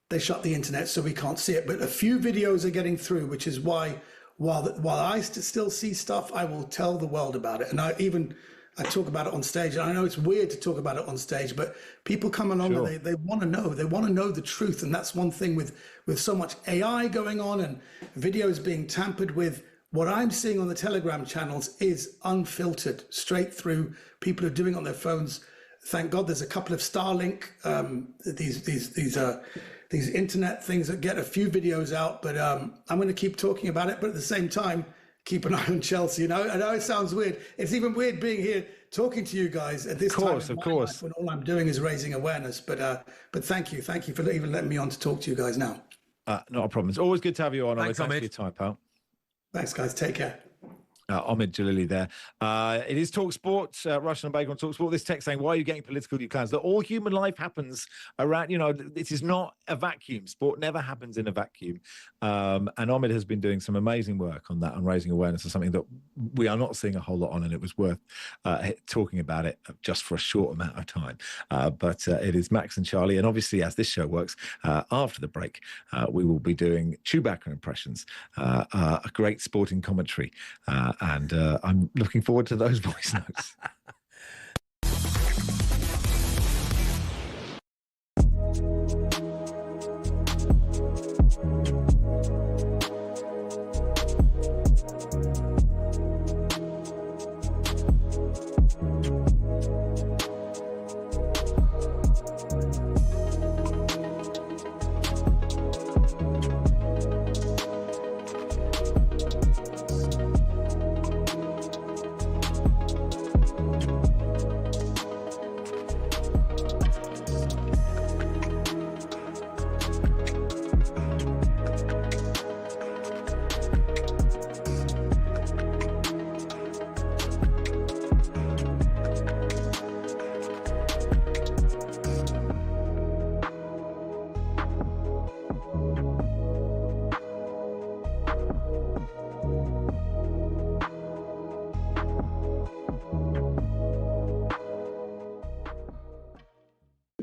they shut the internet so we can't see it. But a few videos are getting through, which is why while I still see stuff, I will tell the world about it. And I talk about it on stage. And I know it's weird to talk about it on stage, but people come along and they want to know. They want to know the truth. And that's one thing with so much AI going on and videos being tampered with. What I'm seeing on the Telegram channels is unfiltered, straight through. People are doing it on their phones. Thank God there's a couple of Starlink, these internet things that get a few videos out, but I'm going to keep talking about it. But at the same time, keep an eye on Chelsea. You know, I know it sounds weird. It's even weird being here talking to you guys at this time of my life when all I'm doing is raising awareness. But thank you for even letting me on to talk to you guys now. Not a problem. It's always good to have you on. Thanks, Omid. Thanks for your time, pal. Thanks, guys. Take care. Omid Djalili there. It is talkSPORT, Rushden and Baker on talkSPORT. This text saying, why are you getting political, you clowns? That all human life happens around, it is not a vacuum. Sport never happens in a vacuum. And Omid has been doing some amazing work on that, on raising awareness of something that we are not seeing a whole lot on, and it was worth talking about it just for a short amount of time. But it is Max and Charlie, and obviously, as this show works, after the break, we will be doing Chewbacca impressions, a great sporting commentary, and I'm looking forward to those voice notes.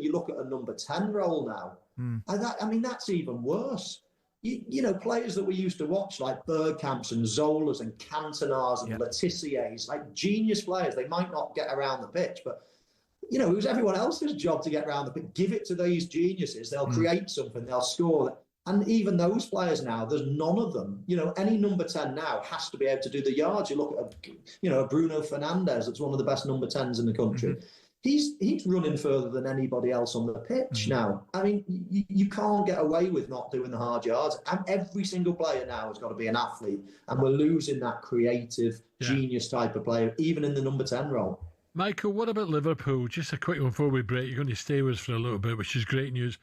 You look at a number 10 role now, and that's even worse. You know, players that we used to watch like Bergkamps and Zolas and Cantonars and Letiziers, like genius players. They might not get around the pitch, but it was everyone else's job to get around the pitch. Give it to these geniuses; they'll create something, they'll score. And even those players now, there's none of them. Any number 10 now has to be able to do the yards. You look at, Bruno Fernandes, that's one of the best number 10s in the country. He's running further than anybody else on the pitch now. I mean, you can't get away with not doing the hard yards. And every single player now has got to be an athlete. And we're losing that creative, genius type of player, even in the number 10 role. Michael, what about Liverpool? Just a quick one before we break. You're going to stay with us for a little bit, which is great news.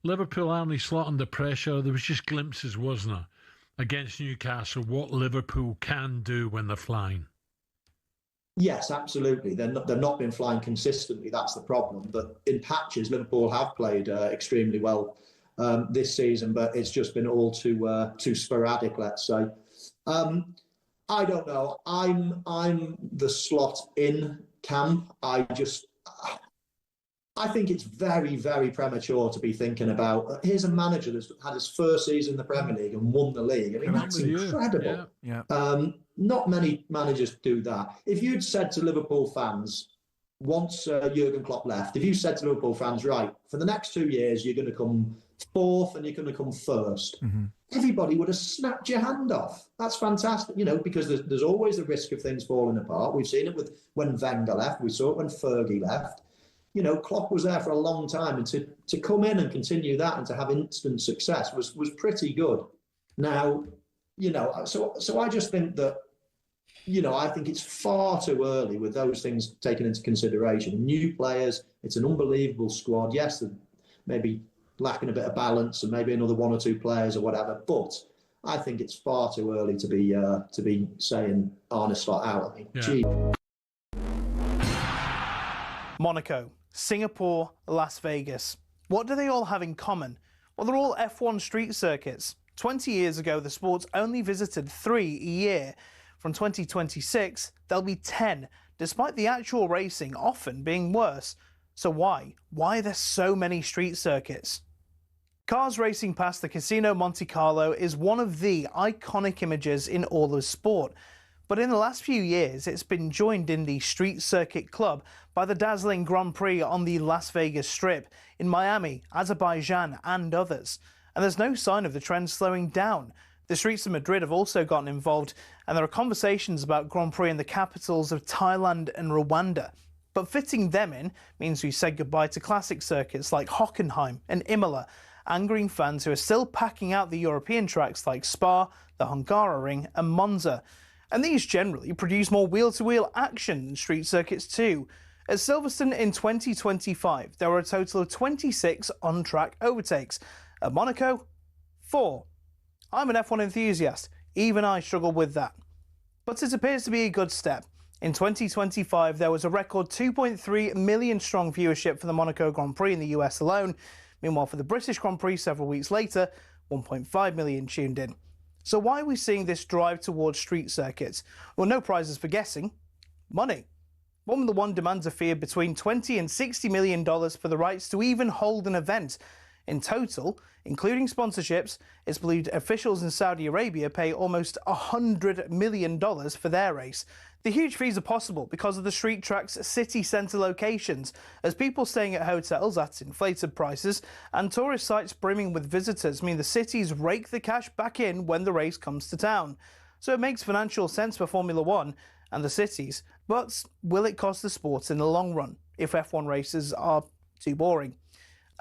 Liverpool, Arne Slot under pressure. There was just glimpses, wasn't there, against Newcastle, what Liverpool can do when they're flying. Yes, absolutely. They've not been flying consistently. That's the problem. But in patches, Liverpool have played extremely well this season, but it's just been all too sporadic, let's say. I don't know. I'm the Slot in camp. I think it's very, very premature to be thinking about. Here's a manager that's had his first season in the Premier League and won the league. I mean, that's incredible. Not many managers do that. If you'd said to Liverpool fans, once Jurgen Klopp left, if you said to Liverpool fans, right, for the next 2 years, you're going to come fourth and you're going to come first, everybody would have snapped your hand off. That's fantastic, because there's always the risk of things falling apart. We've seen it with when Wenger left. We saw it when Fergie left. Klopp was there for a long time, and to come in and continue that and to have instant success was pretty good. Now, so I just think that, I think it's far too early with those things taken into consideration. New players, it's an unbelievable squad. Yes, they're maybe lacking a bit of balance and maybe another one or two players or whatever, but I think it's far too early to be saying Arne Slot out. I mean, gee. Monaco, Singapore, Las Vegas. What do they all have in common? Well, they're all F1 street circuits. 20 years ago, the sports only visited 3 a year. From 2026, there'll be 10, despite the actual racing often being worse. So why? Why are there so many street circuits? Cars racing past the Casino Monte Carlo is one of the iconic images in all of sport. But in the last few years, it's been joined in the Street Circuit Club by the dazzling Grand Prix on the Las Vegas Strip, in Miami, Azerbaijan and others. And there's no sign of the trend slowing down. The streets of Madrid have also gotten involved, and there are conversations about Grand Prix in the capitals of Thailand and Rwanda. But fitting them in means we say goodbye to classic circuits like Hockenheim and Imola, angering fans who are still packing out the European tracks like Spa, the Hungaroring and Monza. And these generally produce more wheel-to-wheel action than street circuits too. At Silverstone in 2025, there were a total of 26 on-track overtakes. At Monaco, 4. I'm an F1 enthusiast. Even I struggle with that. But it appears to be a good step. In 2025, there was a record 2.3 million strong viewership for the Monaco Grand Prix in the US alone. Meanwhile, for the British Grand Prix several weeks later, 1.5 million tuned in. So why are we seeing this drive towards street circuits? Well, no prizes for guessing. Money. Formula One demands a fee of between $20 and $60 million for the rights to even hold an event. In total, including sponsorships, it's believed officials in Saudi Arabia pay almost $100 million for their race. The huge fees are possible because of the street track's city centre locations, as people staying at hotels at inflated prices and tourist sites brimming with visitors mean the cities rake the cash back in when the race comes to town. So it makes financial sense for Formula One and the cities, but will it cost the sport in the long run if F1 races are too boring?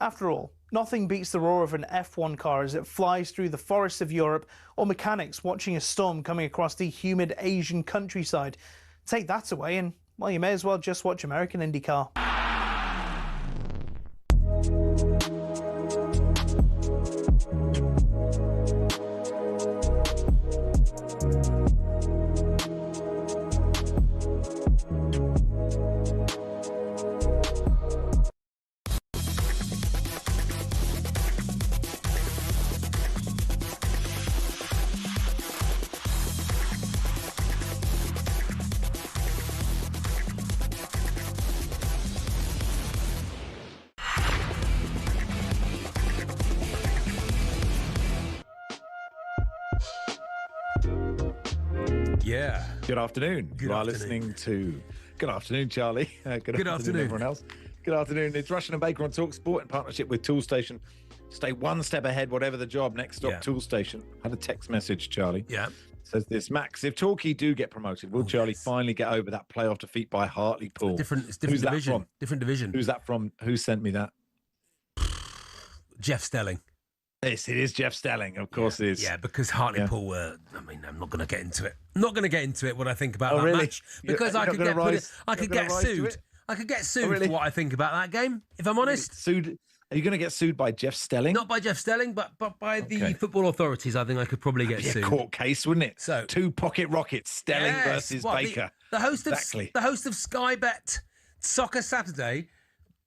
After all, nothing beats the roar of an F1 car as it flies through the forests of Europe, or mechanics watching a storm coming across the humid Asian countryside. Take that away and, well, you may as well just watch American IndyCar. Yeah. Good afternoon. You are listening to... Good afternoon, Charlie. Good afternoon, everyone else. Good afternoon. It's Rushden and Baker on talkSPORT in partnership with Toolstation. Stay one step ahead, whatever the job. Next stop, Toolstation. Had a text message, Charlie. Yeah. Says this, Max, if Torquay do get promoted, will Charlie finally get over that playoff defeat by Hartlepool? It's different Who's division. That from? Different division. Who's that from? Who sent me that? Jeff Stelling. Yes, it is Jeff Stelling. Of course it is. Yeah, because Hartlepool were... I mean, I'm not going to get into it. I'm not going to get into it, what I think about that really? match. Because I could get sued. I could get sued for what I think about that game, if I'm honest. Sued? Are you going to get sued by Jeff Stelling? Not by Jeff Stelling, but by the football authorities. I think I could probably get sued. A court case, wouldn't it? So 2 pocket rockets, Stelling versus Baker. The host of Sky Bet Soccer Saturday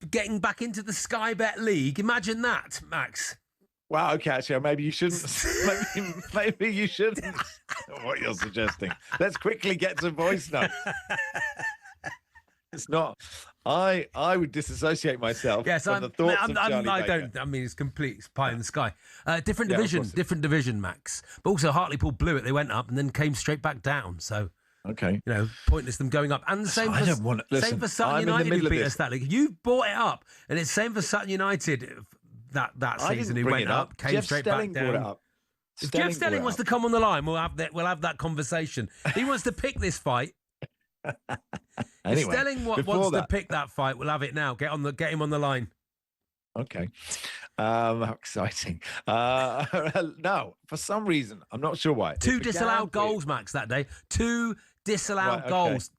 getting back into the Sky Bet League. Imagine that, Max. Wow, okay, actually, maybe you shouldn't. maybe you shouldn't. What you're suggesting. Let's quickly get to voice note. It's not. I would disassociate myself from the thoughts of Charlie Baker. I mean, it's complete. It's pie in the sky. Different division, Max. But also, Hartlepool blew it. They went up and then came straight back down. So, okay, pointless them going up. And the same for Sutton United who beat us that league. You brought it up, and it's same for Sutton United. That season, he went up, came straight back down. If Jeff Stelling wants to come on the line, we'll have that conversation. He wants to pick this fight. Anyway, if Stelling wants to pick that fight, we'll have it now. Get him on the line. Okay. How exciting. No, for some reason, I'm not sure why. 2 disallowed goals, Max, that day. 2 disallowed goals.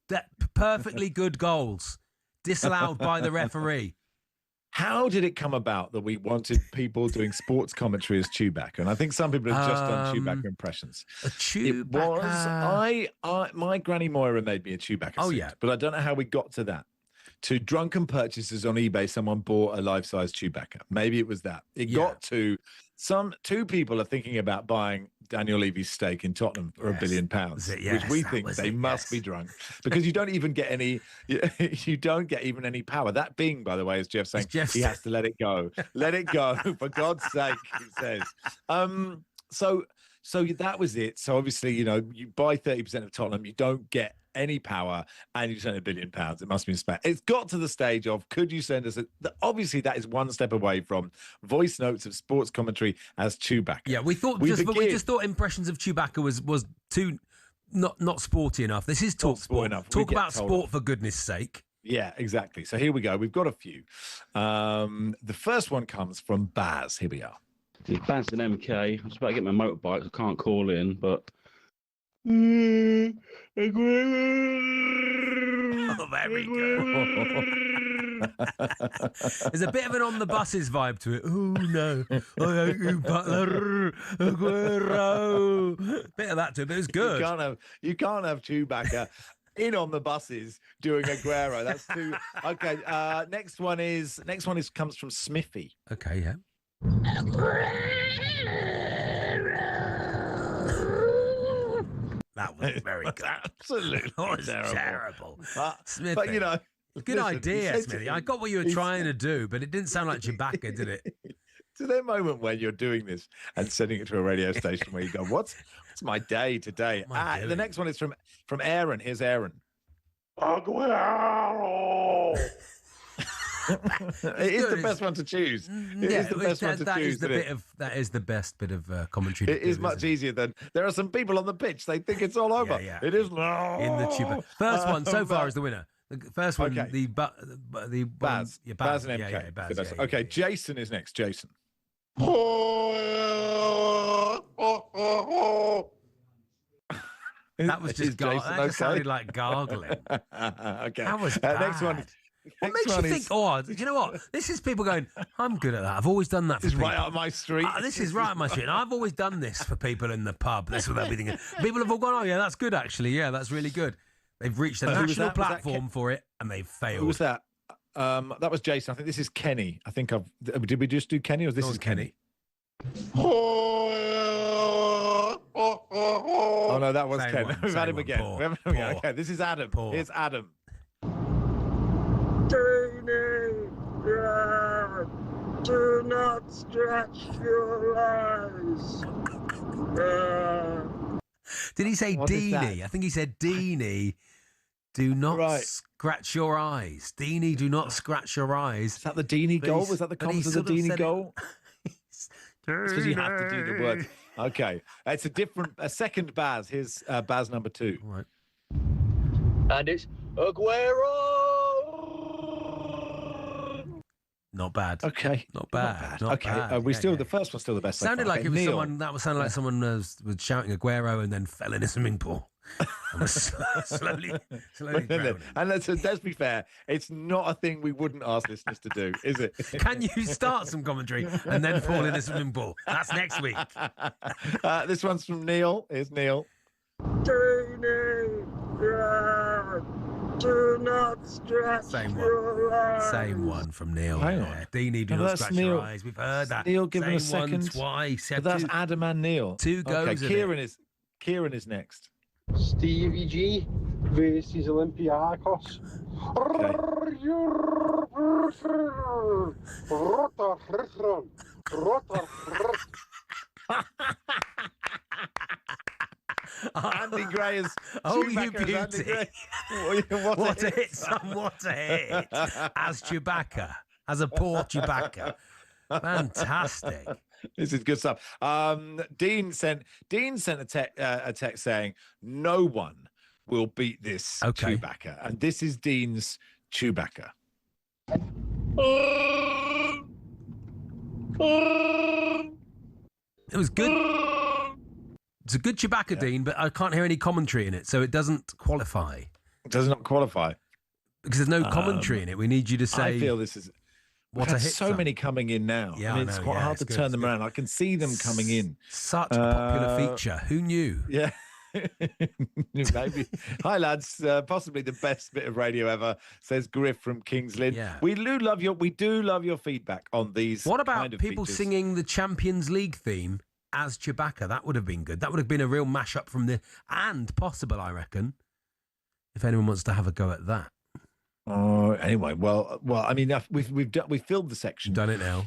Perfectly good goals. Disallowed by the referee. How did it come about that we wanted people doing sports commentary as Chewbacca? And I think some people have just done Chewbacca impressions. A Chewbacca. It was my Granny Moira made me a Chewbacca suit, but I don't know how we got to that. To drunken purchases on eBay, someone bought a life-size Chewbacca. Maybe it was that. It got to two people are thinking about buying Daniel Levy's stake in Tottenham for £1 billion, which we think they must be drunk because you don't even get any. You don't get even any power. That being, by the way, as Jeff's saying, he has to let it go. Let it go, for God's sake, he says. So that was it. So obviously, you buy 30% of Tottenham, you don't get any power, and you send £1 billion. It must be spent. It's got to the stage of, could you send us obviously that is one step away from voice notes of sports commentary as Chewbacca. Yeah, we just thought impressions of Chewbacca was too not sporty enough. This is talkSPORT. Talk about sport for goodness sake. Yeah, exactly. So here we go. We've got a few. The first one comes from Baz. Here we are. It's Baz and MK. I'm just about to get my motorbike. I can't call in, but. Oh, very good. There's a bit of an on the buses vibe to it. Oh no, I hate you, Butler, Aguero. Bit of that to it, but it was good. You can't have Chewbacca in on the buses doing Aguero. That's too okay. Next one comes from Smithy. Okay, yeah. That was very good. Absolutely terrible. Smithy. But good idea, Smithy. I got what you were trying to do, but it didn't sound like Chewbacca, did it? To that moment when you're doing this and sending it to a radio station where you go, what's my day today? The next one is from Aaron. Here's Aaron. Aguero. It is the best one to choose. It is the best one to choose. That is the best bit of commentary. It is much easier than there are some people on the pitch. They think it's all over. Yeah. It is in the Chewbacca. First one so far is the winner. The first one, the Baz. Baz and MK. Yeah, Baz, okay, Jason is next. Jason. That was just that sounded like gargling. Okay, that was bad. Next one. What makes you think? Oh, do you know what? This is people going, I'm good at that. I've always done that. This is right up my street. This is right up my street. And I've always done this for people in the pub. That's what they'll be thinking. People have all gone, oh yeah, that's good actually. Yeah, that's really good. They've reached a national platform for it, and they've failed. Who was that? That was Jason. I think this is Kenny. I think did we just do Kenny, or this is Kenny? Oh no, that was Ken. We've had him again. Okay, this is Adam. Here's Adam. Do not stretch your eyes. Did he say Deanie? I think he said Deanie. Do not scratch your eyes. Deanie, do not scratch your eyes. Is that the Deanie goal? Was that the comms of the Deanie goal? It's because you have to do the word. Okay. It's a second Baz. Here's Baz number 2. All right. And it's Aguero. Not bad. Okay. Not bad. Not okay. bad. The first one's still the best. Sounded like it was someone. That sounded like someone was shouting Aguero and then fell in a swimming pool. And was slowly drowning. And let's be fair, it's not a thing we wouldn't ask listeners to do, is it? Can you start some commentary and then fall in a swimming pool? That's next week. This one's from Neil. Here's Neil. Do not stretch your eyes. Same one from Neil. Hang on. Deanie, do not scratch your eyes. We've heard that. Neil, give him a Same one second. Twice. But that's Adam and Neil. 2 goes. Okay, Kieran is next. Stevie G versus Olympiacos. Andy Gray is. Oh, you beauty. What a hit, son. What a hit. As Chewbacca. As a poor Chewbacca. Fantastic. This is good stuff. Dean sent a text saying, no one will beat this Chewbacca. And this is Dean's Chewbacca. It was good. It's a good Chewbacca, Dean, but I can't hear any commentary in it, so it doesn't qualify. It does not qualify. Because there's no commentary in it. We need you to say... I feel this is... We've had so many coming in now. Yeah, I mean, it's quite hard to turn them around. I can see them coming in. Such a popular feature. Who knew? Yeah. Maybe. Hi lads, possibly the best bit of radio ever, says Griff from Kings Lynn. Yeah. We do love your feedback on these. What about kind of people features. singing the Champions League theme as Chewbacca? That would have been good. That would have been a real mashup and possible, I reckon, if anyone wants to have a go at that. Oh, anyway, well. I mean, we've filled the section. Done it now.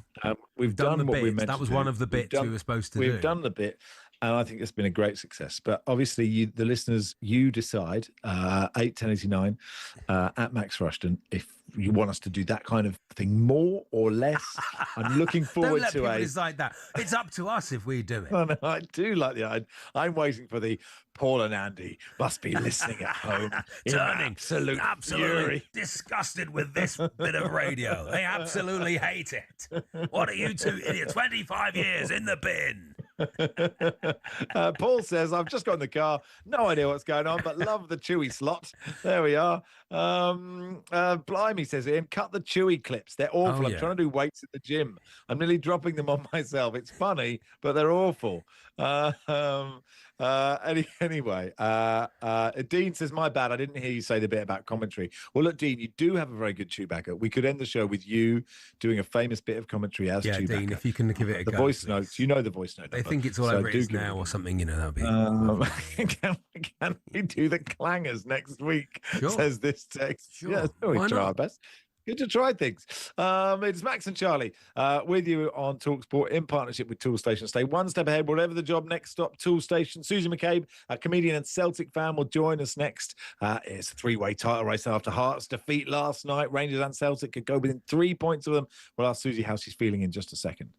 We've done the what we bit. meant. That was to one do. of the bits we were supposed to do. We've done the bit. And I think it's been a great success. But obviously, the listeners, you decide, 81089 at Max Rushden, if you want us to do that kind of thing more or less. I'm looking forward Don't let to people a... decide that. It's up to us if we do it. I know, I do like the... I'm waiting for the Paul and Andy must be listening at home. Turning absolutely fury. disgusted with this bit of radio. They absolutely hate it. What are you two idiots? 25 years in the bin. Paul says, I've just got in the car, no idea what's going on, but love the Chewy slot. There we are. Blimey, says Ian, cut the Chewy clips. They're awful. I'm trying to do weights at the gym. I'm nearly dropping them on myself. It's funny, but they're awful. Anyway, Dean says, my bad, I didn't hear you say the bit about commentary. Well, look, Dean, you do have a very good Chewbacca. We could end the show with you doing a famous bit of commentary as Chewbacca. Dean, if you can give it a go. The voice notes, you know the voice note. They think it's all over it now or something, that would be... Can we do the clangers next week, says this text. Sure. Yeah, we try our best. Good to try things. It's Max and Charlie with you on talkSPORT in partnership with Toolstation. Stay one step ahead, whatever the job. Next stop, Toolstation. Susie McCabe, a comedian and Celtic fan, will join us next. It's a three-way title race after Hearts' defeat last night. Rangers and Celtic could go within 3 points of them. We'll ask Susie how she's feeling in just a second.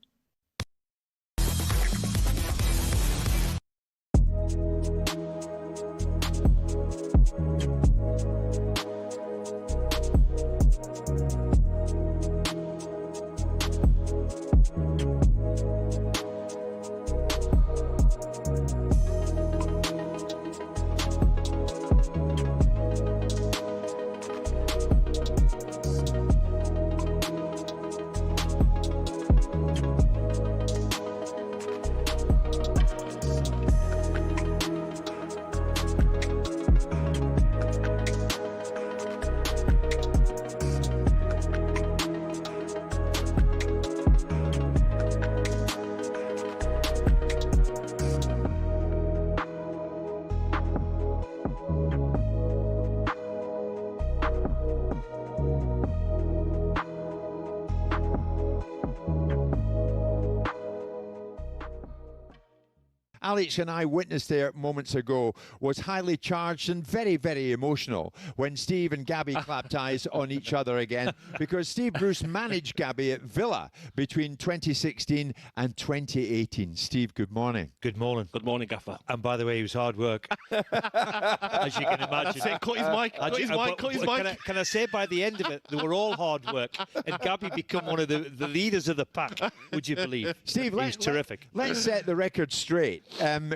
Alex and I witnessed there moments ago was highly charged and very, very emotional when Steve and Gabby clapped eyes on each other again, because Steve Bruce managed Gabby at Villa between 2016 and 2018. Steve, good morning. Good morning. Good morning, Gaffer. And by the way, it was hard work. As you can imagine. That's it. Cut his mic. Cut his mic. Can I say by the end of it, they were all hard work. And Gabby become one of the leaders of the pack, would you believe? Steve, he's terrific. Let's set the record straight.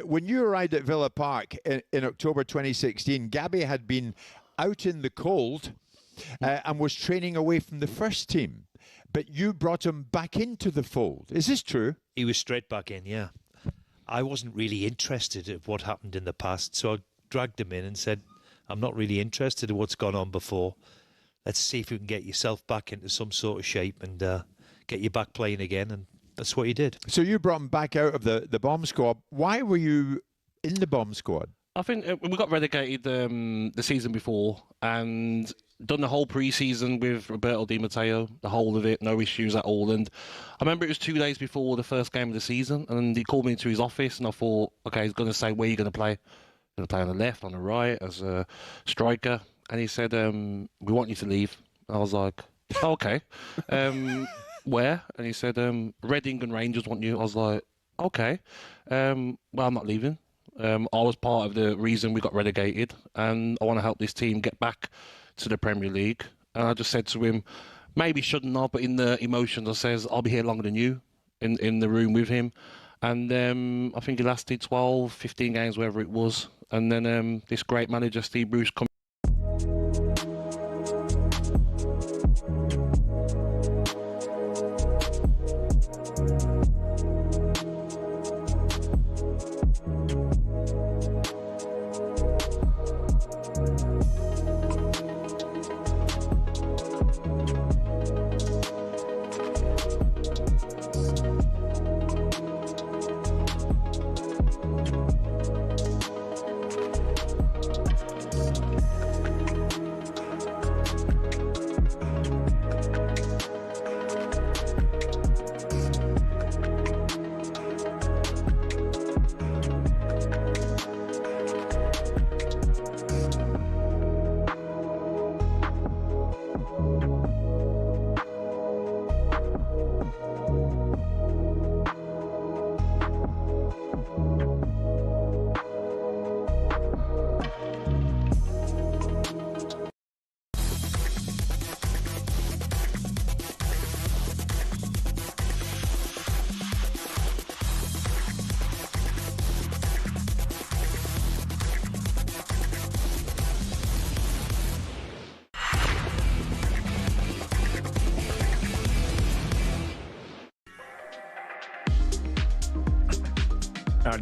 When you arrived at Villa Park in October 2016, Gabby had been out in the cold and was training away from the first team. But you brought him back into the fold. Is this true? He was straight back in, yeah. I wasn't really interested in what happened in the past, so I dragged him in and said, I'm not really interested in what's gone on before. Let's see if we can get yourself back into some sort of shape and get you back playing again. And that's what he did. So you brought him back out of the bomb squad. Why were you in the bomb squad? I think we got relegated the season before and done the whole pre-season with Roberto Di Matteo, the whole of it, no issues at all. And I remember it was 2 days before the first game of the season, and he called me into his office, and I thought, okay, he's going to say, where are you going to play? Going to play on the left, on the right, as a striker. And he said, we want you to leave. I was like, oh, okay. Where? And he said, Reading and Rangers want you. I was like, okay. Well, I'm not leaving. I was part of the reason we got relegated, and I want to help this team get back to the Premier League. And I just said to him, maybe shouldn't I, but in the emotions, I says, I'll be here longer than you in the room with him. And I think he lasted 12, 15 games, wherever it was. And then this great manager, Steve Bruce, come.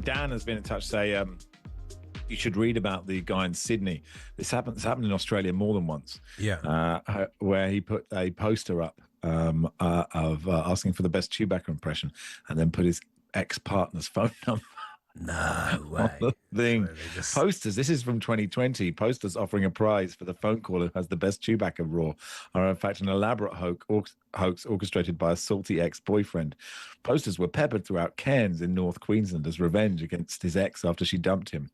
Dan has been in touch, say you should read about the guy in Sydney. This happened in Australia more than once. Yeah. Where he put a poster up of asking for the best Chewbacca impression, and then put his ex-partner's phone number. No way. Thing. Posters, this is from 2020. Posters offering a prize for the phone caller who has the best Chewbacca roar are in fact an elaborate hoax orchestrated by a salty ex-boyfriend. Posters were peppered throughout Cairns in North Queensland as revenge against his ex after she dumped him.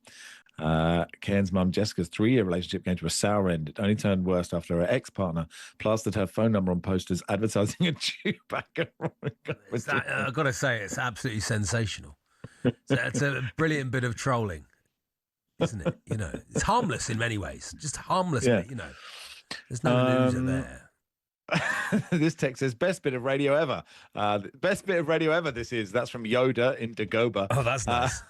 Cairns' mum Jessica's 3-year relationship came to a sour end. It only turned worse after her ex-partner plastered her phone number on posters advertising a Chewbacca roar. I've got to say, it's absolutely sensational. It's a brilliant bit of trolling, isn't it? You know, it's harmless in many ways. Just harmless, you know. There's no loser there. This text says, best bit of radio ever. Best bit of radio ever this is. That's from Yoda in Dagobah. Oh, that's nice.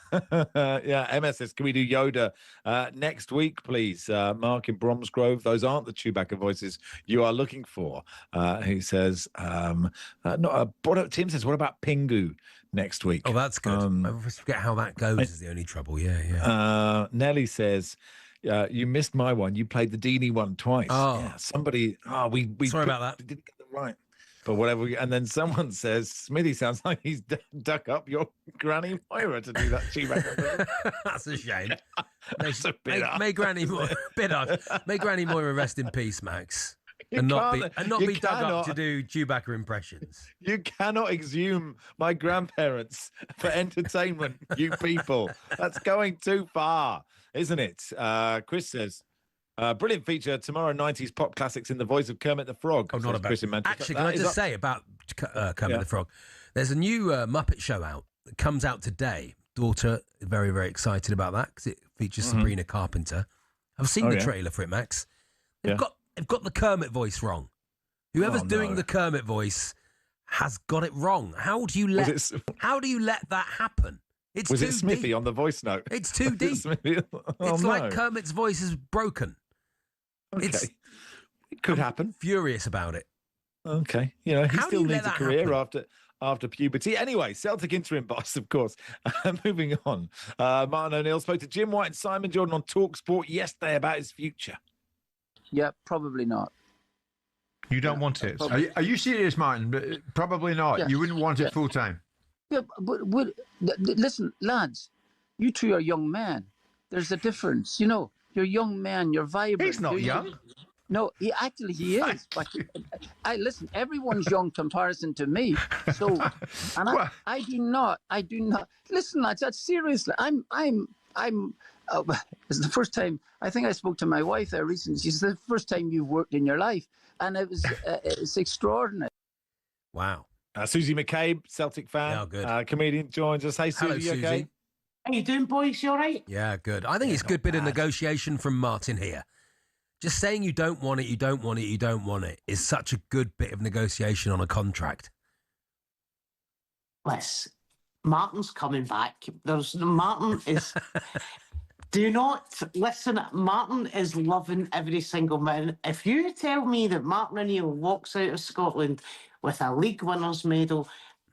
Yeah, MS says, can we do Yoda next week, please? Mark in Bromsgrove, those aren't the Chewbacca voices you are looking for. He says, Tim says, what about Pingu next week? Oh, that's good. I forget how that goes is the only trouble. Yeah. Nelly says, you missed my one. You played the Deeney one twice. Oh, yeah, somebody. Oh, we sorry about that. We didn't get it right. But whatever. And then someone says, Smithy sounds like he's dug up your Granny Moira to do that Chewbacca. That's a shame. That's a bit may Granny Moira rest in peace, Max. And not be dug up to do Chewbacca impressions. You cannot exhume my grandparents for entertainment, you people. That's going too far, isn't it? Chris says, brilliant feature tomorrow, 90s pop classics in the voice of Kermit the Frog. Oh, not about Chris in Manchester. Actually, can I just say about Kermit the Frog? There's a new Muppet show out that comes out today. Daughter, very, very excited about that because it features Sabrina Carpenter. I've seen the trailer for it, Max. They've got the Kermit voice wrong. Whoever's doing the Kermit voice has got it wrong. How do you let that happen? Was it Smithy deep. On the voice note? It's too deep. It's like Kermit's voice is broken. Okay. It could happen. Furious about it. Okay. You know, he still needs a career after puberty. Anyway, Celtic interim boss, of course. Moving on. Martin O'Neill spoke to Jim White and Simon Jordan on talkSPORT yesterday about his future. Yeah, probably not. You don't want it? Are you serious, Martin? Probably not. Yeah. You wouldn't want it full time? Yeah, but listen, lads, you two are young men. There's a difference. You know, you're young men, you're vibrant. He's not young. No, he is. But listen, everyone's young comparison to me. So, and I do not. Listen, lads, that's seriously. It's the first time. I think I spoke to my wife there recently. She said, "The first time you've worked in your life," and it was it's extraordinary. Wow. Susie McCabe, Celtic fan, comedian, joins us. Hey, Susie, hello, Susie. Okay? How you doing, boys? You all right? Yeah, good. I think it's a good bit of negotiation from Martin here. Just saying you don't want it is such a good bit of negotiation on a contract. Listen, Martin's coming back. Martin is... Do not listen. Martin is loving every single minute. If you tell me that Martin O'Neill walks out of Scotland with a league winners' medal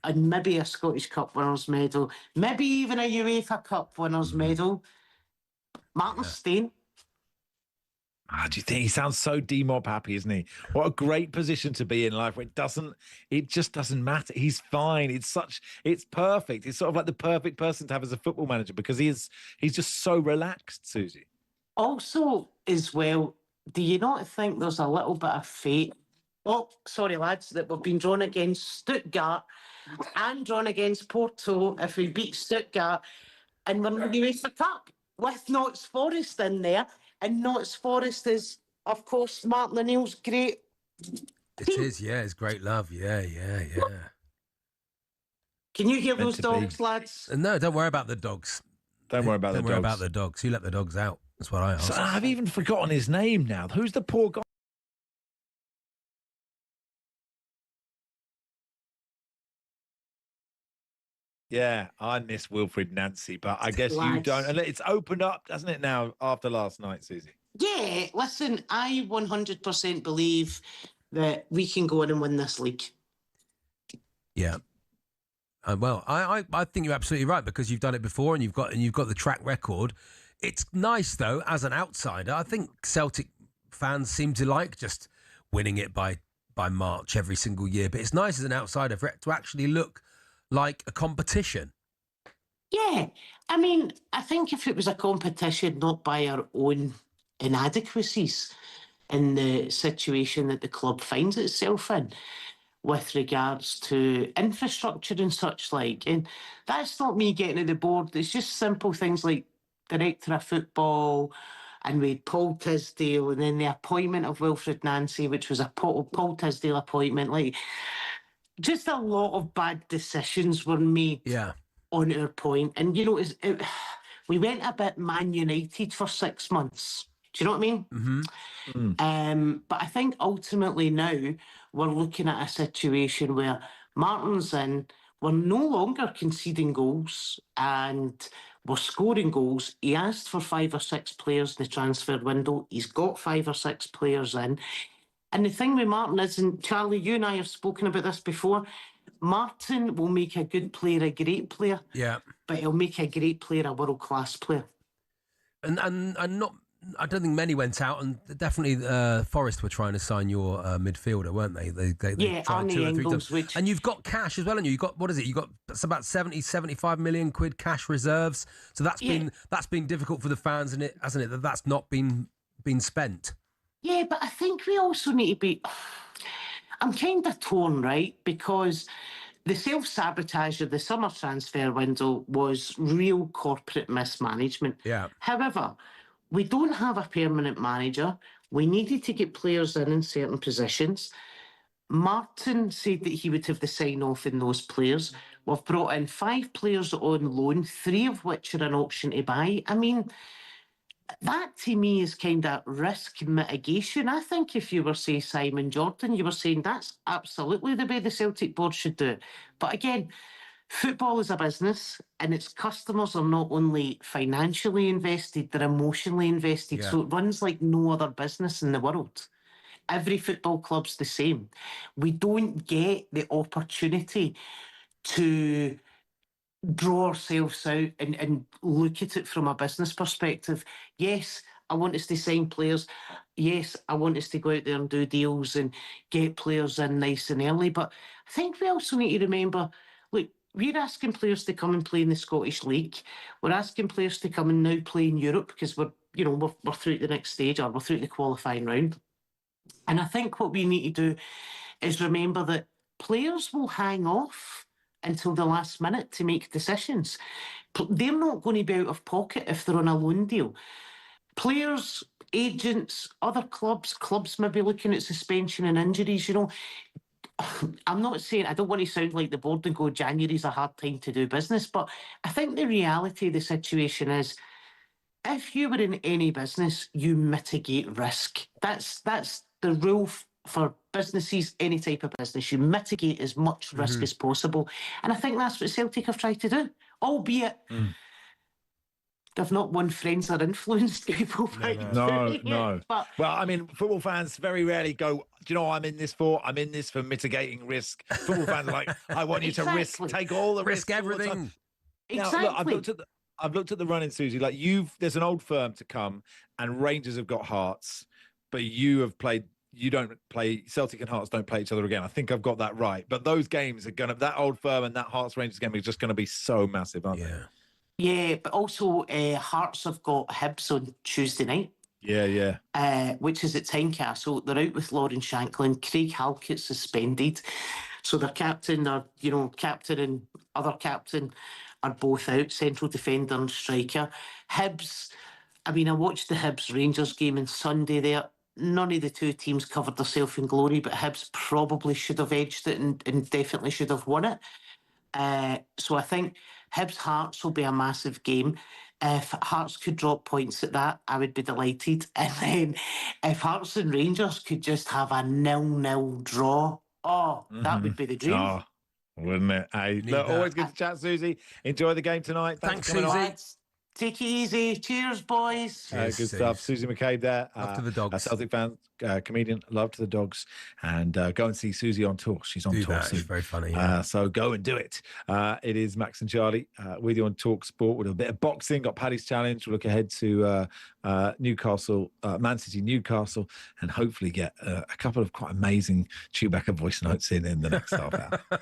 and maybe a Scottish Cup winners' medal, maybe even a UEFA Cup winners' medal, Martin's staying. Do you think he sounds so demob happy, isn't he? What a great position to be in life where it just doesn't matter. He's fine. It's perfect. It's sort of like the perfect person to have as a football manager because he's just so relaxed, Susie. Also, as well, do you not think there's a little bit of fate? Oh, sorry, lads, that we've been drawn against Stuttgart and drawn against Porto if we beat Stuttgart and we're in the UEFA Cup with Notts Forest in there. And Notts Forest is, of course, Martin O'Neill's great team. It is, yeah. It's great love. Yeah. Can you hear those dogs, lads? No, don't worry about the dogs. Don't worry about the dogs. You let the dogs out. That's what I asked. So I've even forgotten his name now. Who's the poor guy? Yeah, I miss Wilfred Nancy, but I guess you don't. And it's opened up, doesn't it, now after last night, Susie? Yeah, listen, I 100% believe that we can go in and win this league. Yeah. Well, I think you're absolutely right, because you've done it before and you've got the track record. It's nice though, as an outsider. I think Celtic fans seem to like just winning it by March every single year. But it's nice as an outsider for it to actually look like a competition. Yeah, I mean, I think if it was a competition not by our own inadequacies in the situation that the club finds itself in with regards to infrastructure and such like, and that's not me getting at the board, it's just simple things like director of football, and we had Paul Tisdale, and then the appointment of Wilfred Nancy, which was a Paul Tisdale appointment. Like, just a lot of bad decisions were made on our point. And, you know, we went a bit Man United for 6 months. Do you know what I mean? Mm-hmm. But I think ultimately now we're looking at a situation where Martin's in, we're no longer conceding goals and we're scoring goals. He asked for 5 or 6 players in the transfer window. He's got 5 or 6 players in. And the thing with Martin is, and Charlie, you and I have spoken about this before, Martin will make a good player a great player. Yeah. But he'll make a great player a world-class player. And not, I don't think many went out, and definitely Forest were trying to sign your midfielder, weren't they? They tried 2 or 3 times. And you've got cash as well, and you got, what is it? You got about 75 million quid cash reserves. So that's been difficult for the fans, and hasn't it? That's not been spent. Yeah, but I think we also need to be. I'm kind of torn, right? Because the self-sabotage of the summer transfer window was real corporate mismanagement. Yeah. However, we don't have a permanent manager. We needed to get players in certain positions. Martin said that he would have the sign-off in those players. We've brought in 5 players on loan, 3 of which are an option to buy. I mean, that to me is kind of risk mitigation. I think if you were, say, Simon Jordan, you were saying that's absolutely the way the Celtic board should do it. But again, football is a business, and its customers are not only financially invested, they're emotionally invested. Yeah. So it runs like no other business in the world. Every football club's the same. We don't get the opportunity to draw ourselves out and look at it from a business perspective. Yes, I want us to sign players. Yes, I want us to go out there and do deals and get players in nice and early. But I think we also need to remember, look, we're asking players to come and play in the Scottish League. We're asking players to come and now play in Europe because we're through to the next stage, or we're through to the qualifying round. And I think what we need to do is remember that players will hang off until the last minute to make decisions. They're not going to be out of pocket if they're on a loan deal. Players, agents, other clubs may be looking at suspension and injuries, you know. I'm not saying, I don't want to sound like the board and go, January's a hard time to do business, but I think the reality of the situation is, if you were in any business, you mitigate risk. That's the rule for businesses, any type of business. You mitigate as much risk as possible. And I think that's what Celtic have tried to do, albeit they've not won friends or influenced people. No. But, well, I mean, football fans very rarely go, do you know what I'm in this for? I'm in this for mitigating risk. Football fans are like, I want you to take all the risk. Everything. Exactly. Now, look, I've looked at the running, Susie. Like, there's an old firm to come, and Rangers have got Hearts, but you don't play, Celtic and Hearts don't play each other again. I think I've got that right. But those games are that old firm and that Hearts Rangers game is just going to be so massive, aren't they? Yeah, but also Hearts have got Hibs on Tuesday night. Yeah. Which is at Tynecastle. They're out with Lauren Shanklin. Craig Halkett's suspended. So their captain, captain and other captain are both out, central defender and striker. Hibs, I mean, I watched the Hibs-Rangers game on Sunday there. None of the two teams covered themselves in glory, but Hibs probably should have edged it and definitely should have won it. So I think Hibs-Hearts will be a massive game. If Hearts could drop points at that, I would be delighted. And then if Hearts and Rangers could just have a 0-0 draw, that would be the dream. Oh, wouldn't it? Hey, look, always good to chat, Susie. Enjoy the game tonight. Thanks for coming Susie. on. Take it easy. Cheers, boys. Good stuff. Susie McCabe there. Love to the dogs. A Celtic fan, comedian, love to the dogs. And go and see Susie on tour. She's on tour soon. She's very funny. Yeah. So go and do it. It is Max and Charlie with you on talkSPORT with a bit of boxing. Got Paddy's Challenge. We'll look ahead to Newcastle, Man City, Newcastle, and hopefully get a couple of quite amazing Chewbacca voice notes in the next half hour.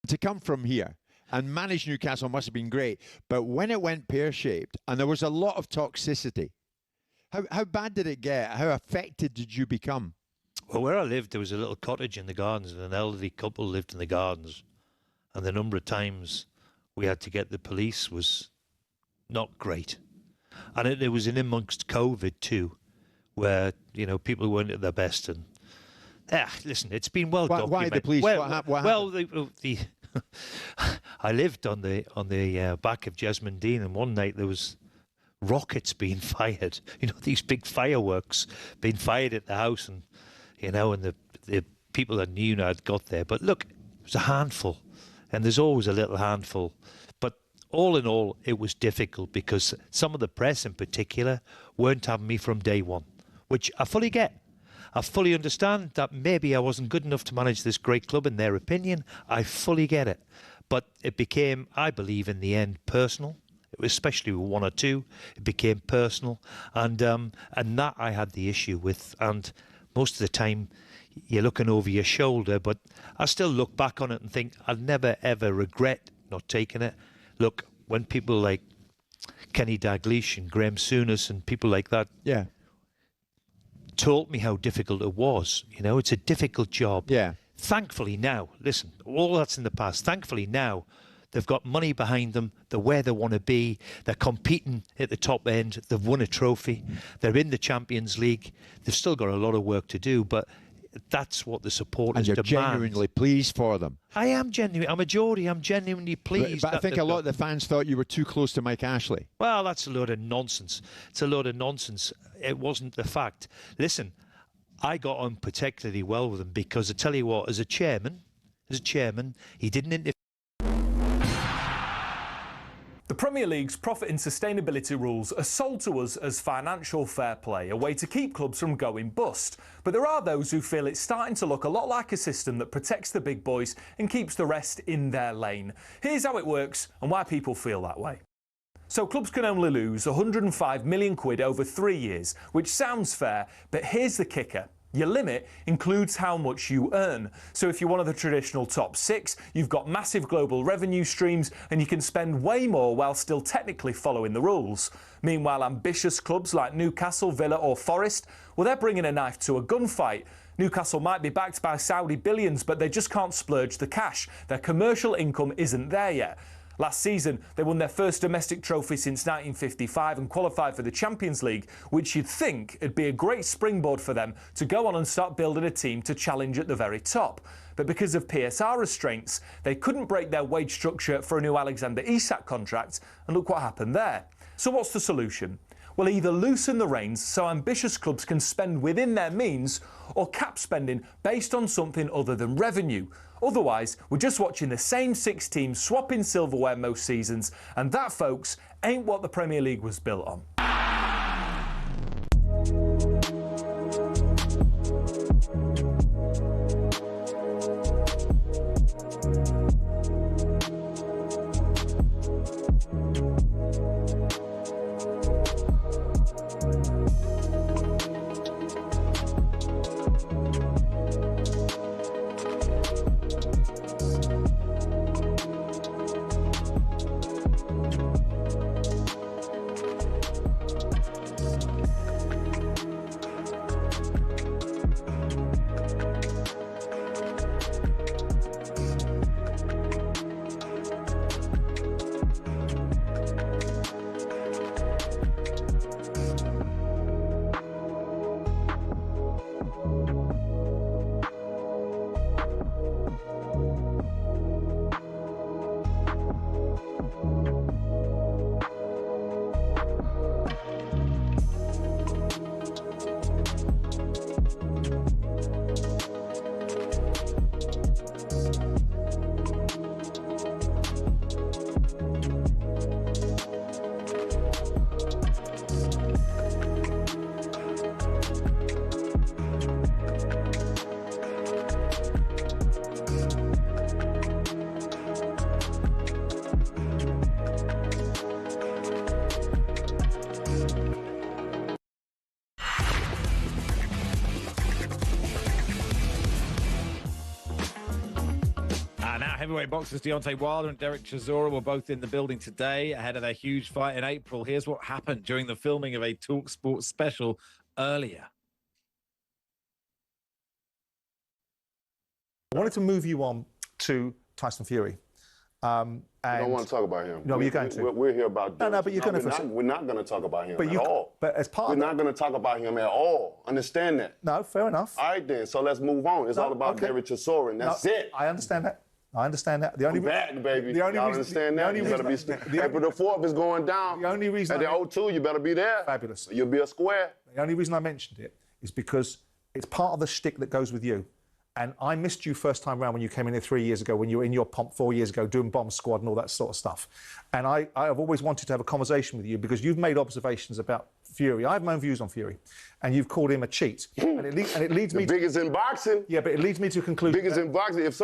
To come from here and manage Newcastle must have been great, but when it went pear-shaped and there was a lot of toxicity, how bad did it get? How affected did you become? Well, where I lived, there was a little cottage in the gardens, and an elderly couple lived in the gardens, and the number of times we had to get the police was not great. And it was in amongst COVID too, where people weren't at their best. And listen, it's been well documented. Why the police? What happened? Well, I lived on the back of Jesmond Dean, and one night there was rockets being fired. These big fireworks being fired at the house, and and the people that knew had got there. But look, it was a handful, and there's always a little handful. But all in all, it was difficult because some of the press, in particular, weren't having me from day one, which I fully get. I fully understand that maybe I wasn't good enough to manage this great club in their opinion. I fully get it. But it became, I believe, in the end, personal. Especially with one or two, it became personal. And that I had the issue with. And most of the time, you're looking over your shoulder. But I still look back on it and think, I'll never, ever regret not taking it. Look, when people like Kenny Dalglish and Graham Souness and people like that... Yeah. told me how difficult it was. It's a difficult job. Yeah. Thankfully now, listen, all that's in the past. Thankfully now, they've got money behind them. They're where they want to be. They're competing at the top end. They've won a trophy. They're in the Champions League. They've still got a lot of work to do, but that's what the supporters demand. And you're genuinely pleased for them. I am genuine. I'm a Geordie. I'm genuinely pleased. But I think a lot of the fans thought you were too close to Mike Ashley. Well, that's a load of nonsense. It's a load of nonsense. It wasn't the fact. Listen, I got on particularly well with him because I tell you what, as a chairman, he didn't interfere. The Premier League's profit and sustainability rules are sold to us as financial fair play, a way to keep clubs from going bust. But there are those who feel it's starting to look a lot like a system that protects the big boys and keeps the rest in their lane. Here's how it works and why people feel that way. So clubs can only lose 105 million quid over 3 years, which sounds fair, but here's the kicker. Your limit includes how much you earn. So if you're one of the traditional top 6, you've got massive global revenue streams and you can spend way more while still technically following the rules. Meanwhile, ambitious clubs like Newcastle, Villa or Forest, well, they're bringing a knife to a gunfight. Newcastle might be backed by Saudi billions, but they just can't splurge the cash. Their commercial income isn't there yet. Last season, they won their first domestic trophy since 1955 and qualified for the Champions League, which you'd think would be a great springboard for them to go on and start building a team to challenge at the very top. But because of PSR restraints, they couldn't break their wage structure for a new Alexander Isak contract, and look what happened there. So what's the solution? Well, either loosen the reins so ambitious clubs can spend within their means, or cap spending based on something other than revenue. Otherwise, we're just watching the same 6 teams swapping silverware most seasons, and that, folks, ain't what the Premier League was built on. heavyweight boxers Deontay Wilder and Derek Chazora were both in the building today ahead of their huge fight in April. Here's what happened during the filming of a talkSPORT special earlier. I wanted to move you on to Tyson Fury. I don't want to talk about him. No, you're going to. We're here about. No, but you're going to. We're not going to talk about him at all. But as part we're not going to talk about him at all. Understand that? No, fair enough. All right, then. So let's move on. It's all about Derek Chisora, and that's it. I understand that. The only back, baby. Y'all understand that? You better be. April the 4th is going down. The only reason at the O2, you better be there. Fabulous. You'll be a square. The only reason I mentioned it is because it's part of the shtick that goes with you. And I missed you first time round when you came in here 3 years ago, when you were in your pomp 4 years ago doing Bomb Squad and all that sort of stuff. And I have always wanted to have a conversation with you because you've made observations about Fury. I have my own views on Fury. And you've called him a cheat. And it leads me the biggest in boxing. Yeah, but it leads me to a conclusion. Biggest in boxing. If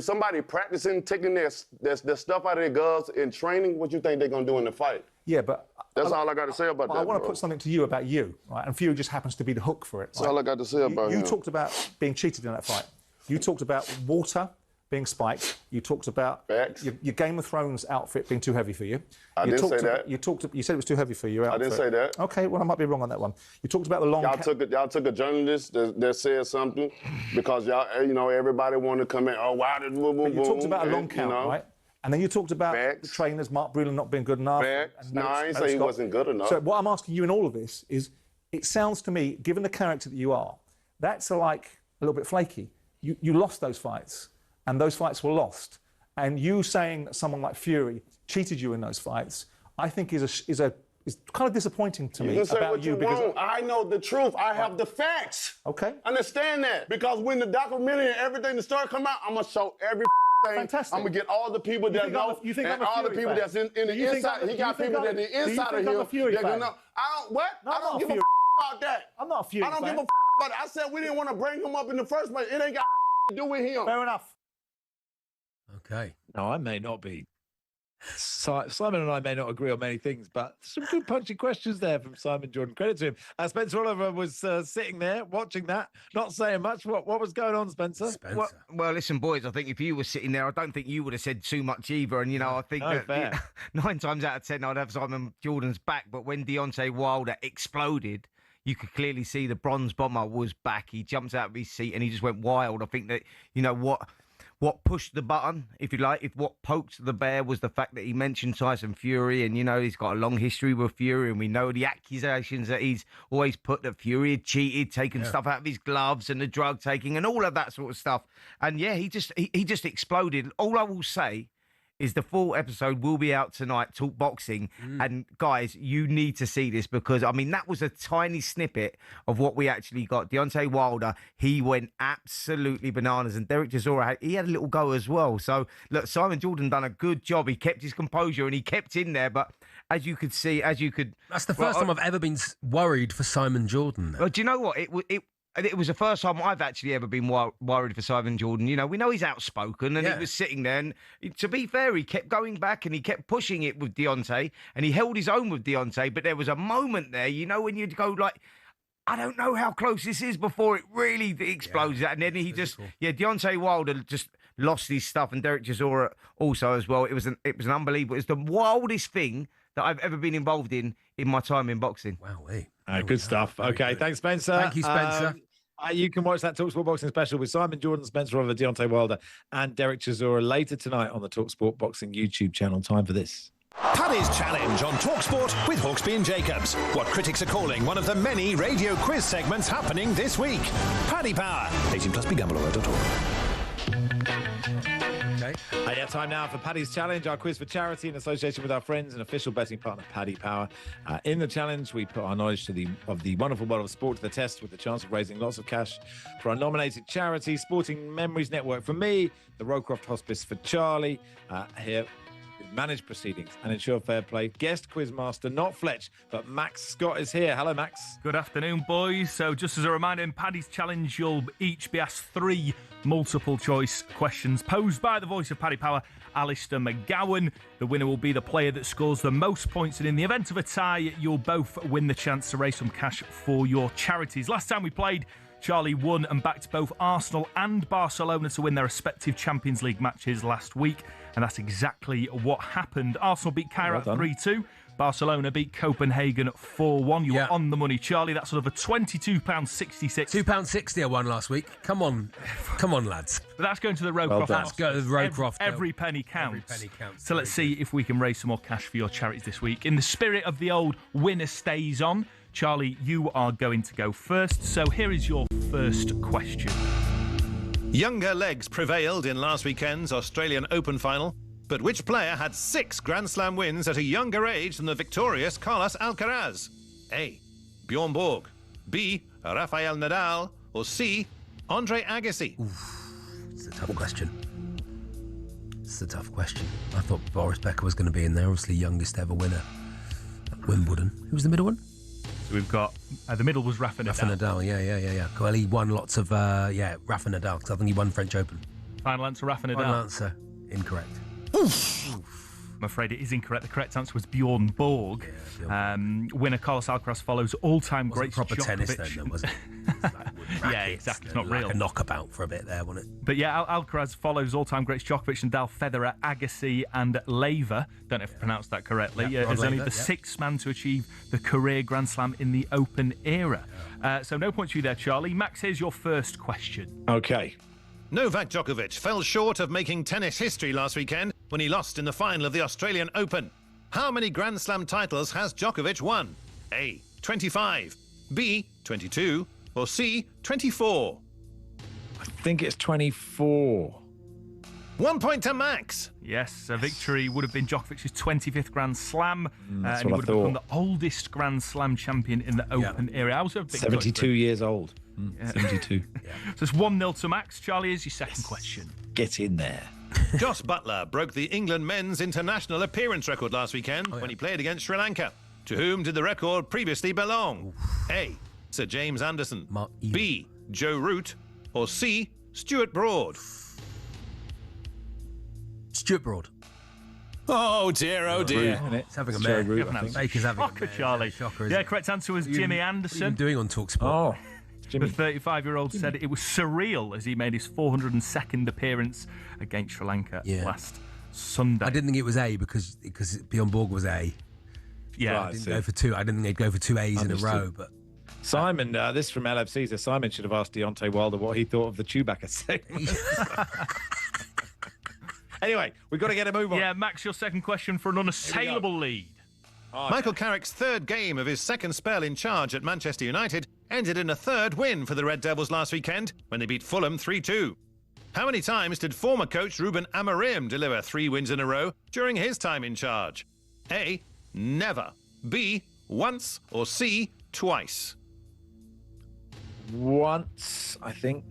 somebody practicing, taking their stuff out of their gloves in training, what you think they're going to do in the fight? Yeah, but... That's all I got to say about that. I want to put something to you about you, right? And Fury just happens to be the hook for it. That's all I got to say about him. You talked about being cheated in that fight. You talked about water being spiked. You talked about your Game of Thrones outfit being too heavy for you. I didn't say that. You said it was too heavy for you. I didn't say that. Okay, well I might be wrong on that one. You talked about the long. Y'all took a journalist that said something because y'all, everybody wanted to come in. Oh, wow, this boom, boom, boom. You talked about a long count, right? And then you talked about the trainers, Mark Breland not being good enough. No, I didn't say he wasn't good enough. So what I'm asking you in all of this is, it sounds to me, given the character that you are, that's like a little bit flaky. You lost those fights, and those fights were lost. And you saying that someone like Fury cheated you in those fights, I think is kind of disappointing to me. You can say about what you want. I know the truth. I have the facts. Okay. Understand that, because when the documentary and everything the story come out, I'm gonna show every thing. Fantastic. I'm gonna get all the people that know, and all the people that's in the inside. He got people that the inside of him that can know. I don't give a about that. I'm not a Fury fan. I don't give a about it. I said we didn't want to bring him up in the first place. It ain't got to do with him. Fair enough. Okay. No, I may not be. Simon and I may not agree on many things, but some good punchy questions there from Simon Jordan. Credit to him. Spencer Oliver was sitting there watching that, not saying much. What was going on, Spencer? Well, listen, boys, I think if you were sitting there, I don't think you would have said too much either. And, I think that 9 times out of 10, I'd have Simon Jordan's back. But when Deontay Wilder exploded, you could clearly see the bronze bomber was back. He jumped out of his seat and he just went wild. I think that, what pushed the button, if you like, if what poked the bear was the fact that he mentioned Tyson Fury, and, he's got a long history with Fury, and we know the accusations that he's always put that Fury had cheated, taken stuff out of his gloves and the drug taking and all of that sort of stuff. And, he just exploded. All I will say is the full episode will be out tonight, Talk Boxing. And guys, you need to see this because, that was a tiny snippet of what we actually got. Deontay Wilder, he went absolutely bananas. And Derek Chisora, he had a little go as well. So, look, Simon Jordan done a good job. He kept his composure and he kept in there. But as you could see, That's the first time I've ever been worried for Simon Jordan. Well, do you know what? It was the first time I've actually ever been worried for Simon Jordan. We know he's outspoken and he was sitting there. And to be fair, he kept going back and he kept pushing it with Deontay and he held his own with Deontay. But there was a moment there, when you'd go like, I don't know how close this is before it really explodes. And then he Deontay Wilder just lost his stuff and Derek Chisora also as well. It was an unbelievable. It was the wildest thing that I've ever been involved in my time in boxing. Wow, good stuff. Okay, thanks, Spencer. Thank you, Spencer. You can watch that talkSPORT Boxing special with Simon Jordan, Spencer Oliver, Deontay Wilder, and Derek Chazora later tonight on the talkSPORT Boxing YouTube channel. Time for this. Paddy's Challenge on talkSPORT with Hawksby and Jacobs. What critics are calling one of the many radio quiz segments happening this week. Paddy Power. 18+ BeGambleAware.org. Okay. Time now for Paddy's Challenge, our quiz for charity in association with our friends and official betting partner, Paddy Power. In the challenge, we put our knowledge of the wonderful world of sport to the test with the chance of raising lots of cash for our nominated charity, Sporting Memories Network for me, the Rowcroft Hospice for Charlie, here with managed proceedings and ensure fair play. Guest quizmaster, not Fletch, but Max Scott is here. Hello, Max. Good afternoon, boys. So just as a reminder, in Paddy's Challenge, you'll each be asked 3 multiple choice questions posed by the voice of Paddy Power, Alistair McGowan. The winner will be the player that scores the most points, and in the event of a tie, you'll both win the chance to raise some cash for your charities. Last time we played, Charlie won and backed both Arsenal and Barcelona to win their respective Champions League matches last week, and that's exactly what happened. Arsenal beat Kairat 3-2. Barcelona beat Copenhagen 4-1. You were on the money, Charlie. That's sort of a £22.66. £2.60 I won last week. Come on, lads. But that's going to the Rowcroft. Let's go to the Rowcroft. Every penny counts. So let's see if we can raise some more cash for your charities this week. In the spirit of the old winner stays on, Charlie, you are going to go first. So here is your first question. Younger legs prevailed in last weekend's Australian Open final, but which player had 6 Grand Slam wins at a younger age than the victorious Carlos Alcaraz? A. Bjorn Borg, B. Rafael Nadal, or C. Andre Agassi? It's a tough question. It's a tough question. I thought Boris Becker was going to be in there, obviously youngest ever winner at Wimbledon. Who was the middle one? So we've got, the middle was Rafa Nadal. Rafa Nadal, yeah. Well, he won lots of, Rafa Nadal, because I think he won French Open. Final answer, Rafa Nadal. Final answer, incorrect. I'm afraid it is incorrect. The correct answer was Bjorn Borg. Winner Carlos Alcaraz follows all-time greats proper Djokovic. tennis then, though, was it? Yeah, exactly. It's not like real. a knockabout for a bit there, wasn't it? But yeah, Alcaraz follows all-time greats Djokovic, Nadal, Federer, Agassi, and Levy. Don't know if I pronounced that correctly. As only the sixth man to achieve the career Grand Slam in the Open era. So no points for you there, Charlie. Max, here's your first question. OK. Novak Djokovic fell short of making tennis history last weekend when he lost in the final of the Australian Open. How many Grand Slam titles has Djokovic won? A. 25, B. 22, or C. 24? I think it's 24. 1 point to Max. Yes, a victory would have been Djokovic's 25th Grand Slam, and That's he what I would have become thought. the oldest Grand Slam champion in the Open era. I was a big 72 years old. 72. So it's 1-0 to Max. Charlie, is your second question. Get in there. Joss Buttler broke the England men's international appearance record last weekend when he played against Sri Lanka. To whom did the record previously belong? A. Sir James Anderson, B. Joe Root, or C. Stuart Broad? Stuart Broad. Oh dear, oh dear. It's having a mare. Baker's having a mare. Charlie. Shocker, Yeah, correct answer was Jimmy Anderson. What are you doing on talkSPORT? Oh, The 35-year-old said it was surreal as he made his 402nd appearance against Sri Lanka last Sunday. I didn't think it was A because Bjorn Borg was A. Yeah, I didn't go for two. I didn't think they'd go for two A's in a row. But Simon, this from LFC, so Simon should have asked Deontay Wilder what he thought of the Chewbacca segment. Anyway, we've got to get a move on. Yeah, Max, your second question for an unassailable lead. Michael Carrick's third game of his second spell in charge at Manchester United ended in a third win for the Red Devils last weekend when they beat Fulham 3-2. How many times did former coach Ruben Amorim deliver 3 wins in a row during his time in charge? A. Never. B. Once. Or C. Twice? Once, I think.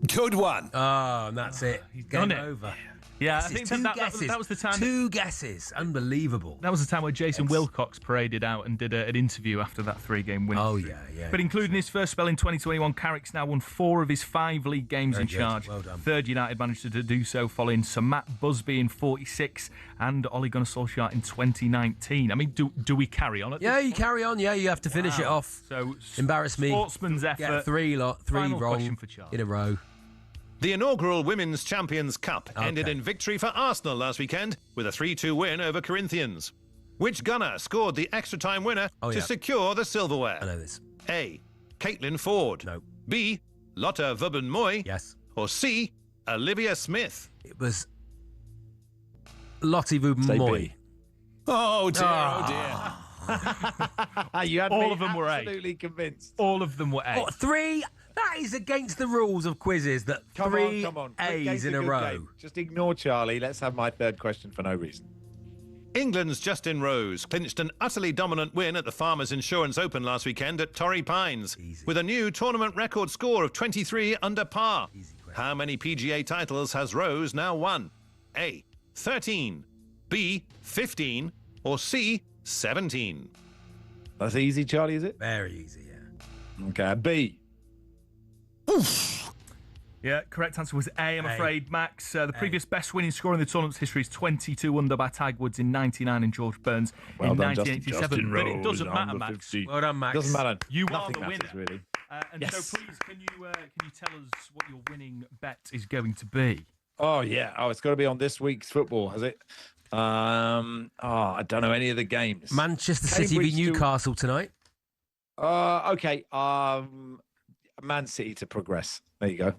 Good one. Oh, and that's it. done Game it. over. Yeah, I Guesses, think two that guesses. was the time. 2 guesses. Unbelievable. That was the time where Jason Wilcox paraded out and did an interview after that 3-game win. Oh, streak. yeah. But including his first spell in 2021, Carrick's now won 4 of his 5 league games Very in good. charge. Well done. Third United managed to do so following Sir Matt Busby in 46 and Ole Gunnar Solskjaer in 2019. I mean, do we carry on at Yeah, this you point? carry on. Yeah, you have to finish it off. So Embarrass me. Sportsman's effort. Get three Final wrong question for Charlie. in a row. The inaugural Women's Champions Cup ended in victory for Arsenal last weekend with a 3-2 win over Corinthians. Which gunner scored the extra-time winner to secure the silverware? I know this. A. Caitlin Ford. No. B. Lotte Wubben-Moy. Yes. Or C. Olivia Smith. It was Lottie Wubben-Moy. Oh dear, oh dear. You had All me of them were A. absolutely convinced. All of them were A. What, 3? That is against the rules of quizzes, that Come 3 on. A's in a Good row. game. Just ignore Charlie. Let's have my third question for no reason. England's Justin Rose clinched an utterly dominant win at the Farmers Insurance Open last weekend at Torrey Pines with a new tournament record score of 23 under par. How many PGA titles has Rose now won? A. 13, B. 15, or C. 17? That's easy, Charlie, is it? Very easy, yeah. Okay, B. Yeah, correct answer was A, I'm afraid, Max. The previous best winning score in the tournament's history is 22 under by Tiger Woods in 99 and George Burns in 1987. Justin but it Rose, doesn't matter, under Max. 50. Well done, Max. Doesn't matter. You Nothing are the matters, winner. really. So please, can you tell us what your winning bet is going to be? Oh, yeah. Oh, it's got to be on this week's football, has it? I don't know any of the games. Manchester City v Newcastle tonight. Okay. Man City to progress. There you go.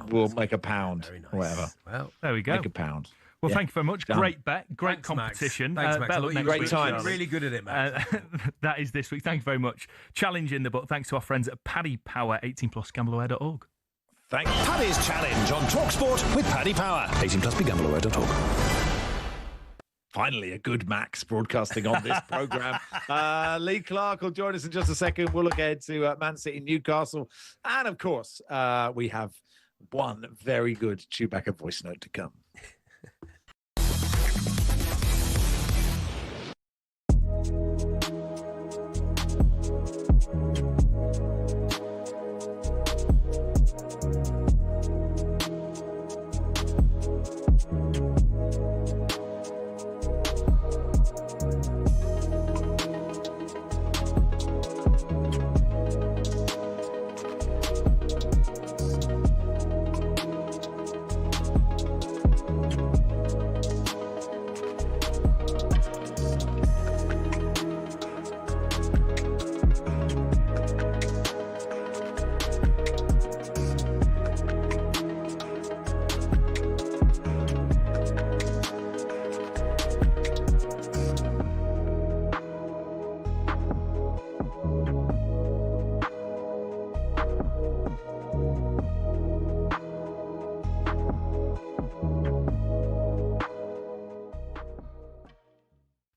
We'll make a pound. Very nice. Whatever. Well, there we go. Make a pound. Well, thank you very much. Done. Great bet. Great Thanks, competition. Max. Thanks, Max. Great time. Really good at it, Max. That is this week. Thank you very much. Challenge in the book. Thanks to our friends at Paddy Power, 18+, gambleaware.org. Thanks. Paddy's Challenge on talkSPORT with Paddy Power. 18+, gambleaware.org. Finally, a good Max broadcasting on this programme. Lee Clark will join us in just a second. We'll look ahead to Man City, Newcastle. And, of course, we have one very good Chewbacca voice note to come.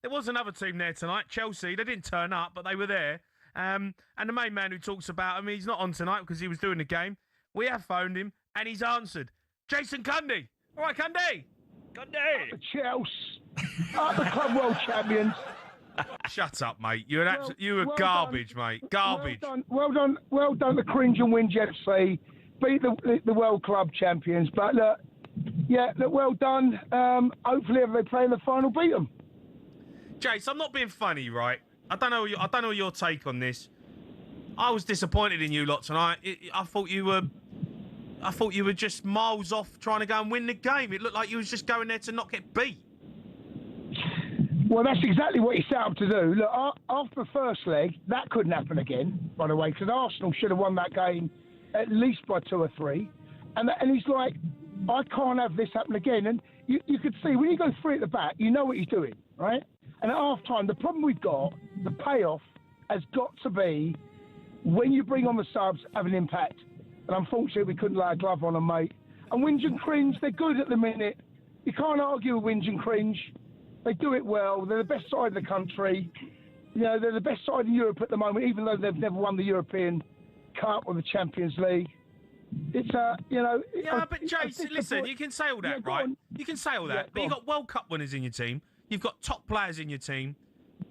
There was another team there tonight, Chelsea. They didn't turn up, but they were there. And the main man who talks about him, he's not on tonight because he was doing the game. We have phoned him, and he's answered. Jason Cundy. All right, Cundy. Cundy. Chelsea. Up the Club World Champions. Shut up, mate. You're garbage, mate. Garbage. Well done to Cringe and Win FC. Beat the World Club Champions. But look, well done. Hopefully, if they play in the final, beat them. Jace, I'm not being funny, right? I don't know your take on this. I was disappointed in you lot tonight. I thought you were just miles off trying to go and win the game. It looked like you was just going there to not get beat. Well, that's exactly what he set up to do. Look, after the first leg, that couldn't happen again, by the way, because Arsenal should have won that game at least by 2 or 3. And he's like, I can't have this happen again. And you could see, when you go 3 at the back, you know what he's doing, right? And at half-time, the problem we've got, the payoff has got to be when you bring on the subs, have an impact. And unfortunately, we couldn't lay a glove on them, mate. And Whinge and Cringe, they're good at the minute. You can't argue with Whinge and Cringe. They do it well. They're the best side of the country. You know, they're the best side in Europe at the moment, even though they've never won the European Cup or the Champions League. It's Yeah, but Jace, listen, you can say all that, right? You can say all that, but you've got World Cup winners in your team. You've got top players in your team.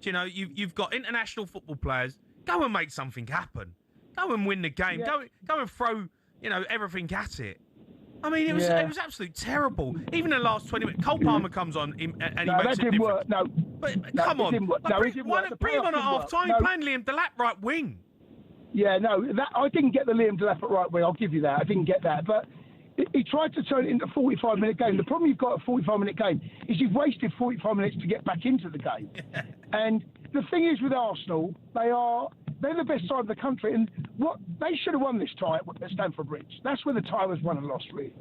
You know, you've got international football players. Go and make something happen. Go and win the game. Yeah. Go and throw, everything at it. I mean, it was absolutely terrible. Even in the last 20 minutes, Cole Palmer comes on and he makes it different. That didn't work. No. But come on. Bring him on at half time. You're playing Liam Delap right wing. Yeah, no, I didn't get the Liam Delap at right wing. I'll give you that. I didn't get that. But he tried to turn it into a 45-minute game. The problem you've got at a 45-minute game is you've wasted 45 minutes to get back into the game. And the thing is with Arsenal, they're the best side of the country. And what they should have won this tie at Stamford Bridge. That's where the tie was won and lost, really.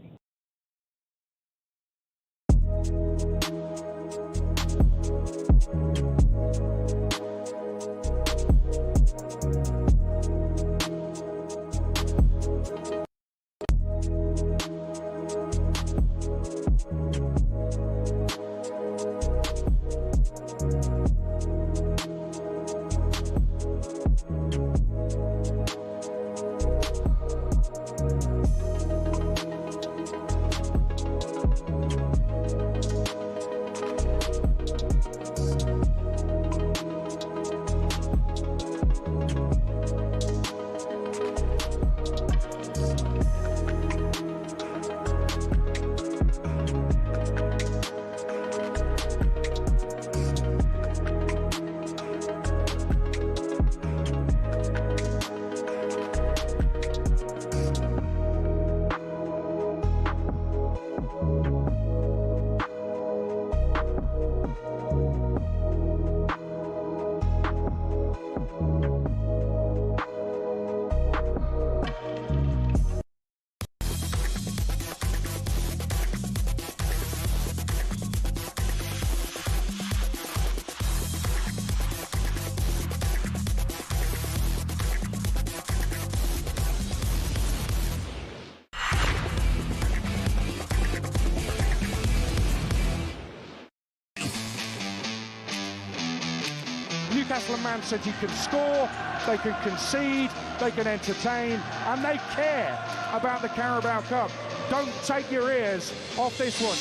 Newcastle and Man City can score, they can concede, they can entertain, and they care about the Carabao Cup. Don't take your ears off this one.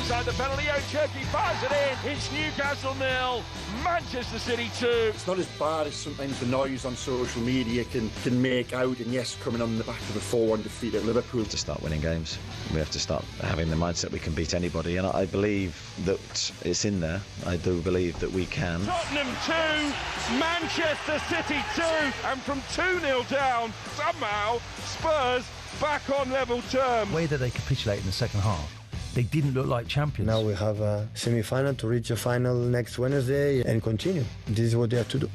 Inside the penalty area, Turkey fires it in. It's Newcastle 0, Manchester City 2. It's not as bad as sometimes the noise on social media can make out. And yes, coming on the back of a 4-1 defeat at Liverpool. To start winning games, we have to start having the mindset we can beat anybody. And I believe that it's in there. I do believe that we can. Tottenham 2, Manchester City 2. And from 2-0 down, somehow, Spurs back on level terms. The way that they capitulated in the second half, they didn't look like champions. Now we have a semi-final to reach a final next Wednesday and continue. This is what they have to do.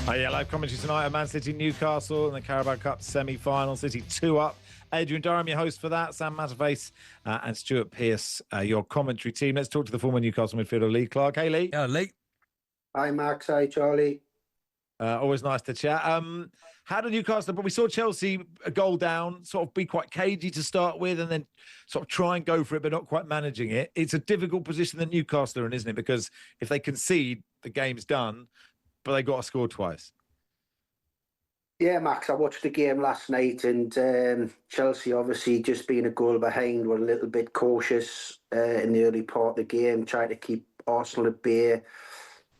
Live commentary tonight at Man City Newcastle in the Carabao Cup semi-final. City 2 up. Adrian Durham, your host for that. Sam Matterface and Stuart Pearce, your commentary team. Let's talk to the former Newcastle midfielder Lee Clark. Hey, Lee. Lee. Hi, Max. Hi, Charlie. Always nice to chat. How did Newcastle, but we saw Chelsea a goal down, sort of be quite cagey to start with and then sort of try and go for it, but not quite managing it. It's a difficult position that Newcastle are in, isn't it? Because if they concede, the game's done, but they got to score twice. Yeah, Max, I watched the game last night and Chelsea obviously just being a goal behind were a little bit cautious in the early part of the game, tried to keep Arsenal at bay.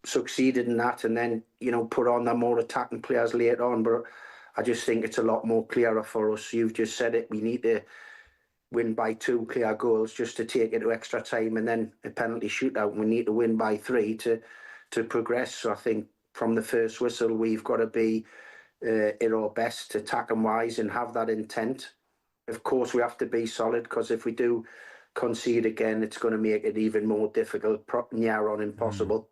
Succeeded in that and then, put on their more attacking players later on. But I just think it's a lot more clearer for us. You've just said it. We need to win by 2 clear goals just to take it to extra time and then a penalty shootout. We need to win by 3 to progress. So I think from the first whistle, we've got to be at our best attacking wise and have that intent. Of course, we have to be solid because if we do concede again, it's going to make it even more difficult, near on impossible.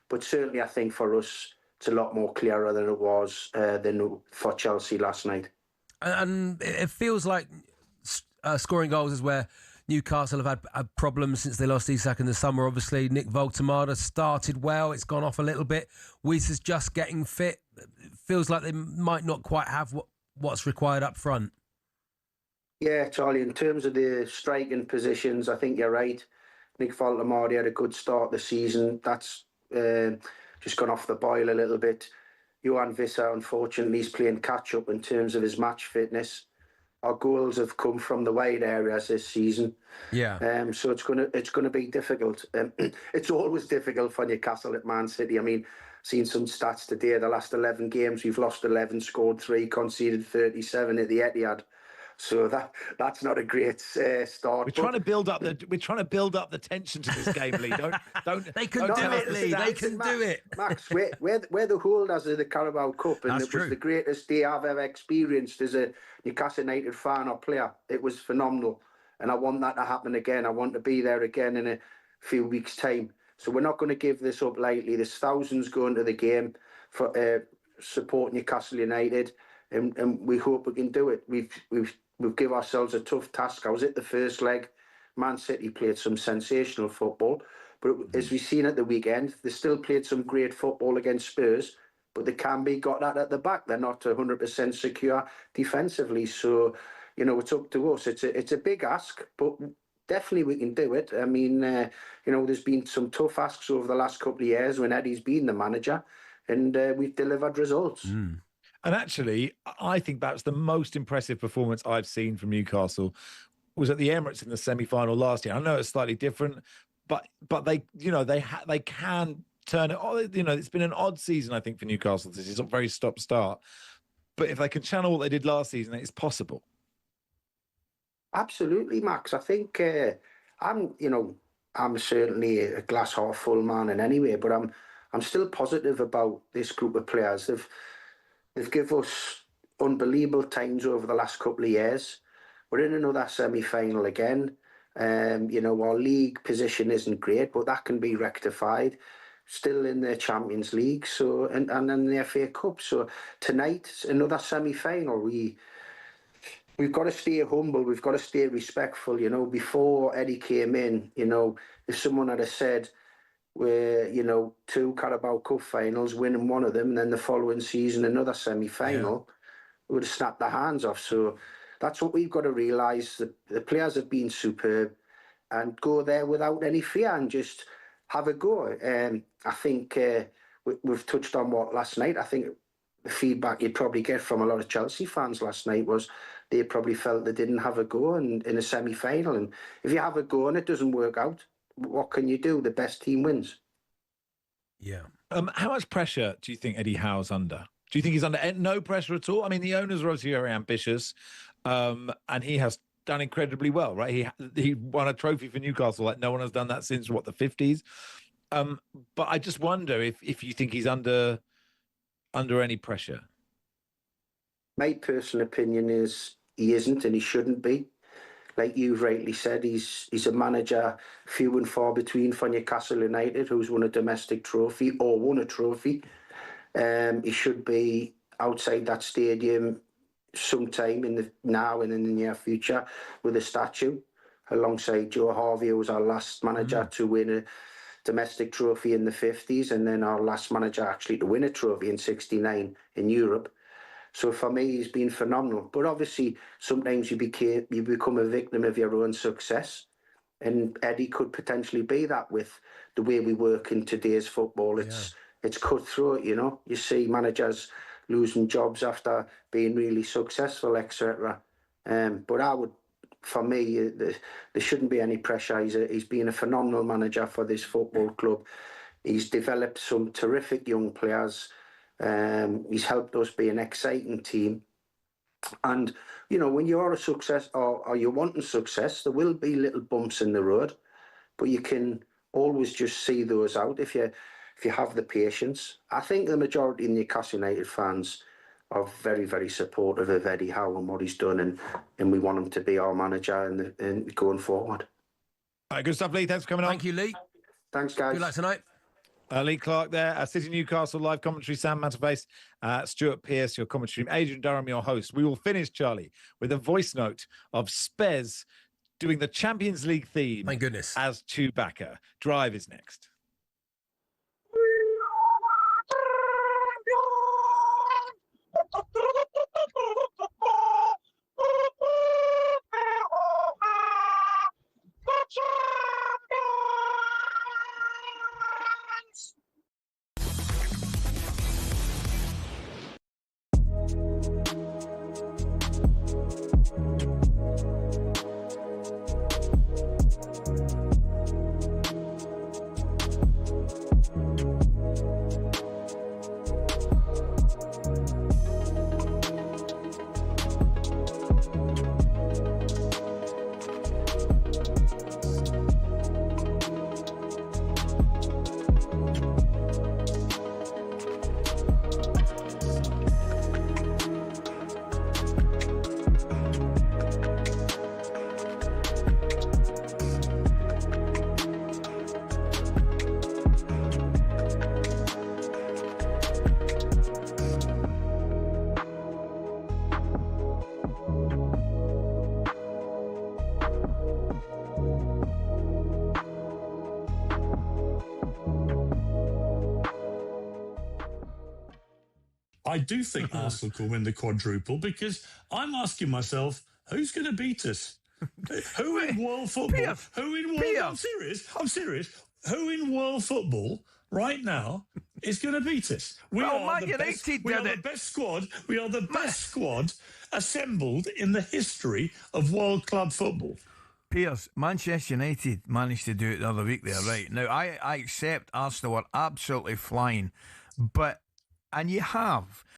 But certainly, I think for us, it's a lot more clearer than it was than for Chelsea last night. And it feels like scoring goals is where Newcastle have had problems since they lost Isak in the summer. Obviously, Nick Voltemada started well. It's gone off a little bit. Weiss is just getting fit. It feels like they might not quite have what's required up front. Yeah, Charlie, in terms of the striking positions, I think you're right. Nick Voltemada had a good start the season. That's just gone off the boil a little bit. Johan Visser, unfortunately, is playing catch-up in terms of his match fitness. Our goals have come from the wide areas this season. Yeah. So it's gonna be difficult. It's always difficult for Newcastle at Man City. I mean, seen some stats today. The last 11 games, we've lost 11, scored 3, conceded 37 at the Etihad. So that's not a great start. We're trying to build up the tension to this game, Lee. Don't. They can do it, Lee. They can do it. Max, we're the holders of the Carabao Cup, and That's it was true. the greatest day I've ever experienced as a Newcastle United fan or player. It was phenomenal, and I want that to happen again. I want to be there again in a few weeks' time. So we're not going to give this up lightly. There's thousands going to the game for support Newcastle United, and we hope we can do it. We've given ourselves a tough task. I was at the first leg. Man City played some sensational football, but as we've seen at the weekend, they still played some great football against Spurs, but they can be got at the back. They're not 100% secure defensively. So, it's up to us. It's a big ask, but definitely we can do it. I mean, there's been some tough asks over the last couple of years when Eddie's been the manager, and we've delivered results. And actually, I think that's the most impressive performance I've seen from Newcastle was at the Emirates in the semi-final last year. I know it's slightly different, but they can turn it. It's been an odd season, I think, for Newcastle. This is a very stop-start. But if they can channel what they did last season, it's possible. Absolutely, Max. I think I'm certainly a glass half full man in any way, but I'm still positive about this group of players. They've given us unbelievable times over the last couple of years. We're in another semi-final again. Our league position isn't great, but that can be rectified. Still in the Champions League, and then the FA Cup. So tonight, another semi-final. We've got to stay humble. We've got to stay respectful. Before Eddie came in, if someone had said, we're 2 Carabao Cup finals, winning one of them, and then the following season another semi-final, we would have snapped their hands off. So that's what we've got to realise. The players have been superb, and go there without any fear and just have a go. I think we've touched on what last night. I think the feedback you'd probably get from a lot of Chelsea fans last night was they probably felt they didn't have a go in a semi-final. And if you have a go and it doesn't work out, what can you do? The best team wins. Yeah. How much pressure do you think Eddie Howe's under? Do you think he's under no pressure at all? I mean, the owners are obviously very ambitious, and he has done incredibly well, right? He won a trophy for Newcastle like no one has done that since, what, the 50s? But I just wonder if you think he's under any pressure. My personal opinion is he isn't, and he shouldn't be. Like you've rightly said, he's a manager few and far between for Newcastle United, who's won a domestic trophy or won a trophy. He should be outside that stadium sometime now and in the near future with a statue alongside Joe Harvey, who was our last manager to win a domestic trophy in the 50s, and then our last manager actually to win a trophy in 69 in Europe. So for me, he's been phenomenal. But obviously, sometimes you become a victim of your own success. And Eddie could potentially be that with the way we work in today's football. It's cutthroat, you know. You see managers losing jobs after being really successful, etc. But for me, there shouldn't be any pressure. He's been a phenomenal manager for this football club. He's developed some terrific young players. He's helped us be an exciting team. And, you know, when you're a success or you're wanting success, there will be little bumps in the road, but you can always just see those out if you have the patience. I think the majority of Newcastle United fans are very, very supportive of Eddie Howe and what he's done, and we want him to be our manager and going forward. All right, good stuff, Lee. Thanks for coming on. Thank you, Lee. Thanks, guys. Good luck tonight. Lee Clark there, City Newcastle live commentary, Sam Matterface, Stuart Pearce, your commentary team, Adrian Durham, your host. We will finish, Charlie, with a voice note of Spurs doing the Champions League theme. Thank goodness. As Chewbacca. Drive is next. I do think Arsenal can win the quadruple because I'm asking myself, who's going to beat us? Who in world football? Who in world? I'm serious. Who in world football right now is going to beat us? We are the best squad. We are the best squad assembled in the history of world club football. Piers, Manchester United managed to do it the other week there, right? Now, I accept Arsenal are absolutely flying, and you have.